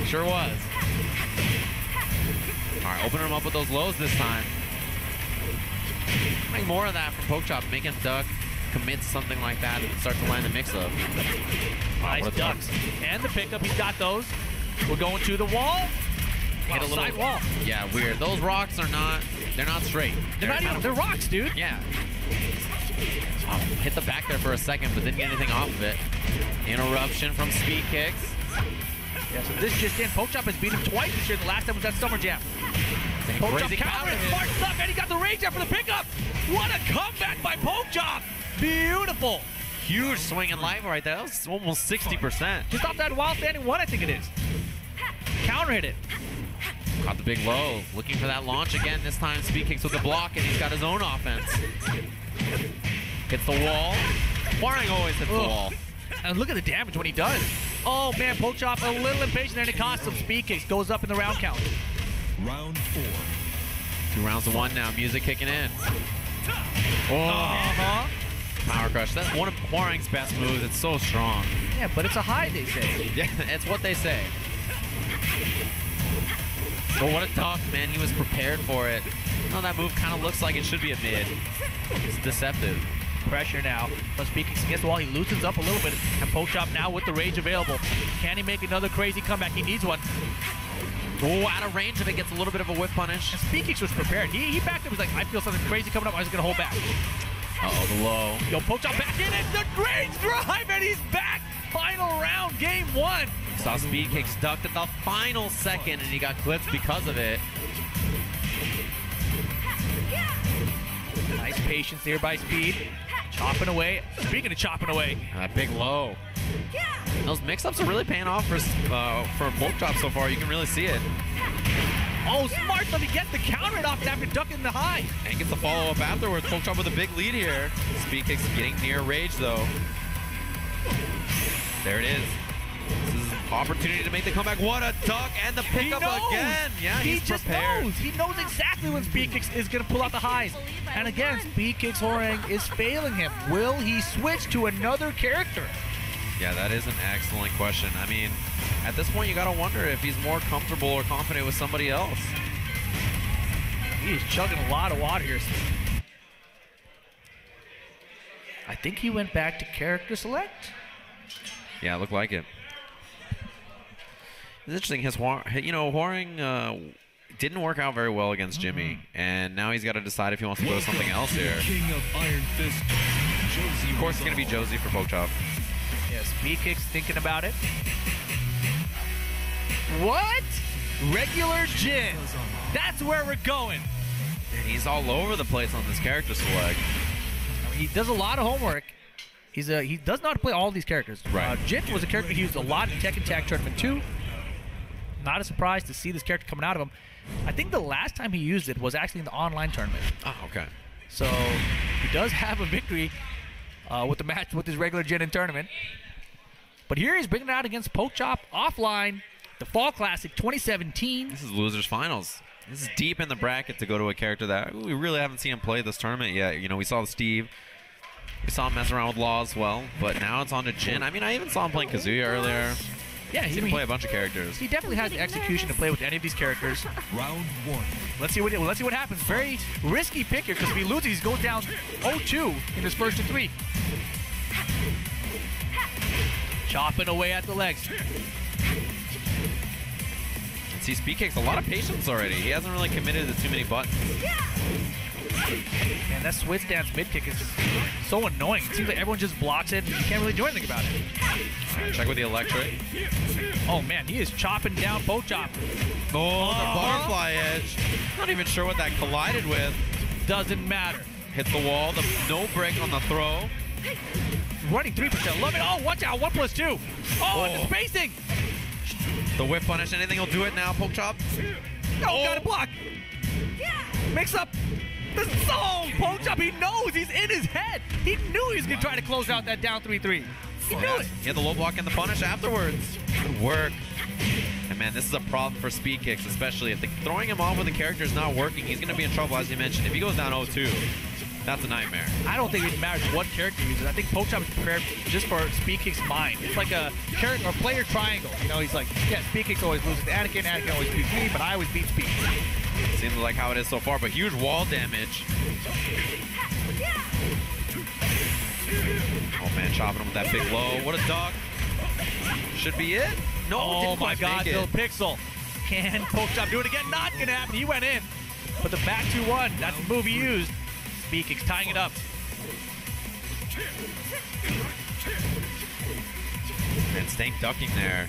Sure was. All right, opening him up with those lows this time. Make more of that from Pokechop. Make him duck, commit to something like that, and start to land the mix-up. Nice what a ducks. And the pickup, he's got those. We're going to the wall. Hit a little side wall. Yeah, weird. Those rocks are not. They're not straight. They're not even. They're rocks, dude. Yeah. Oh, hit the back there for a second, but didn't get anything off of it. Interruption from Speedkicks. Yeah, so this just in. Pokechop has beat him twice this year. The last time was at Summer Jam. Pokechop Crazy counter counter and hit. smart stuff, and he got the rage after the pickup. What a comeback by Pokechop. Beautiful. Huge swing in life right there. That was almost 60%. Just off that wild standing one, I think it is. Counter hit it. Caught the big low. Looking for that launch again. This time Speedkicks with the block, and he's got his own offense. Hits the wall. Huang always hits the Ugh. wall. And look at the damage when he does. Oh man, Pokechop a little impatient, and it costs him. Speedkicks goes up in the round count. Round 4. 2 rounds to 1 now. Music kicking in. Oh, power crush. That's one of Huang's best moves. It's so strong. Yeah, but it's a high, they say. Yeah, it's what they say. But what a duck, man. He was prepared for it. No, that move kind of looks like it should be a mid. It's deceptive. Pressure now. But Speedkicks against the wall, he loosens up a little bit. And Pokchop now with the rage available. Can he make another crazy comeback? He needs one. Oh, out of range if it gets a little bit of a whip punish. And Speedkicks was prepared. He backed up. He was like, I feel something crazy coming up. I was going to hold back. Uh-oh, the low. Yo, Pokchop back in it. The rage drive, and he's back. Final round, game 1. Saw Speedkicks ducked at the final second, and he got clipped because of it. Nice patience there by Speed. Chopping away. Speaking of chopping away. Big low. Those mix-ups are really paying off for Pokechop so far. You can really see it. Oh, smart, but he gets the counter off after ducking the high. And gets the follow-up afterwards. Pokechop with a big lead here. Speedkicks getting near rage, though. There it is. This is an opportunity to make the comeback. What a duck and the pickup again. Yeah, he's prepared. He knows exactly when Speedkicks is going to pull out the highs. And again, Speedkicks Horang is failing him. Will he switch to another character? Yeah, that is an excellent question. I mean, at this point, you got to wonder if he's more comfortable or confident with somebody else. He is chugging a lot of water here. I think he went back to character select. Yeah, it looked like it. It's interesting. Horang didn't work out very well against Jimmy, and now he's got to decide if he wants to go to something else here. King of Iron Fist, Josie. Of course, it's going to be Josie for Pokechop. Yeah, Speedkicks thinking about it. What? Regular Jin. That's where we're going. And he's all over the place on this character select. I mean, he does a lot of homework. He does not play all these characters. Right. Jin was a character he used a lot in Tekken Tag Tournament 2. Not a surprise to see this character coming out of him. I think the last time he used it was actually in the online tournament. Oh, okay. So he does have a victory with the match with his regular Jin in tournament. But here he's bringing it out against Pokechop offline, the Fall Classic 2017. This is losers finals. This is deep in the bracket to go to a character that we really haven't seen him play this tournament yet. You know, we saw Steve. We saw him mess around with Law as well, but now it's on to Jin. I mean, I even saw him playing Kazuya earlier. Yeah, He can play a bunch of characters. He definitely has the execution to play with any of these characters. Round 1. Let's see what happens. Very risky pick here because if he loses, he's going down 0-2 in his first of 3. Chopping away at the legs. See, Speedkicks, a lot of patience already. He hasn't really committed to too many buttons. Man, that switch dance mid kick is so annoying. It seems like everyone just blocks it and you can't really do anything about it. Right, check with the electric. Oh man, he is chopping down Pokechop. Oh, the butterfly edge. Not even sure what that collided with. Doesn't matter. Hits the wall, the no break on the throw. Running 3%. Love it. Oh, watch out. 1+2. Oh, and the spacing. The whip punish, anything will do it now, Pokechop. Oh, got a block. Mix up the zone. Pokechop, he knows. He's in his head. He knew he was going to try to close out that down 3-3. He knew it. He had the low block and the punish afterwards. Good work. And man, this is a problem for Speedkicks, especially if throwing him off with the character is not working. He's going to be in trouble, as you mentioned. If he goes down 0-2, that's a nightmare. I don't think it matters what character he uses. I think Pokechop is prepared just for Speedkicks' mind. It's like a character or player triangle. You know, he's like, yeah, Speedkicks always loses to Anakin, Anakin always beats me, but I always beat Speed. Seems like how it is so far, but huge wall damage. Oh man, chopping him with that big low. What a duck. Should be it. No, oh didn't my quite God, make Bill it. Pixel. Can Pokechop do it again? Not gonna happen. He went in. But the back 2-1, that's the move he used. Speedkicks tying it up. And Stank ducking there.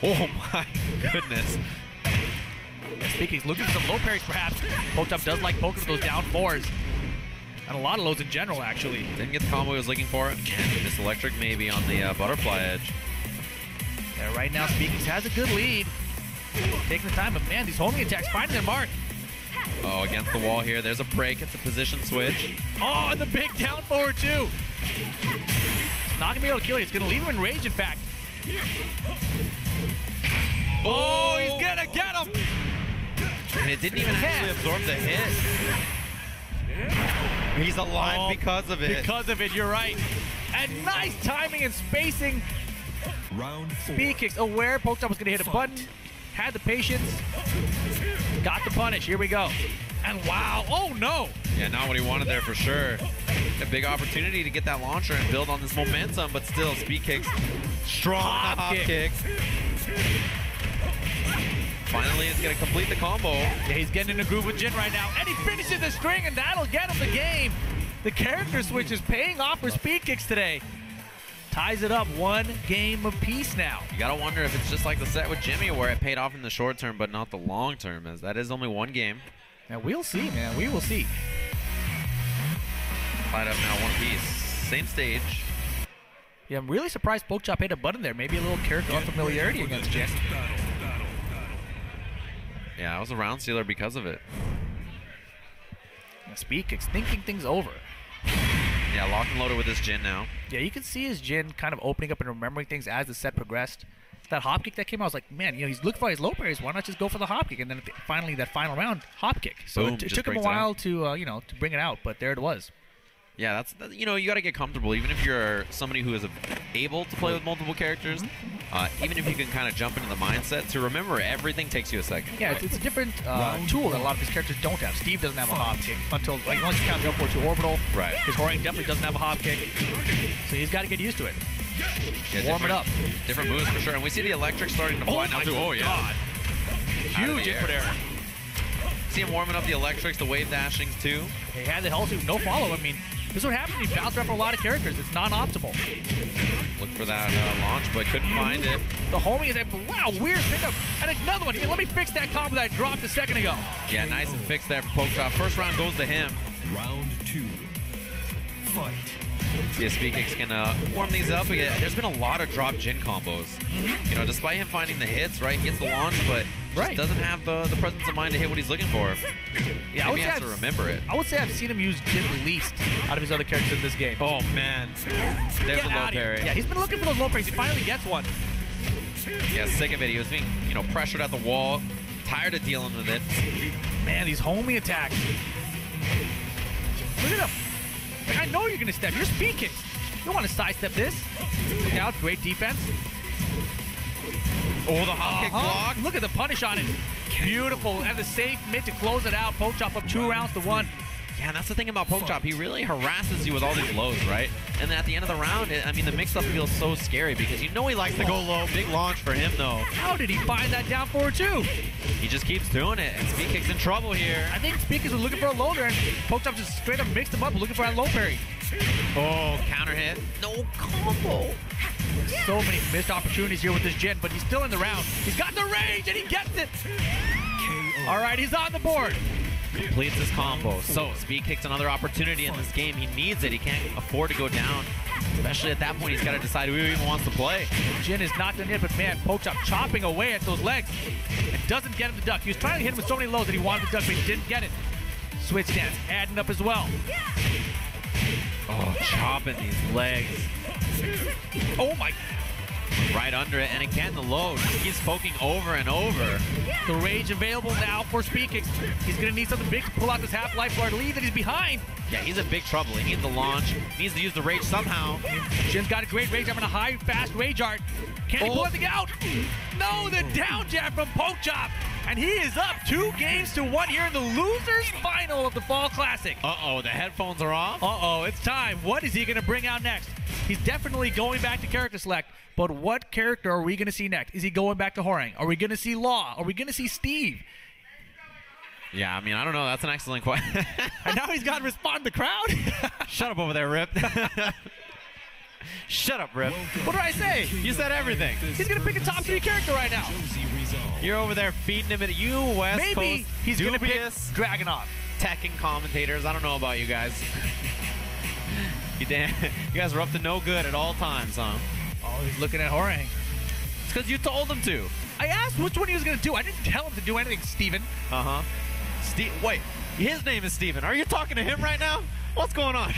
Oh my goodness. Speedkicks looking for some low parries perhaps. Pokechop does like poking with those down 4s. And a lot of lows in general, actually. Didn't get the combo he was looking for. And this electric maybe on the butterfly edge. Yeah, right now Speedkicks has a good lead. Taking the time, but man, these homing attacks finding their mark. Oh, against the wall here. There's a break. It's a position switch. Oh, and the big down forward too. It's not gonna be able to kill you. It's gonna leave him in rage, in fact. Oh, he's gonna get him. And it didn't even actually absorb the hit. He's alive because of it. Because of it, you're right. And nice timing and spacing. Round 4. Speedkicks aware Pokechop was gonna hit a button. Had the patience. Got the punish. Here we go. And wow. Oh, no. Yeah, not what he wanted there for sure. A big opportunity to get that launcher and build on this momentum, but still, Speedkicks. Strong hop kick. Finally, it's going to complete the combo. Yeah, he's getting in a groove with Jin right now. And he finishes the string, and that'll get him the game. The character switch is paying off for Speedkicks today. Ties it up 1 game apiece now. You got to wonder if it's just like the set with Jimmy where it paid off in the short term, but not the long term, as that is only 1 game. And we'll see, man. We will see. Tied up now 1 piece. Same stage. Yeah, I'm really surprised Pokchop hit a button there. Maybe a little character unfamiliarity against Jin. Yeah, I was a round sealer because of it. And Speedkicks thinking things over. Yeah, locked and loaded with this Jin now. Yeah, you can see his Jin kind of opening up and remembering things as the set progressed. That hop kick that came out, I was like, man, you know, he's looking for his low parries. Why not just go for the hop kick? And then finally, that final round, hop kick. So Boom, it took him a while to, you know, to bring it out, but there it was. Yeah, you know, you got to get comfortable. Even if you're somebody who is able to play with multiple characters, even if you can kind of jump into the mindset to remember everything takes you a second. Yeah, it's a different tool that a lot of these characters don't have. Steve doesn't have a hop kick until, like, once you count jump forward to orbital. Right. His Horang definitely doesn't have a hop kick. So he's got to get used to it. Yeah, Warm it up. Different moves for sure. And we see the electric starting to fly now too. Oh, yeah. God. Huge input error. See him warming up the electrics, the wave dashings too. He had the hell suit, no follow. I mean, this is what happens when you bounce around for a lot of characters. It's non-optimal. Look for that launch, but couldn't find it. The homing is a wow, weird pickup. And another one. Let me fix that combo that I dropped a second ago. Yeah, nice and fixed there for Pokechop. First round goes to him. Round 2. Fight. See if Speedkicks can warm these up again. There's been a lot of drop Jin combos. You know, despite him finding the hits, right? He gets the launch, but just doesn't have the presence of mind to hit what he's looking for. Yeah, Maybe he has to remember it. I would say I've seen him use Jin the least out of his other characters in this game. Oh, man. There's a low parry. Yeah, he's been looking for those low parries. He finally gets one. Yeah, sick of it. He was being, you know, pressured at the wall. Tired of dealing with it. Man, these homing attacks. Look at him. Like, I know you're going to step. You're Speedkicks. You don't want to sidestep this. Look out. Great defense. Oh, the hop kick block. Look at the punish on it. Beautiful. And the safe mid to close it out. Pokechop up 2 rounds to 1. Yeah, and that's the thing about Pokechop. He really harasses you with all these lows, right? And then at the end of the round, I mean, the mix-up feels so scary because you know he likes to go low. Big launch for him, though. How did he find that down forward, too? He just keeps doing it, and Speedkicks in trouble here. I think Speedkicks was looking for a low there, and Pokechop just straight up mixed him up looking for a low parry. Oh, counter hit. No combo. So many missed opportunities here with this Jin, but he's still in the round. He's got the range, and he gets it. All right, he's on the board. Completes his combo. So, Speedkicks another opportunity in this game. He needs it. He can't afford to go down. Especially at that point, he's got to decide who he even wants to play. Jin is not done yet, but man, Pokechop chopping away at those legs. It doesn't get him the duck. He was trying to hit him with so many lows that he wanted the duck, but he didn't get it. Switch stance, adding up as well. Oh, chopping these legs. Oh my. Right under it, and again, the load. He keeps poking over and over. The rage available now for Speedkicks. He's going to need something big to pull out this half-life bar lead that he's behind. Yeah, he's in big trouble. He needs the launch. He needs to use the rage somehow. Jin's got a great rage. I'm in a high, fast rage art. Can he pull anything out? No, the down jab from Pokechop. And he is up 2 games to 1 here in the losers final of the Fall Classic. Uh-oh, the headphones are off. Uh-oh, it's time. What is he going to bring out next? He's definitely going back to character select, but what character are we going to see next? Is he going back to Horang? Are we going to see Law? Are we going to see Steve? Yeah, I mean, I don't know. That's an excellent question. And now he's got to respond to the crowd? Shut up over there, Rip. Shut up, Rip. What did I say? You said everything. He's going to pick a top 3 character right now. You're over there feeding him at you, West Maybe Coast. he's going to pick dubious Dragunov. Tekken commentators. I don't know about you guys. You guys are up to no good at all times, huh? Oh, he's looking at Horang. It's because you told him to. I asked which one he was going to do. I didn't tell him to do anything, Steven. Uh-huh. Wait, his name is Steven. Are you talking to him right now? What's going on?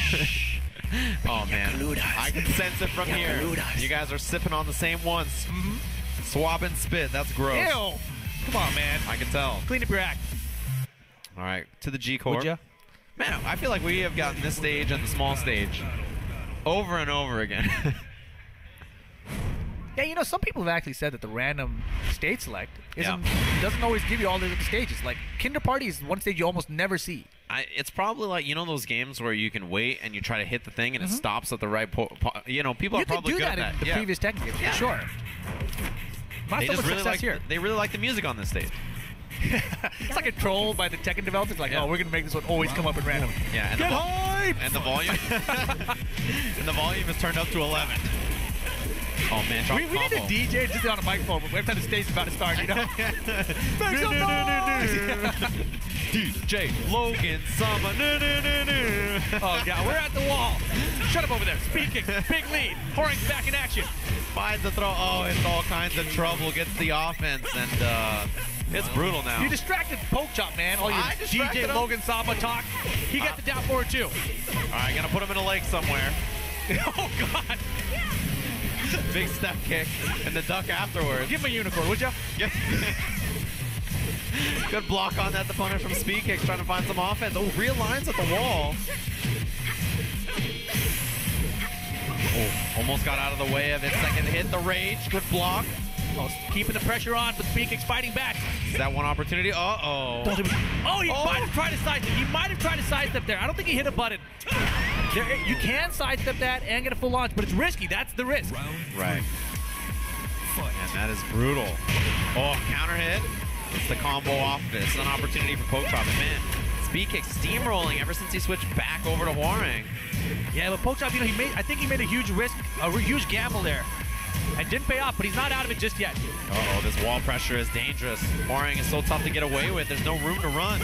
Oh, man. I can sense it from here. You guys are sipping on the same ones. Swabbing spit. That's gross. Ew. Come on, man. I can tell. Clean up your act. All right, to the G-Corp. Would ya? Man, I feel like we have gotten this stage and the small stage over and over again. Yeah, you know, some people have actually said that the random stage select doesn't always give you all the stages. Like, Kinder Party is one stage you almost never see. It's probably like, you know, those games where you can wait and you try to hit the thing and it stops at the right you know, people are probably good at that. You could do that in the previous Tekken games, for sure. Not They so just much really success here. they really like the music on this stage. It's like a troll by the Tekken developers. Like, oh, we're gonna make this one always come up in random. Yeah, and Get hype! And the volume and the volume is turned up to 11. Oh man, we need a DJ just on a microphone every time the stage is about to start, you know? Make some noise! DJ Logan Sama. Oh god, we're at the wall. Shut up over there. Speedkicks, big lead. Horing's back in action. Finds the throw. Oh, it's all kinds of trouble. Gets the offense, and it's brutal now. You distracted Pokechop, man. All your DJ Logan Sama talk. He got the down forward too. All right, gonna put him in a lake somewhere. Oh god. Big step kick and the duck afterwards. Give him a unicorn, would ya? Yeah. Good block on that. The punish from Speedkicks trying to find some offense. Oh, realigns at the wall. Oh, almost got out of the way of it. Second hit, the rage. Good block. Oh, keeping the pressure on, but Speedkicks fighting back. Is that one opportunity? Uh-oh. Oh, he might have tried to sidestep. He might have tried to sidestep there. I don't think he hit a button. You can sidestep that and get a full launch, but it's risky. That's the risk. Right. And that is brutal. Oh, counter hit. It's the combo off of it. It's an opportunity for Pokchop. And man, Speedkicks steamrolling ever since he switched back over to Horing. Yeah, but Pokchop, you know, I think he made a huge risk, a huge gamble there. And didn't pay off, but he's not out of it just yet. Uh-oh, this wall pressure is dangerous. Horing is so tough to get away with. There's no room to run.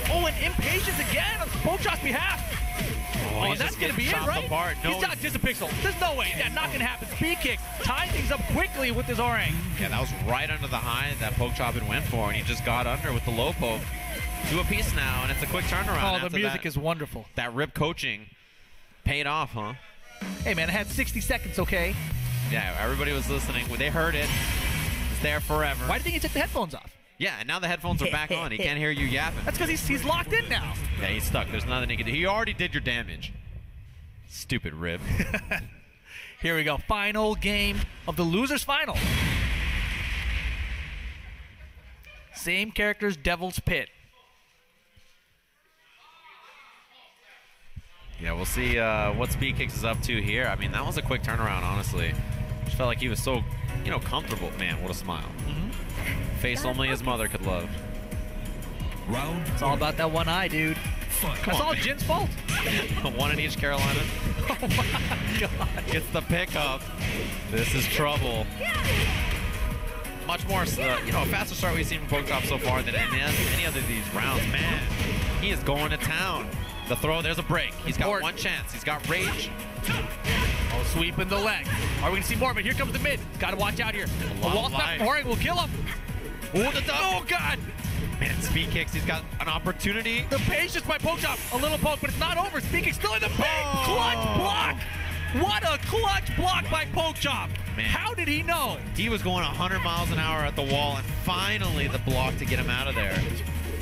Oh, and impatience again on Pokchop's behalf. Oh, that's going to be it, right? Apart. No, he's got Disapixel. There's no way. Yeah, not going to happen. Speedkicks tying things up quickly with his Horing. Yeah, that was right under the high that Pokechop had went for, and he just got under with the low poke. 2 apiece now, and it's a quick turnaround. Oh, the music is wonderful. That rip coaching paid off, huh? Hey, man, I had 60 seconds, okay? Yeah, everybody was listening. They heard it. It's there forever. Why do you think he took the headphones off? Yeah, and now the headphones are back on. He can't hear you yapping. That's because he's locked in now. Yeah, he's stuck. There's nothing he can do. He already did your damage. Stupid rib. Here we go. Final game of the losers final. Same characters, Devil's Pit. Yeah, we'll see what Speedkicks is up to here. I mean, that was a quick turnaround, honestly. Just felt like he was so, you know, comfortable. Man, what a smile. Face only his mother could love. It's all about that one eye, dude. That's all Jin's fault. One in each Carolina. Oh my god. Gets the pickup. This is trouble. Much more, you know, a faster start we've seen from Pokechop so far than any other of these rounds. Man, he is going to town. The throw, there's a break. He's got one chance. He's got rage. Oh, sweeping the leg. Are we going to see more of it? Here comes the mid. Got to watch out here. A wall step from Horing will kill him. Oh, God. Man, Speedkicks, he's got an opportunity. The patience by Pokechop. A little poke, but it's not over. Speedkicks still in the big clutch block. What a clutch block by Pokechop. Man. How did he know? He was going 100 miles an hour at the wall, and finally the block to get him out of there.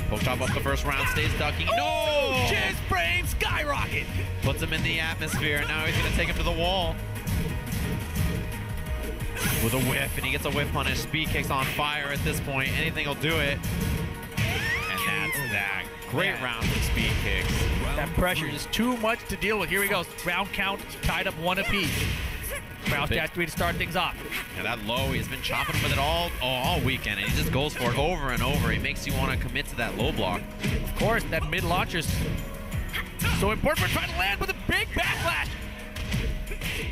Pokechop up the first round, stays ducking. No! Jizz brain skyrocket. Puts him in the atmosphere, and now he's going to take him to the wall. With a whiff, and he gets a whiff punish. Speedkicks on fire at this point. Anything will do it. And that's that. Great round from Speedkicks. That pressure is too much to deal with. Here we go. Round count tied up 1 apiece. Round catch 3 to start things off. Yeah, that low, he's been chopping with it all weekend, and he just goes for it over and over. He makes you want to commit to that low block. Of course, that mid launcher's so important for trying to land with a big backlash.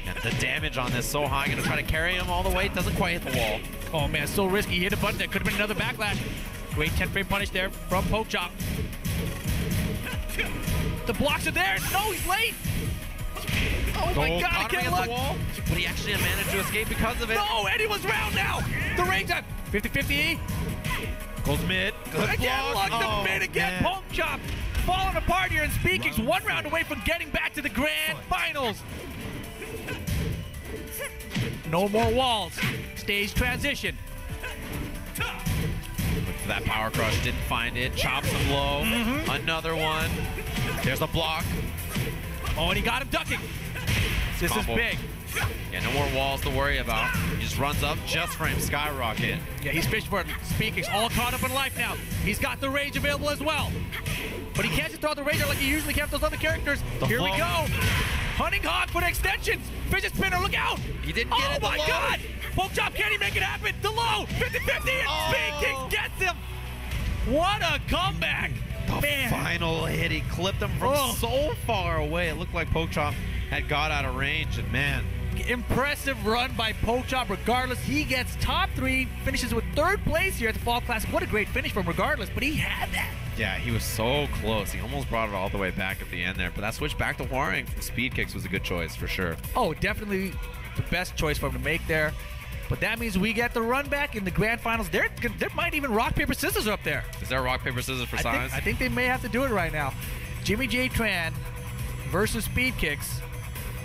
And the damage on this so high, gonna try to carry him all the way. Doesn't quite hit the wall. Oh man, so risky. He hit a button that could have been another backlash. Great 10-frame punish there from Pokechop. The blocks are there. No, he's late. Oh my god, I can't look. The wall, but he actually managed to escape because of it. No, and he was round now. The range at 50-50. Goes mid. Good again, block. look, the mid again. Pokechop falling apart here, and Speedkicks 1 round away from getting back to the grand finals. No more walls. Stage transition. Look for that power crush. Didn't find it. Chops him low. Another one. There's a block. Oh, and he got him ducking. This is big. Yeah, no more walls to worry about. He just runs up, just frames skyrocket. Yeah, he's fishing for Speedkicks, all caught up in life now. He's got the rage available as well. But he can't just throw out the Ranger like he usually can with those other characters. Here we go. Hunting Hawk for the extensions. Fidget Spinner, look out. He didn't get it. Oh my God. Pokechop, can he make it happen? The low, 50-50, and Speedkicks gets him. What a comeback. The final hit, he clipped him from so far away. It looked like Pokchop had got out of range, and man. Impressive run by Pokechop. Regardless, he gets top 3, finishes with 3rd place here at the Fall Classic. What a great finish from Regardless, but he had that. Yeah, he was so close. He almost brought it all the way back at the end there, but that switch back to Waring from Speedkicks was a good choice for sure. Oh, definitely the best choice for him to make there. But that means we get the run back in the grand finals. There might even rock, paper, scissors up there. Is there rock, paper, scissors for size? I think they may have to do it right now. jimmyjtran versus Speedkicks.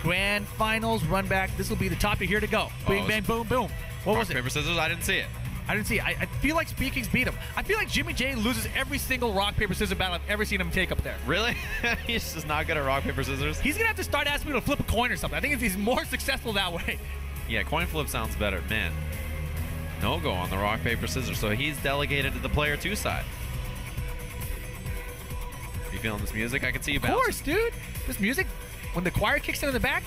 Grand finals run back. This will be the top. Here to go. Bing, bang, boom, boom. What was it? Rock, paper, scissors? I didn't see it. I didn't see it. I feel like Speedkicks beat him. I feel like Jimmy J loses every single rock, paper, scissors battle I've ever seen him take up there. Really? He's just not good at rock, paper, scissors? He's going to have to start asking me to flip a coin or something. I think he's more successful that way. Yeah, coin flip sounds better. Man. No go on the rock, paper, scissors. So he's delegated to the player 2 side. You feeling this music? I can see you bouncing. Of course, dude. This music, when the choir kicks in the back.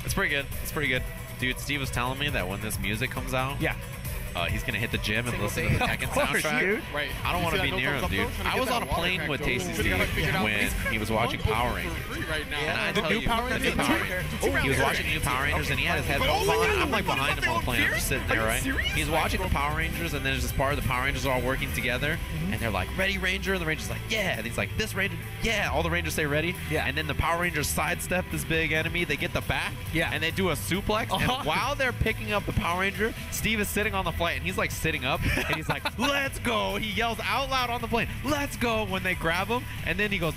It's pretty good. It's pretty good. Dude, Steve was telling me that when this music comes out, yeah, he's going to hit the gym and listen to the Tekken soundtrack. Dude. Right. I don't want to be near him, dude. I was on a plane with Tasty Steve when he was watching Power Rangers. And I tell you, Power Rangers? He was watching the new Power Rangers and he had his headphones on. I'm like behind him on the plane. I'm just sitting there, right? He's watching the Power Rangers and then there's this part of the Power Rangers are all working together and they're like, ready, Ranger? And the Ranger's like, yeah. And he's like, this Ranger, yeah. All the Rangers say ready. Yeah. And then the Power Rangers sidestep this big enemy. They get the back. Yeah. And they do a suplex. And while they're picking up the Power Ranger, Steve is sitting on the flight and he's like sitting up and he's like, let's go. He yells out loud on the plane, let's go, when they grab him. And then he goes,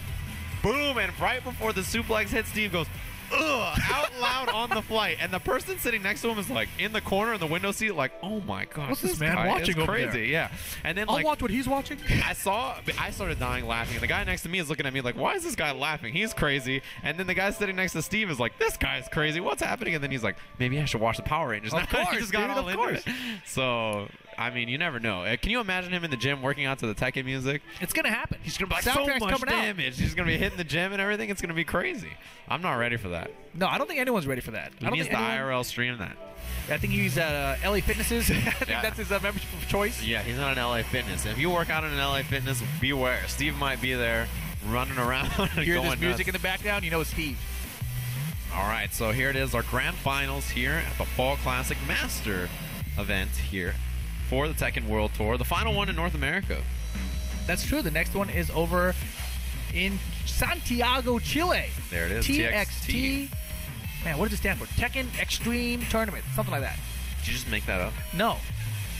boom. And right before the suplex hits, Steve goes, ugh, out loud on the flight. And the person sitting next to him is like in the corner in the window seat, like, oh my God. What's this man watching over crazy. there? Yeah. And then I'll like, watch what he's watching. I started dying laughing. And the guy next to me is looking at me like, why is this guy laughing? He's crazy. And then the guy sitting next to Steve is like, this guy's crazy. What's happening? And then he's like, maybe I should watch the Power Rangers. Of course, he just got dude, all of into course. it. So, I mean, you never know. Can you imagine him in the gym working out to the Tekken music? It's gonna happen. He's gonna be like, so Soundtrack's much coming out. damage. He's gonna be hitting the gym and everything. It's gonna be crazy. I'm not ready for that. No, I don't think anyone's ready for that. He needs the IRL stream that. I think he's LA Fitnesses. I think that's his membership of choice. Yeah, he's not an LA Fitness. If you work out in an LA Fitness, beware. Steve might be there running around. Hear this music in the background, you know it's Steve. All right, so here it is, our grand finals here at the Fall Classic Master event here for the Tekken World Tour. The final one in North America. That's true. The next one is over in Santiago, Chile. There it is, TXT. Man, what does it stand for? Tekken Extreme Tournament. Something like that. Did you just make that up? No.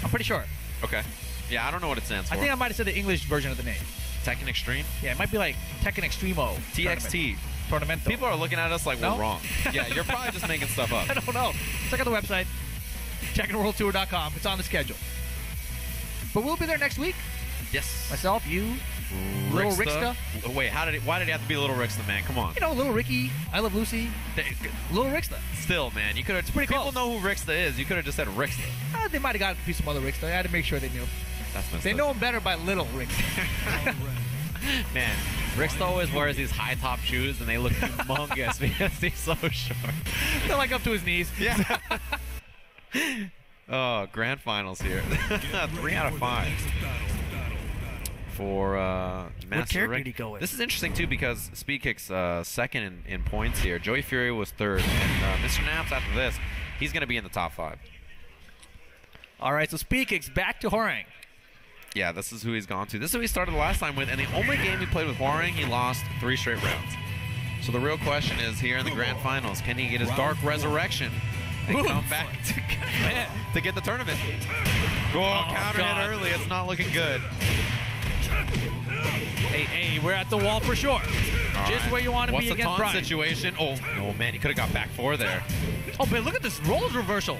I'm pretty sure. Okay. Yeah, I don't know what it stands for. I think I might have said the English version of the name. Tekken Extreme? Yeah, it might be like Tekken Extremo. TXT. Tournament. People are looking at us like No? we're wrong. Yeah, you're probably just making stuff up. I don't know. Check out the website, TekkenWorldTour.com. It's on the schedule. But we'll be there next week. Yes. Myself, you, Little Ricksta. Wait, why did he have to be Little Ricksta, man? Come on. You know, Little Ricky, I Love Lucy, Little Ricksta. Still, man, you could have. pretty People close. know who Ricksta is. You could have just said Ricksta. They might have got a piece of other Ricksta. I had to make sure they knew. That's messed They up. know him better by Little Ricksta. Man, Ricksta always wears these high top shoes and they look humongous because he's so short. They're like up to his knees. Yeah. Oh, grand finals here. 3 out of 5 for Master character Ring. did he go with? This is interesting too because Speedkicks second in points here. Joey Fury was third, and Mr. Naps after this, he's going to be in the top 5. All right, so Speedkicks back to Horang. Yeah, this is who he's gone to. This is who he started the last time with, and the only game he played with Waring, he lost 3 straight rounds. So the real question is here in the grand finals, can he get his Dark Resurrection and come back to get the tournament? Countered it early. It's not looking good. Hey, we're at the wall for sure. Just where you want to be against What's the Brian. taunt situation? Oh, man, he could have got back 4 there. Oh, but look at this rolls reversal.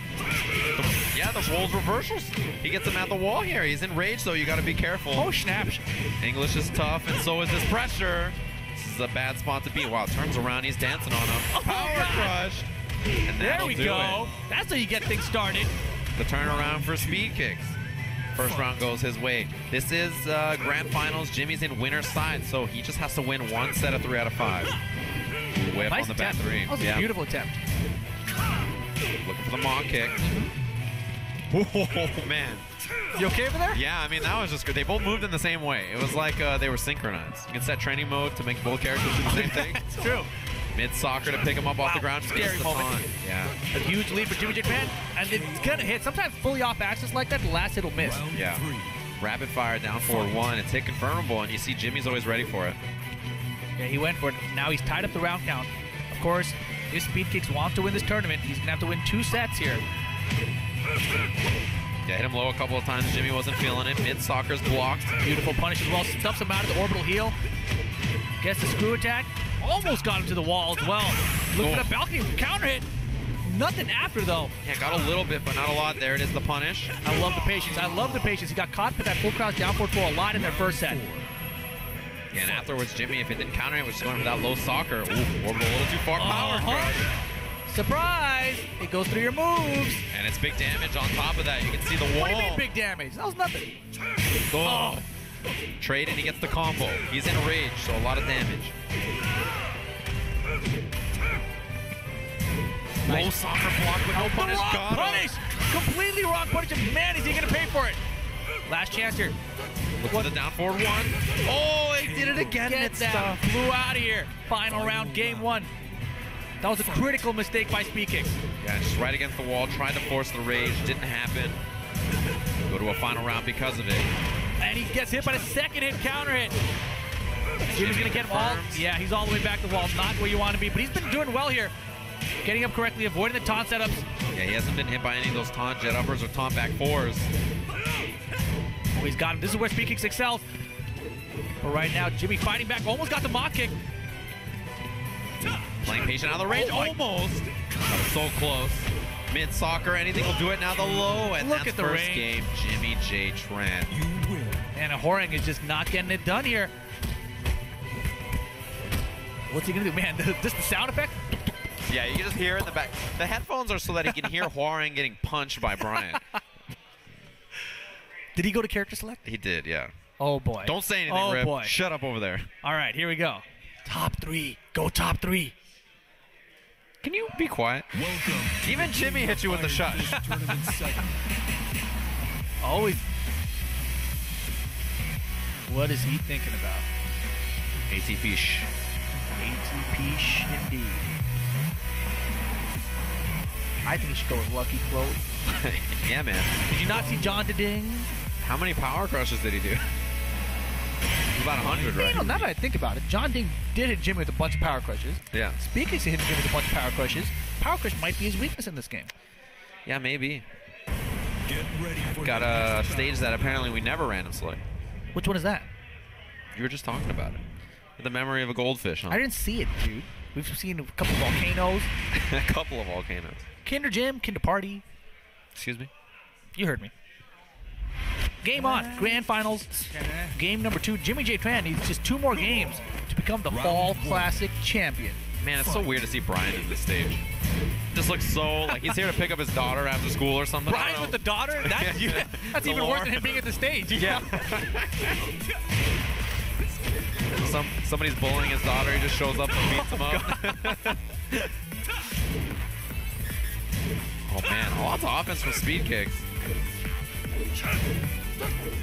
Yeah, the rolls reversals. He gets him at the wall here. He's in rage, though. You got to be careful. Oh, snap. English is tough, and so is this pressure. This is a bad spot to be. Wow, turns around. He's dancing on him. Power crush. And There that'll we do go. That's how you get things started. The turnaround for Speedkicks. First round goes his way. This is grand finals. Jimmy's in winner's side, so he just has to win one set of 3 out of 5. Whip Nice on the back attempt. 3. That was a beautiful attempt. Looking for the mock kick. Oh, man. You okay over there? Yeah, I mean, that was just good. They both moved in the same way. It was like they were synchronized. You can set training mode to make both characters do the same thing. It's true. Mid-soccer to pick him up off the ground. Scary Misses the moment. taunt. Yeah. A huge lead for jimmyjtran, and it's gonna hit. Sometimes fully off axis like that, the last hit will miss. Round Yeah. 3. Rapid fire down forward 1. It's hit confirmable, and you see Jimmy's always ready for it. Yeah, he went for it. Now he's tied up the round count. Of course, if Speedkicks wants to win this tournament, he's gonna have to win 2 sets here. Yeah, hit him low a couple of times. Jimmy wasn't feeling it. Mid-soccer's blocked. Beautiful punish as well. Stuffs him out of the orbital heel. Gets the screw attack. Almost got him to the wall as well. Look at the balcony. Counter hit. Nothing after, though. Yeah, got a little bit, but not a lot. There it is, the punish. I love the patience. I love the patience. He got caught with that full crouch down forward 4 a lot in their first set. Yeah, and afterwards, Jimmy, if it didn't counter it, was just going for that low soccer. Ooh, orbital a little too far. Power crush. Surprise! It goes through your moves. And it's big damage on top of that. You can see the wall. What do you mean big damage? That was nothing. Oh. Trade and he gets the combo. He's in rage, so a lot of damage. Low soccer block with no punish. Wrong Got him. punish! Completely wrong punish, and man, is he gonna pay for it? Last chance here. Look for the down forward 1. Oh, he did it again. Get It's that. Flew out of here. Final round, game 1. That was a critical mistake by Speedkicks. Yeah, just right against the wall. Tried to force the rage. Didn't happen. Go to a final round because of it. And he gets hit by the second hit counter hit. Jimmy's gonna get him all. Yeah, he's all the way back to the wall. Not where you want to be, but he's been doing well here. Getting up correctly, avoiding the taunt setups. Yeah, he hasn't been hit by any of those taunt jet uppers or taunt back 4s. Oh, he's got him. This is where Speedkicks excels. But right now, Jimmy fighting back. Almost got the mock kick. Playing patient out of the range. Oh, Almost. That was so close. Mid-soccer, anything will do it. Now the low. And Look that's at the first range. game, jimmyjtran. You win. And Horang is just not getting it done here. What's he gonna do? Man, just the sound effect? Yeah, you can just hear it in the back. The headphones are so that he can hear Huarang getting punched by Brian. Did he go to character select? He did, yeah. Oh, boy. Don't say anything, Oh, Rip. boy. Shut up over there. All right, here we go. Top 3. Go top 3. Can you be quiet? Welcome. Even Jimmy hit you with the shot. Tournament 7. Always. What is he thinking about? AT Fish. ATP indeed. I think he should go with Lucky Float. Yeah, man. Did you not see John Ding? How many power crushes did he do? About 100, right? You know, now that I think about it, John Ding did hit Jimmy with a bunch of power crushes. Yeah. Speedkicks hit Jimmy with a bunch of power crushes. Power crush might be his weakness in this game. Yeah, maybe. Get ready for Got the a stage that apparently we never random select. Which one is that? You were just talking about it. The memory of a goldfish, huh? I didn't see it, dude. We've seen a couple volcanoes. A couple of volcanoes. Kinder Gym, Kinder Party. Excuse me? You heard me. Game on. Grand Finals. Game number 2. jimmyjtran needs just 2 more games to become the Fall Classic champion. Man, it's so weird to see Brian in this stage. Just looks so like he's here to pick up his daughter after school or something. Brian with the daughter? That's, that's The even worse lore. than him being at the stage. Yeah. Somebody's bullying his daughter. He just shows up and beats him up. Oh man, lots of offense from Speedkicks.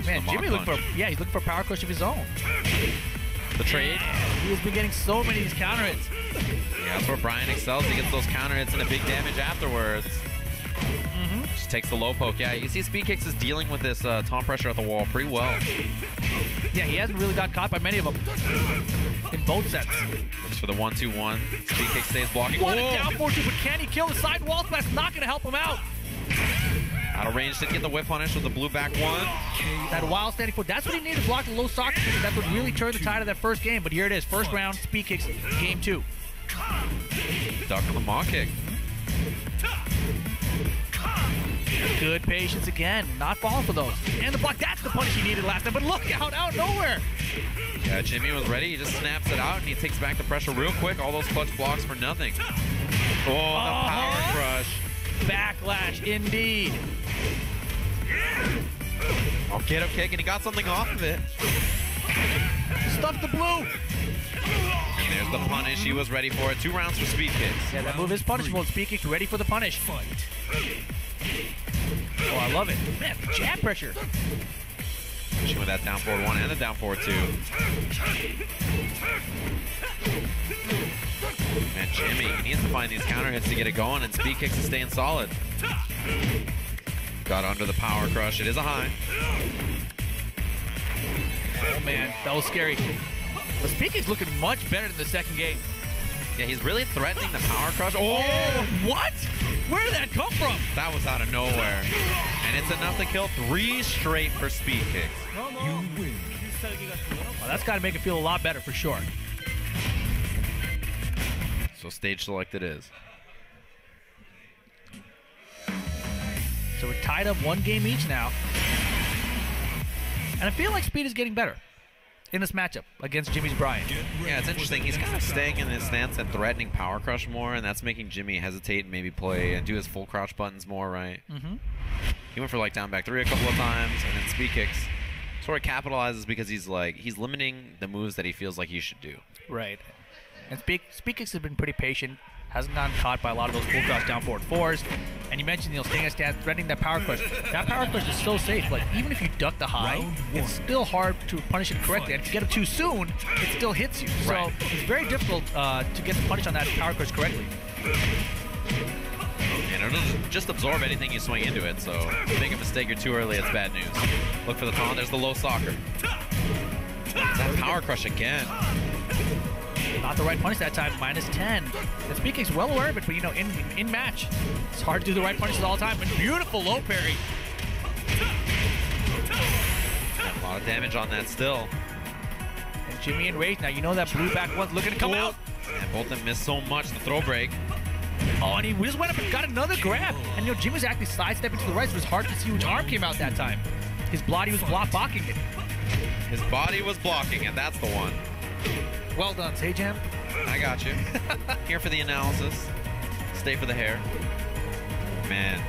Man, The Jimmy mock looking for punch. he's looking for a power crush of his own. The trade. He has been getting so many of these counter hits. Yeah, that's where Brian excels. He gets those counter hits and a big damage afterwards. Just takes the low poke. Yeah, you see Speedkicks is dealing with this taunt pressure at the wall pretty well. Yeah, he hasn't really got caught by many of them in both sets. Looks for the 1-2-1. Speedkicks stays blocking. What a Whoa! down forward, but can he kill the side wall? That's not going to help him out. Out of range, didn't get the whip punish with the blue back 1. That wild standing foot. That's what he needed to block the low soccer. That's what really turned the tide of that first game. But here it is. First round, Speedkicks, game 2. Duck on the maw kick. Good patience again. Not falling for those. And the block. That's the punish he needed last time. But look out of nowhere. Yeah, Jimmy was ready. He just snaps it out and he takes back the pressure real quick. All those clutch blocks for nothing. Oh, the power crush. Backlash indeed. Oh, get up kick, and he got something off of it. Stuff the blue. And there's the punish. He was ready for it. 2 rounds for Speedkicks. Yeah, that move is punishable. Speedkicks ready for the punish. Fight. Oh, I love it. Man, jab pressure. Pushing with that down forward 1 and the down forward 2. Man, Jimmy, he needs to find these counter hits to get it going, and Speedkicks is staying solid. Got under the power crush. It is a high. Oh, man, that was scary. But Speedkicks looking much better than the second game. Yeah, he's really threatening the power crush. Oh, what? Where did that come from? That was out of nowhere. And it's enough to kill 3 straight for Speedkicks. You win. Well, that's got to make it feel a lot better for sure. So stage select it is. So we're tied up 1 game each now. And I feel like Speed is getting better in this matchup against Jimmy's Brian. Yeah, it's interesting. He's kind of staying in his stance and threatening power crush more, and that's making Jimmy hesitate and maybe play and do his full crouch buttons more, right? Mm-hmm. He went for like down back 3 a couple of times, and then Speedkicks sort of capitalizes because he's limiting the moves that he feels like he should do. Right. And Speedkicks has been pretty patient. Hasn't gotten caught by a lot of those full cross down forward 4s. And you mentioned, staying at stance, threatening that power crush. That power crush is so safe. Like, even if you duck the high, it's still hard to punish it correctly. And if you get it too soon, it still hits you. So Right. it's very difficult to get the punish on that power crush correctly. And it'll just absorb anything you swing into it, so if you make a mistake or too early, it's bad news. Look for the taunt. There's the low soccer. That power crush again. Not the right punish that time, -10. And Speedkicks well aware of it, but in match, it's hard to do the right punishes all the time. And beautiful low parry. A lot of damage on that still. And Jimmy in rage. Now you know that blue back one's looking to come out. And both of them missed so much. The throw break. Oh, and he just went up and got another grab. And Jimmy's actually sidestepping to the right, so it's hard to see which arm came out that time. His body was blocking it. His body was blocking it. That's the one. Well done, Sajam. I got you. Here for the analysis. Stay for the hair. Man.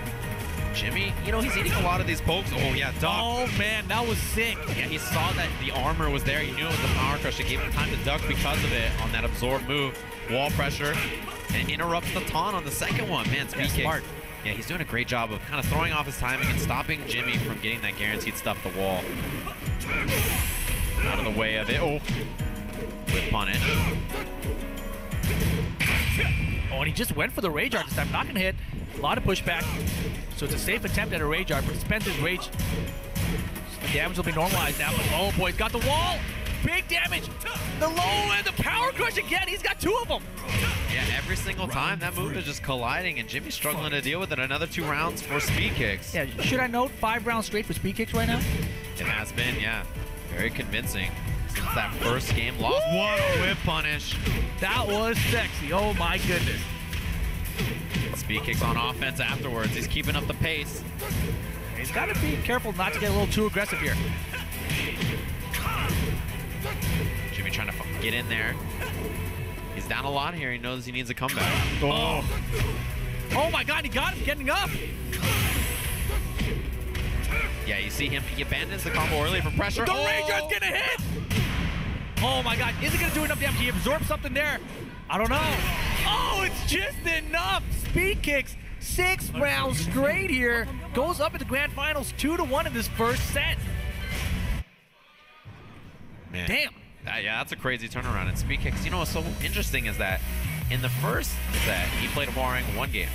Jimmy, he's eating a lot of these pokes. Oh, yeah, duck. Oh, man, that was sick. Yeah, he saw that the armor was there. He knew it was the power crush. It gave him time to duck because of it on that absorb move. Wall pressure. And interrupts the taunt on the second one. Man, Speedkicks. Smart. Yeah, he's doing a great job of kind of throwing off his timing and stopping Jimmy from getting that guaranteed stuff to wall. Out of the way of it. Oh. With punish. Oh, and he just went for the rage art this time. Not going to hit. A lot of pushback. So it's a safe attempt at a rage art, but he spent his rage. The damage will be normalized now. But oh boy, he's got the wall. Big damage. The low and the power crush again. He's got 2 of them. Yeah, every single time that move is just colliding, and Jimmy's struggling to deal with it. Another 2 rounds for Speedkicks. Yeah, should I note 5 rounds straight for Speedkicks right now? It has been, yeah. Very convincing. Since that first game lost. What a whip punish. That was sexy. Oh my goodness. Speedkicks on offense afterwards. He's keeping up the pace. He's got to be careful not to get a little too aggressive here. Jimmy trying to get in there. He's down a lot here. He knows he needs a comeback. Oh. Oh my God, he got him getting up. Yeah, you see him. He abandons the combo early for pressure. The Ranger's gonna hit. Oh my God, is it gonna do enough damage? He absorbed something there. I don't know. Oh, it's just enough. Speedkicks 6 rounds straight here. Goes up at the grand finals 2-1 in this first set. Man. Damn. Yeah, that's a crazy turnaround. And Speedkicks, what's so interesting is that in the first set, he played a Warring 1 game.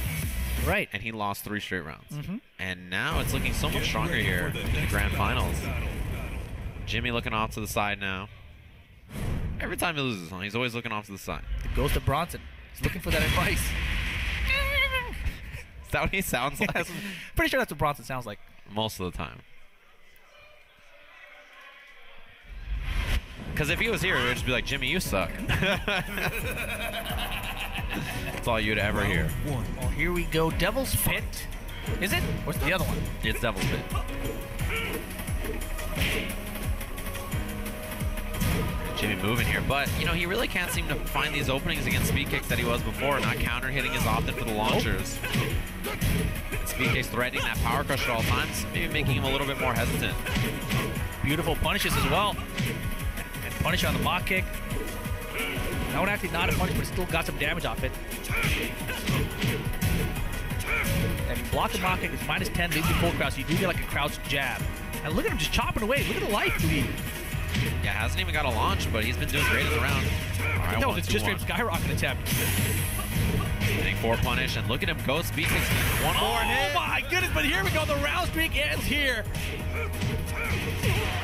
Right. And he lost 3 straight rounds. Mm-hmm. And now it's looking so much stronger here in the grand finals. Jimmy looking off to the side now. Every time he loses, he's always looking off to the side. The ghost of Bronson. He's looking for that advice. Is that what he sounds like? Pretty sure that's what Bronson sounds like. Most of the time. Because if he was here, it would just be like, Jimmy, you suck. That's all you'd ever hear. Well, here we go. Devil's Pit. Is it? What's the other one? It's Devil's Pit. Jimmy moving here, but you know, he really can't seem to find these openings against Speedkicks that he was before, not counter hitting as often for the launchers. Speedkicks threatening that power crush at all times, maybe making him a little bit more hesitant. Beautiful punishes as well. And punish on the mock kick. That one actually not a punish, but still got some damage off it. And you block the mock kick, it's -10, leaves you full crouch, so you do get like a crouch jab. And look at him just chopping away. Look at the life, dude. Yeah, hasn't even got a launch, but he's been doing great in the round. All right, That was just straight skyrocket attempt. Hitting 4 punish, and look at him go. Speedkicks, one more hit. Oh my goodness, but here we go. The round streak ends here.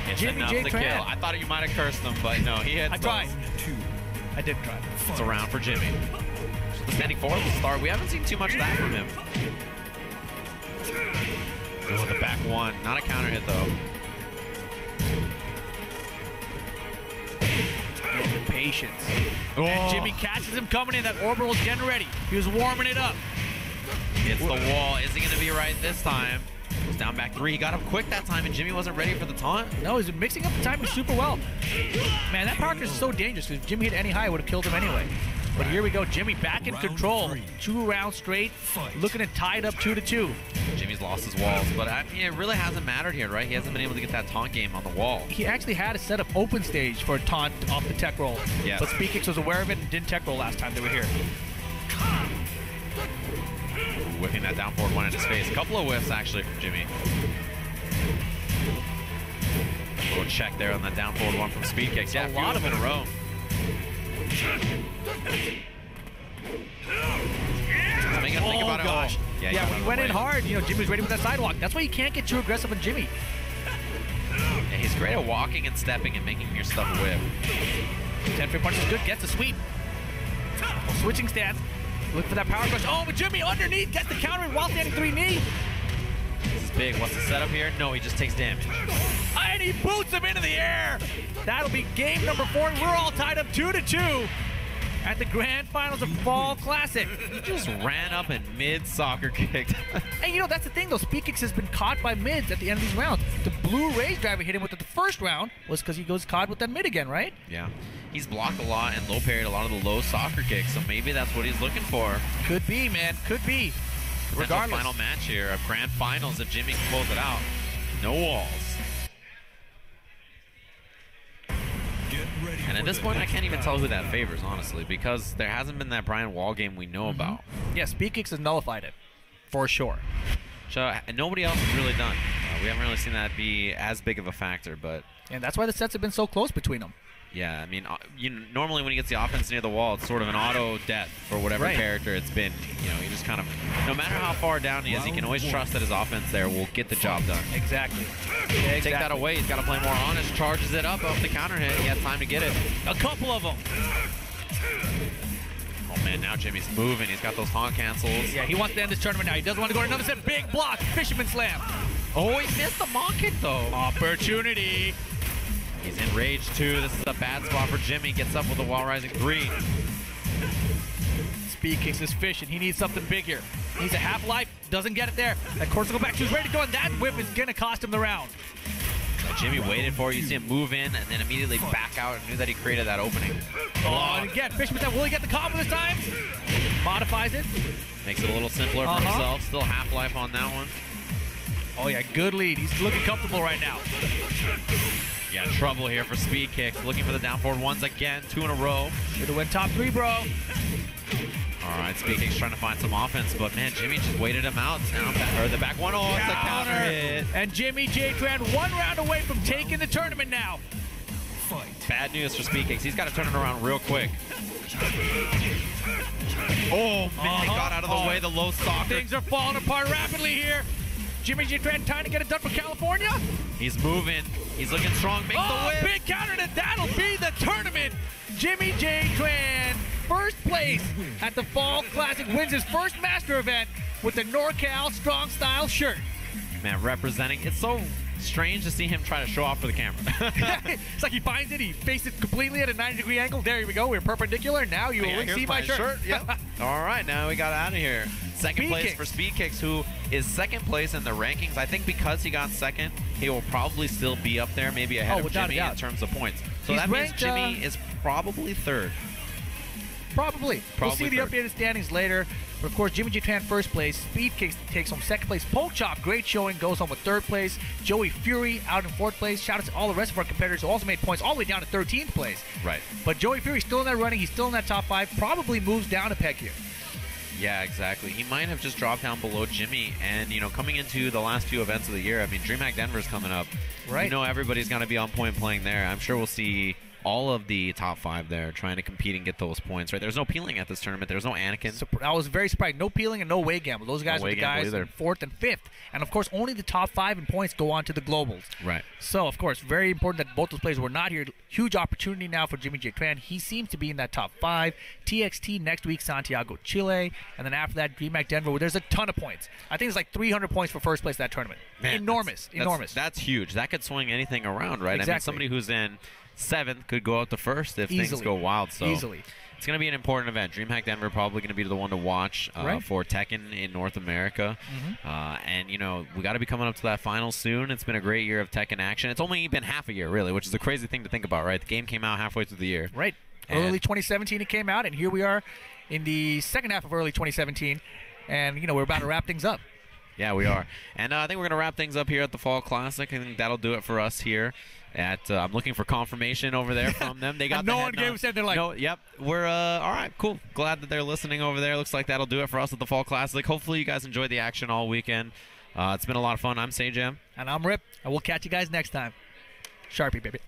It's Jimmy enough to Tran. kill. I thought you might have cursed him, but no, he hit. I tried. I did try. It's a round for Jimmy. So the standing forward will start. We haven't seen too much of that from him. Oh, the back one. Not a counter hit, though. Patience. And Jimmy catches him coming in. That orbital's getting ready. He was warming it up. Hits the wall. Is he going to be right this time? Goes down back 3. He got up quick that time, and Jimmy wasn't ready for the taunt. No, he's mixing up the timing super well. Man, that power crush is so dangerous because if Jimmy hit any high, it would have killed him anyway. But here we go. Jimmy back in control. 2 rounds straight. Looking at tied up 2-2. Jimmy's lost his walls, but I mean, it really hasn't mattered here, right? He hasn't been able to get that taunt game on the wall. He actually had a set up open stage for a taunt off the tech roll. Yes. But Speedkicks was aware of it and didn't tech roll last time they were here. Whipping that down forward one in his face. A couple of whiffs, actually, from Jimmy. A little check there on that down forward one from Speedkicks. Yeah, a lot of them in a row. Making him think about it. Gosh. Yeah, when he went in hard, you know, Jimmy's ready with that sidewalk. That's why you can't get too aggressive on Jimmy. Yeah, he's great at walking and stepping and making your stuff whip. 10-3 punch is good, gets the sweep. Switching stance. Look for that power crush. Oh, but Jimmy underneath gets the counter while standing 3 knee. This is big. What's the setup here? No, he just takes damage. And he boots him into the air. That'll be game number 4. We're all tied up 2-2 at the grand finals of Fall Classic. He just ran up and mid-soccer kicked. And you know, that's the thing though. Speedkicks has been caught by mids at the end of these rounds. The blue Rage driver hit him with it the first round was because he goes caught with that mid again, right? Yeah. He's blocked a lot and low parried a lot of the low soccer kicks, so maybe that's what he's looking for. Could be, man. Could be. Regardless. Final match here of grand finals if Jimmy can close it out. No walls. And at this point, I can't even tell who that favors, honestly, because there hasn't been that Brian Wall game we know about. Yeah, Speedkicks has nullified it, for sure. So, and nobody else has really done. We haven't really seen that be as big of a factor, but... And that's why the sets have been so close between them. Yeah, I mean, normally when he gets the offense near the wall, it's sort of an auto death for whatever character it's been. You know, he just kind of, no matter how far down he is, he can always trust that his offense there will get the job done. Exactly. Take that away, he's got to play more honest, charges it up off the counter hit. He has time to get it. A couple of them. Oh man, now Jimmy's moving. He's got those taunt cancels. Yeah, he wants to end this tournament now. He doesn't want to go to another set. Big block, fisherman slam. Oh, he missed the mock kick though. Opportunity. He's in rage too. This is a bad spot for Jimmy. Gets up with a wall rising 3. Speedkicks is fishing. He needs something big here. Needs a half-life. Doesn't get it there. That course will go back. He's ready to go, and that whip is going to cost him the round. Jimmy waited for it. You see him move in and then immediately back out and knew that he created that opening. Oh, and again, fisherman slam. Will he get the combo this time? Modifies it. Makes it a little simpler for himself. Still half-life on that one. Oh, yeah, good lead. He's looking comfortable right now. Yeah, trouble here for Speedkicks. Looking for the down forward ones again. 2 in a row. Should have went top 3, bro. All right, Speedkicks trying to find some offense, but man, Jimmy just waited him out. Now the back one. Oh, it's a counter hit. And JimmyJtran 1 round away from taking the tournament now. Bad news for Speedkicks. He's got to turn it around real quick. Oh, man, got out of the way. The low soccer. Things are falling apart rapidly here. JimmyJtran trying to get it done for California. He's moving. He's looking strong. Makes the whip. Big counter, and that'll be the tournament. JimmyJtran, first place at the Fall Classic, wins his first Master event with the NorCal Strong Style shirt. Man, representing. It's so strange to see him try to show off for the camera. It's like he finds it, he faces it completely at a 90-degree angle. There we go, we're perpendicular. Now you will see my shirt. Yep. All right, now we got out of here. Second place for Speedkicks, who is second place in the rankings. I think because he got second, he will probably still be up there, maybe ahead of Jimmy in terms of points. So He's that means ranked, Jimmy is probably third. Probably. We'll see the third. updated standings later. But of course, JimmyJtran first place. Speedkicks takes home second place. Pokchop, great showing, goes home with third place. Joey Fury out in fourth place. Shout out to all the rest of our competitors who also made points all the way down to 13th place. Right. But Joey Fury's still in that running. He's still in that top 5. Probably moves down a peg here. Yeah, exactly. He might have just dropped down below Jimmy. And, you know, coming into the last few events of the year, I mean, DreamHack Denver's coming up. Right. You know, everybody's going to be on point playing there. I'm sure we'll see all of the top 5 there trying to compete and get those points, right? There's no peeling at this tournament. There's no Anakin. I was very surprised. No peeling and no way gamble. Those guys No are way the gamble guys either. in 4th and 5th. And, of course, only the top 5 in points go on to the globals. Right. So, of course, very important that both those players were not here. Huge opportunity now for JimmyJtran. He seems to be in that top 5. TXT next week, Santiago, Chile. And then after that, DreamHack Denver, where there's a ton of points. I think it's like 300 points for first place that tournament. Man, enormous. That's huge. That could swing anything around, right? Exactly. I mean, somebody who's in 7th could go out to first if things Easily. go wild. So Easily. It's going to be an important event. DreamHack Denver probably going to be the one to watch Right. for Tekken in North America. And, you know, we got to be coming up to that final soon. It's been a great year of Tekken action. It's only been half a year, really, which is a crazy thing to think about, right? The game came out halfway through the year. Right. And Early 2017 it came out, and here we are in the second half of early 2017. And, you know, we're about to wrap things up. Yeah, we are. And I think we're going to wrap things up here at the Fall Classic. I think that'll do it for us here. I'm looking for confirmation over there from them. They got And no the one head gave nod. us that. They're like, No, yep. We're all right, cool. Glad that they're listening over there. Looks like that'll do it for us at the Fall Classic. Hopefully you guys enjoyed the action all weekend. It's been a lot of fun. I'm Sajam. and I'm Rip, and we'll catch you guys next time. Sharpie, baby.